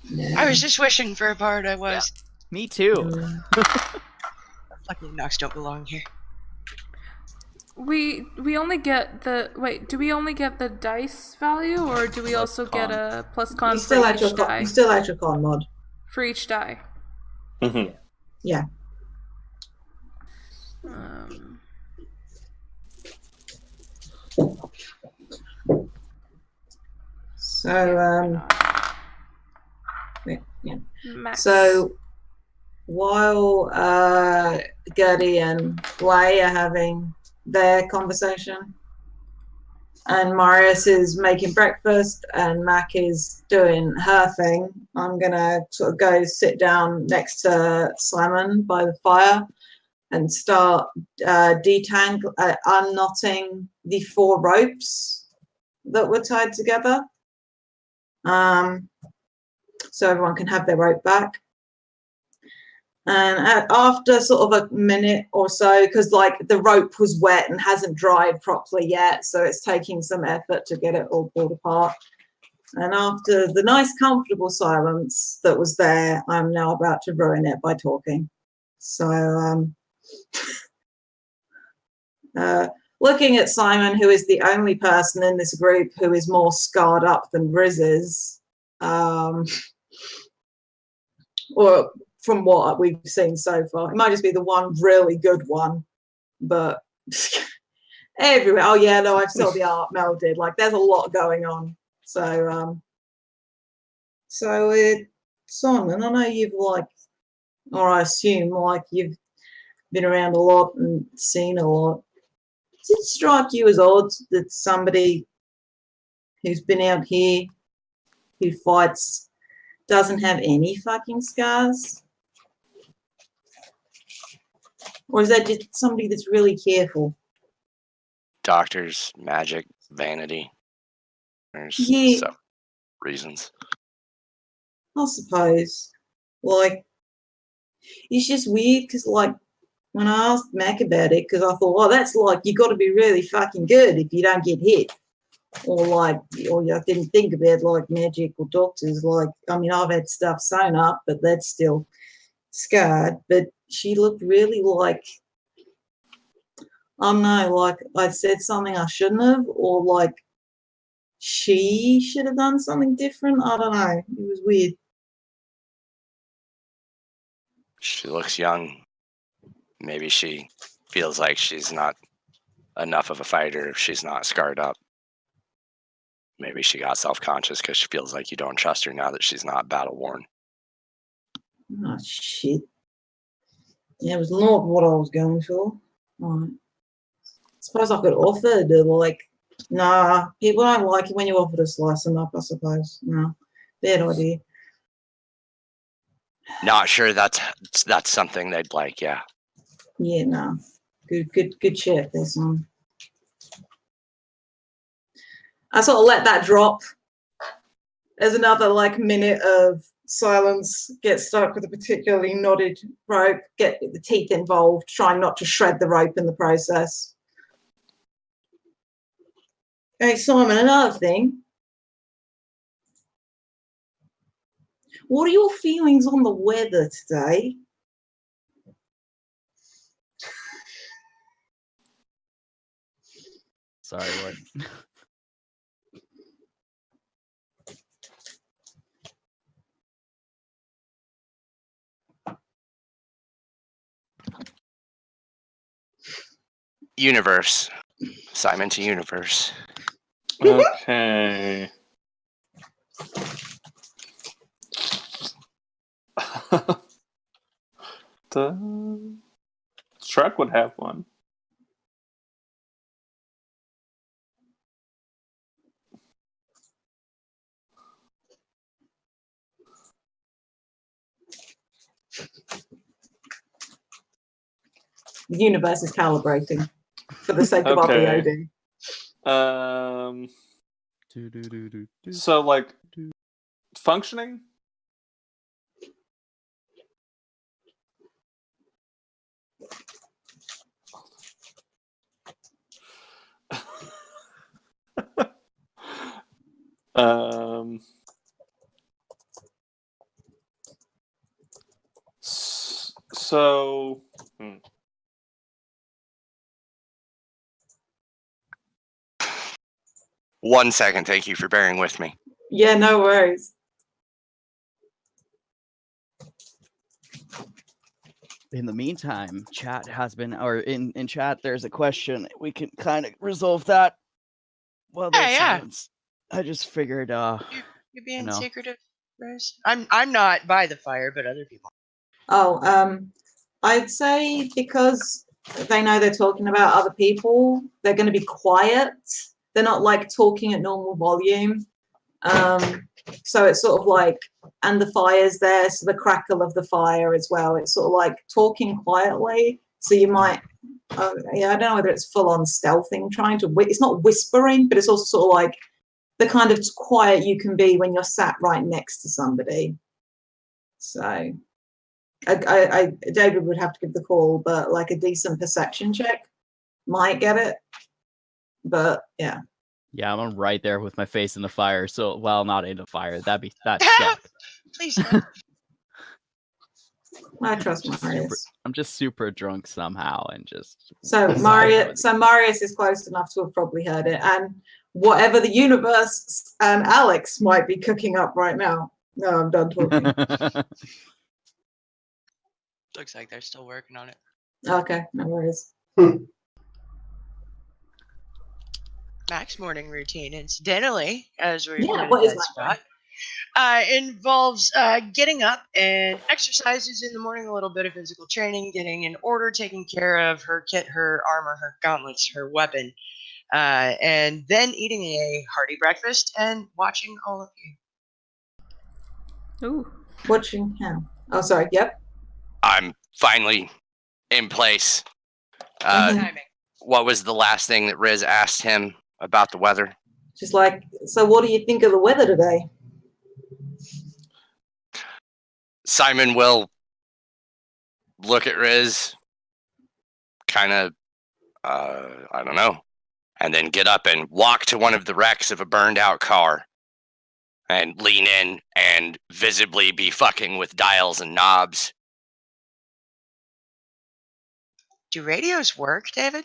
Yeah. I was just wishing for a part. I was. Me too. Fucking knocks don't belong here. We only get the do we only get the dice value, or do we Plus also get con. a plus con You for still add each your con, die? you still add your con mod. For each die. Mm-hmm. Yeah. So yeah. Max. So while Gertie and Blay are having their conversation, and Marius is making breakfast, and Mac is doing her thing, I'm gonna sort of go sit down next to Simon by the fire and start unknotting the 4 ropes that were tied together. So everyone can have their rope back. And after sort of a minute or so, because like the rope was wet and hasn't dried properly yet, so it's taking some effort to get it all pulled apart. And after the nice, comfortable silence that was there, I'm now about to ruin it by talking. So, looking at Simon, who is the only person in this group who is more scarred up than Riz is, or from what we've seen so far. It might just be the one really good one, but everywhere. Oh, yeah, no, I saw the art Mel did. Like, there's a lot going on. So, Simon, I know you've or I assume you've been around a lot and seen a lot. Does it strike you as odd that somebody who's been out here, who fights, doesn't have any fucking scars? Or is that just somebody that's really careful? Doctors, magic, vanity. There's Yeah, reasons. I suppose. It's just weird because, when I asked Mac about it, because I thought, that's you got to be really fucking good if you don't get hit. Or I didn't think about magic or doctors. I've had stuff sewn up, but that's still scarred. But she looked really I don't know, I said something I shouldn't have, or she should have done something different. I don't know. It was weird. She looks young. Maybe she feels like she's not enough of a fighter if she's not scarred up. Maybe she got self-conscious because she feels like you don't trust her now that she's not battle-worn. Oh, shit. Yeah, it was not what I was going for. Right. I suppose I could offer to, nah, people don't like it when you offer to slice them up, I suppose. No, bad idea. Not sure that's something they'd like, yeah. Yeah, no. Good check there, son. I sort of let that drop. There's another minute of silence, get stuck with a particularly knotted rope, get the teeth involved, trying not to shred the rope in the process. Hey, Simon, another thing. What are your feelings on the weather today? Sorry, what? Universe. Simon to universe. Okay. The truck would have one. The universe is calibrating for the sake of Okay. RPOD. So functioning? So 1 second. Thank you for bearing with me. Yeah, no worries. In the meantime, chat has been, or in chat, there's a question. We can kind of resolve that. Well, there's silence. I just figured, You're being secretive, Rose. I'm not by the fire, but other people. Oh, I'd say because they know they're talking about other people, they're going to be quiet. They're not talking at normal volume. So it's sort of and the fire's there, so the crackle of the fire as well. It's sort of talking quietly. So you might, I don't know whether it's full on stealthing, it's not whispering, but it's also sort of the kind of quiet you can be when you're sat right next to somebody. So David would have to give the call, but a decent perception check might get it. But yeah. Yeah, I'm right there with my face in the fire. So, well, not in the fire. That'd suck. Please no. I trust Just Marius. I'm just super drunk somehow and just. So Marius is close enough to have probably heard it, and whatever the universe and Alex might be cooking up right now. No, I'm done talking. Looks like they're still working on it. Okay, no worries. Mac's morning routine, incidentally, as we Yeah, hit what a is dead my spot, involves getting up and exercises in the morning, a little bit of physical training, getting in order, taking care of her kit, her armor, her gauntlets, her weapon, and then eating a hearty breakfast and watching all of you. Ooh. Watching how? Oh, sorry. Yep. I'm finally in place. Mhm. Timing. What was the last thing that Riz asked him about the weather? Just like, so what do you think of the weather today? Simon will look at Riz, kind of, I don't know, and then get up and walk to one of the wrecks of a burned out car and lean in and visibly be fucking with dials and knobs. Do radios work, David?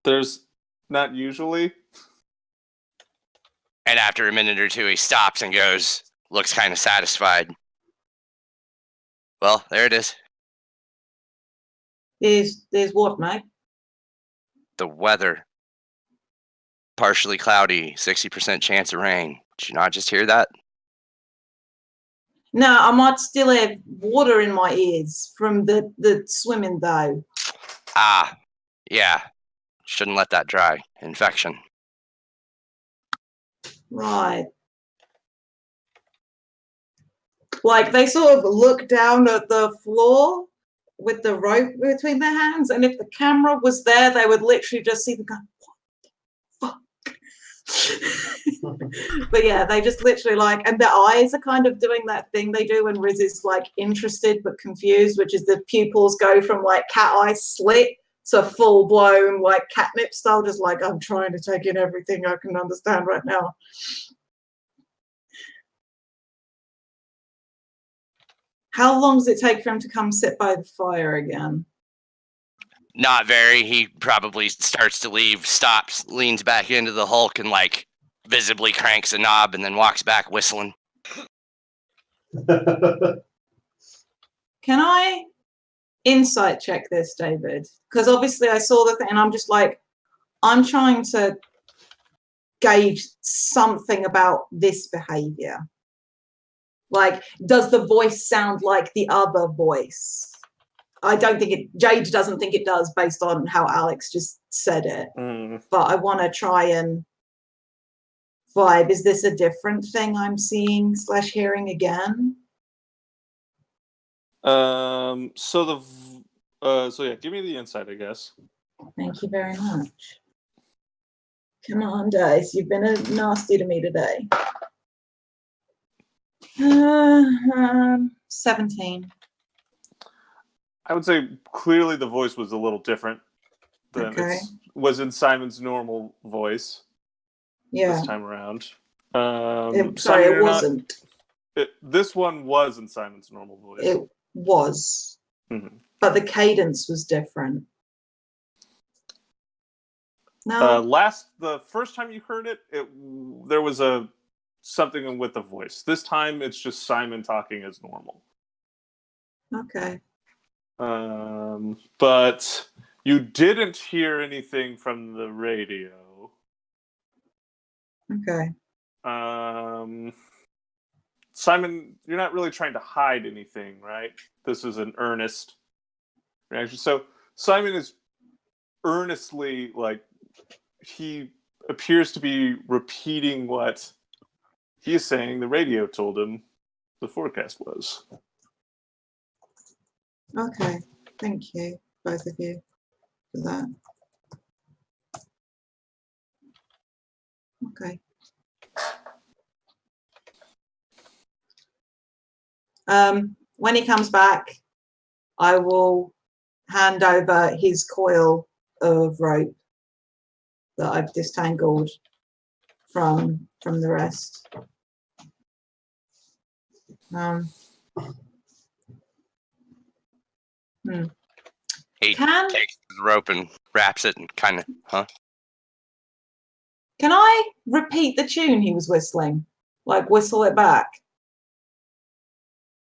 There's not usually. And after a minute or two, he stops and goes, looks kind of satisfied. Well, there it is. There's what, mate? The weather. Partially cloudy, 60% chance of rain. Did you not just hear that? No, I might still have water in my ears from the swimming though. Ah, yeah. Shouldn't let that dry. Infection. Right. Like they sort of look down at the floor with the rope between their hands, and if the camera was there, they would literally just see them go, what the fuck? But yeah, they just literally like, and their eyes are kind of doing that thing they do when Riz is like interested but confused, which is the pupils go from like cat eye slit to full blown like catnip style, just like I'm trying to take in everything I can understand right now. How long does it take for him to come sit by the fire again? Not very. He probably starts to leave, stops, leans back into the Hulk, and like visibly cranks a knob and then walks back whistling. Can I insight check this, David? Because obviously I saw the thing and I'm just like, I'm trying to gauge something about this behavior. Like, does the voice sound like the other voice? I don't think it, Jade doesn't think it does based on how Alex just said it. But I want to try and vibe. Is this a different thing I'm seeing / hearing again? So yeah, give me the insight, I guess. Thank you very much. Come on, dice. You've been nasty to me today. 17. I would say clearly the voice was a little different than Okay. was in Simon's normal voice Yeah. this time around. Sorry, Simon, it wasn't. This one was in Simon's normal voice. It was. Mhm. But the cadence was different. No. The first time you heard it, there was something with the voice. This time, it's just Simon talking as normal. Okay. But you didn't hear anything from the radio. Okay. Simon, you're not really trying to hide anything, right? This is an earnest reaction. So Simon is earnestly, like, he appears to be repeating what he is saying the radio told him the forecast was. Okay. Thank you, both of you, for that. Okay. When he comes back, I will hand over his coil of rope that I've disentangled from the rest. He Can takes the rope and wraps it and kind of, Can I repeat the tune he was whistling? Like whistle it back?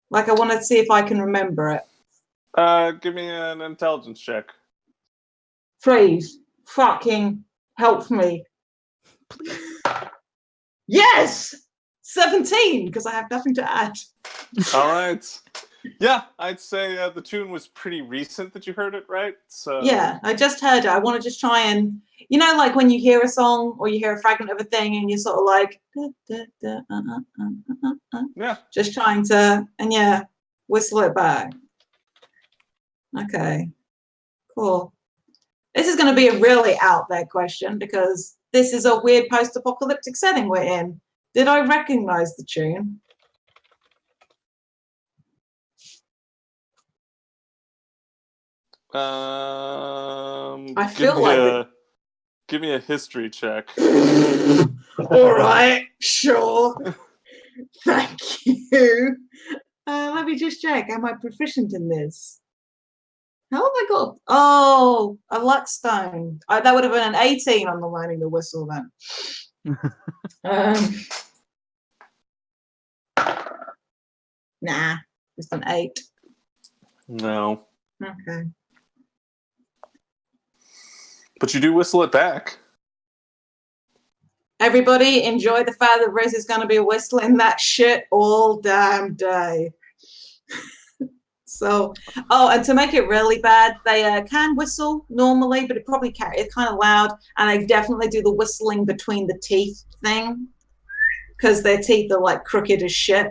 Like I want to see if I can remember it. Give me an intelligence check. Please, fucking help me. Yes! 17, because I have nothing to add. All right. Yeah, I'd say the tune was pretty recent that you heard it, right? So Yeah, I just heard it. I want to just try and, you know, like when you hear a song or you hear a fragment of a thing and you're sort of like, yeah. just trying to, and yeah, whistle it back. Okay, cool. This is going to be a really out there question because this is a weird post-apocalyptic setting we're in. Did I recognize the tune? I feel like give me a history check. All right, sure. Thank you. Let me just check. Am I proficient in this? How have I got? Oh, a luck stone. That would have been an 18 on the learning the whistle then. Nah, just an 8. No. Okay. But you do whistle it back. Everybody enjoy the fact that Riz is going to be whistling that shit all damn day. So, and to make it really bad, they can whistle normally, but it's kind of loud, and they definitely do the whistling between the teeth thing because their teeth are like crooked as shit.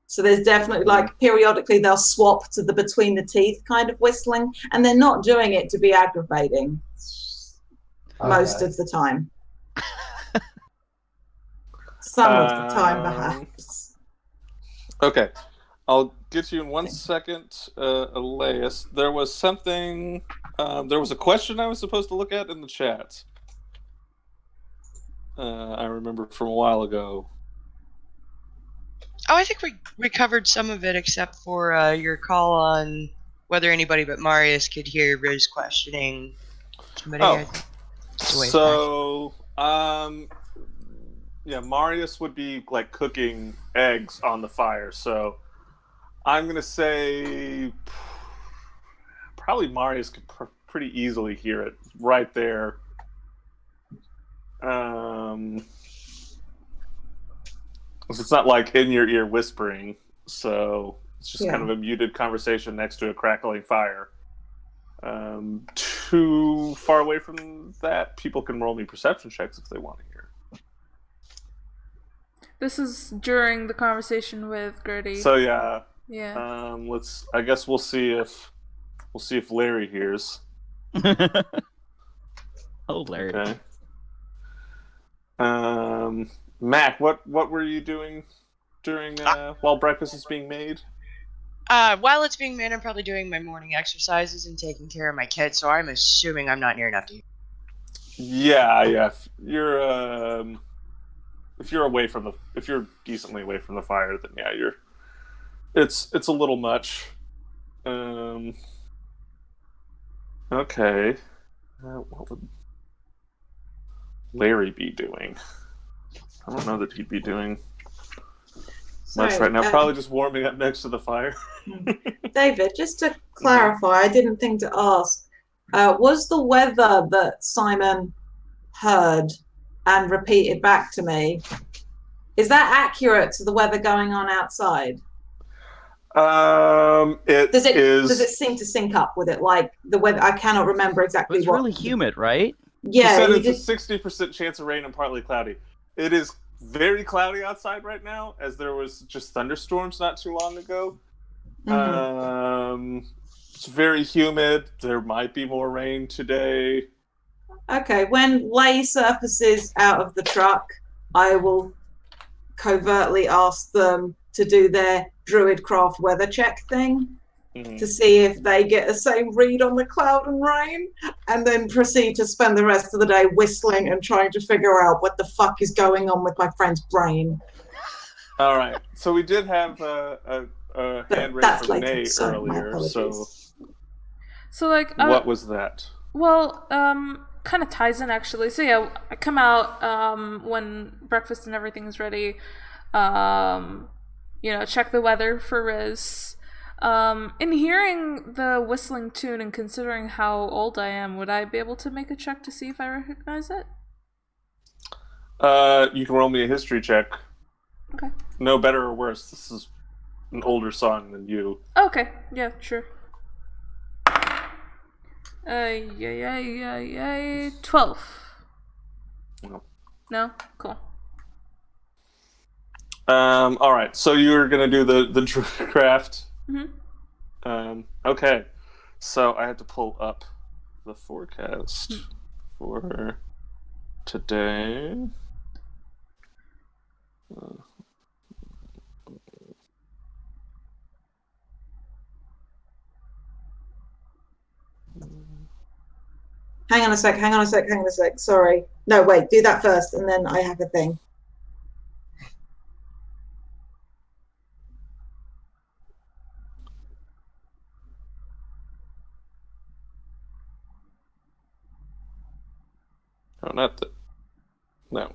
So there's definitely like periodically they'll swap to the between the teeth kind of whistling, and they're not doing it to be aggravating most of the time. Some of the time, perhaps. Okay. I'll get you in 1 second, Elias. There was something, there was a question I was supposed to look at in the chat. I remember from a while ago. Oh, I think we covered some of it except for your call on whether anybody but Marius could hear Riz questioning somebody. Oh, I think. Just a way so, yeah, Marius would be like cooking eggs on the fire, so I'm going to say probably Marius could pretty easily hear it right there. It's not like in your ear whispering, so it's just kind of a muted conversation next to a crackling fire. Too far away from that, people can roll me perception checks if they want to hear. This is during the conversation with Gertie. So yeah. Yeah. I guess we'll see if Larry hears. Oh, Larry. Okay. Mac, what were you doing during while breakfast is being made? While it's being made, I'm probably doing my morning exercises and taking care of my kids. So I'm assuming I'm not near enough to hear. Yeah. If you're decently away from the fire, then yeah, it's a little much. Okay. What would Larry be doing? I don't know that he'd be doing much right now. Probably just warming up next to the fire. David, just to clarify, I didn't think to ask. Was the weather that Simon heard and repeated back to me, is that accurate to the weather going on outside? Does it seem to sync up with it? Like the weather, I cannot remember exactly it's really humid, right? Yeah, you said it's a 60% chance of rain and partly cloudy. It is very cloudy outside right now, as there was just thunderstorms not too long ago. Mm-hmm. It's very humid. There might be more rain today. Okay, when Lay surfaces out of the truck, I will covertly ask them to do their Druidcraft weather check thing. to see if they get the same read on the cloud and rain, and then proceed to spend the rest of the day whistling and trying to figure out what the fuck is going on with my friend's brain. All right. So we did have a hand raised That's from later, Nay so my earlier. apologies. So like, What was that? well, kind of ties in actually. So yeah, I come out when breakfast and everything's ready. Check the weather for Riz. In hearing the whistling tune and considering how old I am, would I be able to make a check to see if I recognize it? You can roll me a history check. Okay. No better or worse. This is an older song than you. Okay. Yeah, sure. 12. No. No? Cool. All right. So you're gonna do the craft. Mm-hmm. Okay. So I had to pull up the forecast for today. Hang on a sec. Sorry. No, wait, do that first, and then I have a thing. Oh, not the. No.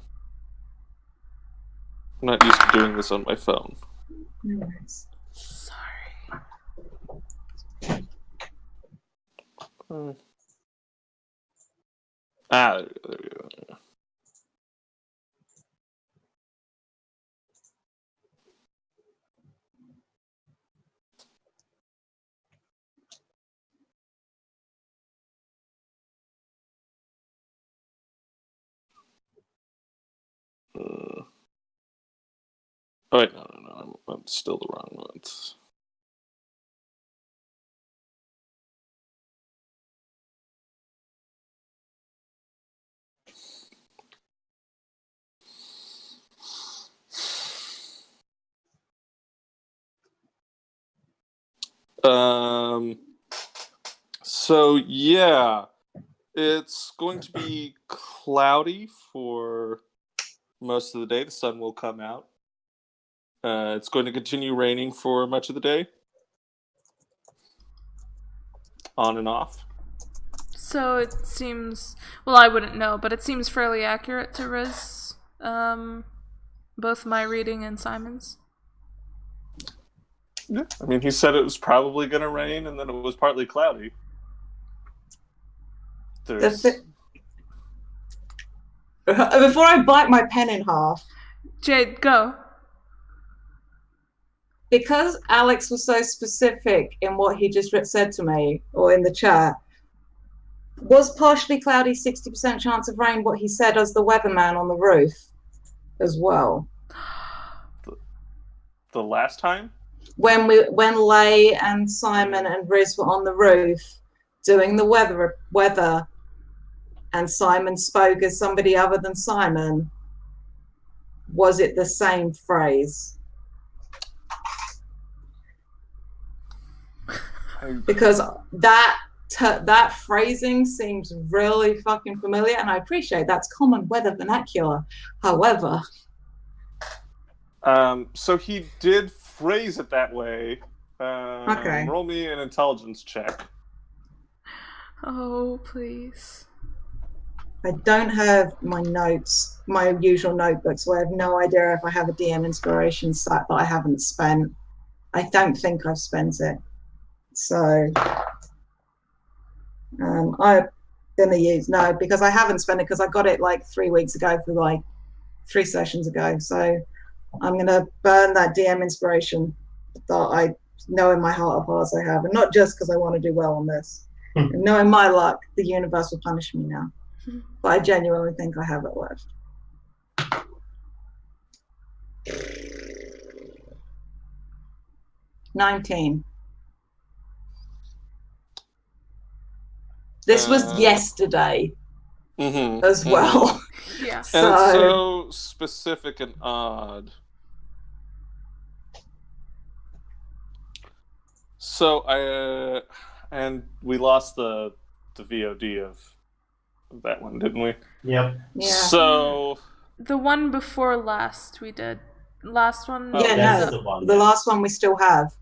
I'm not used to doing this on my phone. No worries. Sorry. There we go. Oh wait, no. I'm still the wrong month. So yeah, it's going to be cloudy for most of the day. The sun will come out. It's going to continue raining for much of the day. On and off. So it seems, well, I wouldn't know, but it seems fairly accurate to Riz, both my reading and Simon's. Yeah. I mean, he said it was probably going to rain, and then it was partly cloudy. Before I bite my pen in half, Jade, go. because Alex was so specific in what he just said to me, or in the chat, was partially cloudy, 60% chance of rain what he said as the weatherman on the roof as well? The last time? When Lay and Simon and Riz were on the roof doing the weather, and Simon spoke as somebody other than Simon, was it the same phrase? Because that phrasing seems really fucking familiar, and I appreciate that's common weather vernacular. However, so he did phrase it that way. Okay. Roll me an intelligence check. Oh, please. I don't have my notes, my usual notebook, so I have no idea if I have a DM inspiration stat that I haven't spent. I don't think I've spent it. So I'm gonna use no, because I haven't spent it, because I got it like 3 weeks ago for like 3 sessions ago. So I'm gonna burn that DM inspiration that I know in my heart of hearts I have, and not just because I want to do well on this. And knowing my luck, the universe will punish me now. But I genuinely think I have it left. $19. This was yesterday as well. Yeah. And it's so specific and odd. So and we lost the VOD of that one, didn't we? Yep. Yeah. So The one before last we did. Last one. Oh, Yeah, that's no. the one, The yeah. last one we still have.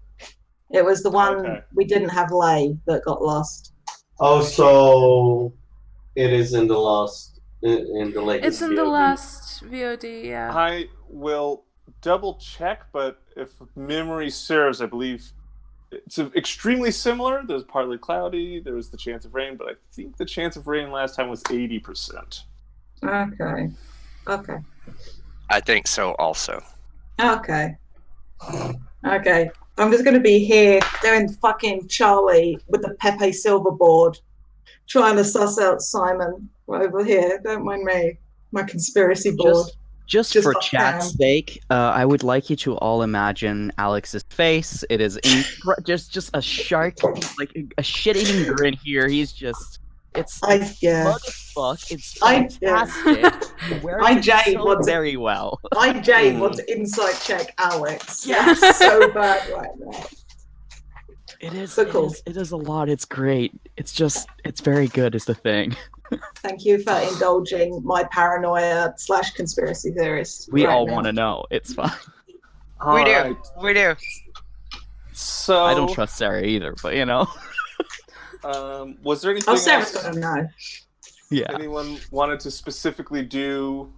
It was the one Okay. we didn't have Lay that got lost. Oh, so it is in the last in the latest. It's in the VOD. last VOD, yeah. I will double check, but if memory serves, I believe it's extremely similar. There's partly cloudy. There was the chance of rain, but I think the chance of rain last time was 80%. Okay. Okay. I think so also. Okay. Okay. I'm just going to be here doing fucking Charlie with the Pepe Silver board, trying to suss out Simon right over here. Don't mind me. My conspiracy board. Just Just for off chat's cam. sake, I would like you to all imagine Alex's face. It is just a shark, like a shit-eating grin here. He's just, it's smug as fuck. It's fantastic. He wears I it Jade so wants it. very well. I Jade want to insight check Alex. Yes! That's so bad right now. It is. So cool. It is a lot. It's great. It's very good. Is the thing. Thank you for indulging my paranoia / conspiracy theorist. We right all now. want to know. It's fine. We do. Alright, We do. So I don't trust Sarah either, but you know. Was there anything Oh, Sarah's else gonna know. Yeah. anyone wanted to specifically do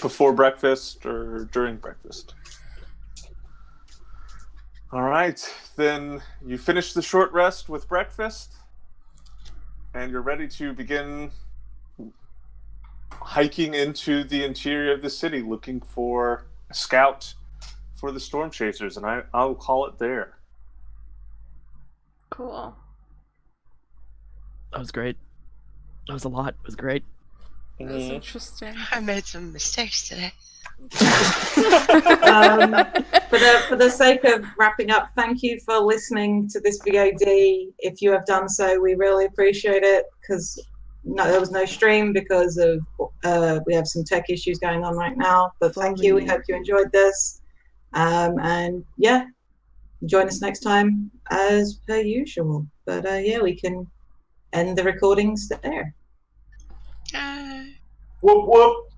before breakfast or during breakfast? All right, then you finish the short rest with breakfast, and you're ready to begin hiking into the interior of the city, looking for a scout for the storm chasers, and I'll call it there. Cool. That was great. That was a lot. It was great. That was interesting. I made some mistakes today. For the sake of wrapping up, thank you for listening to this VOD. If you have done so, we really appreciate it, because there was no stream because of we have some tech issues going on right now. But thank you. We hope you enjoyed this. And yeah, join us next time as per usual. But yeah, we can end the recordings there. Whoop whoop.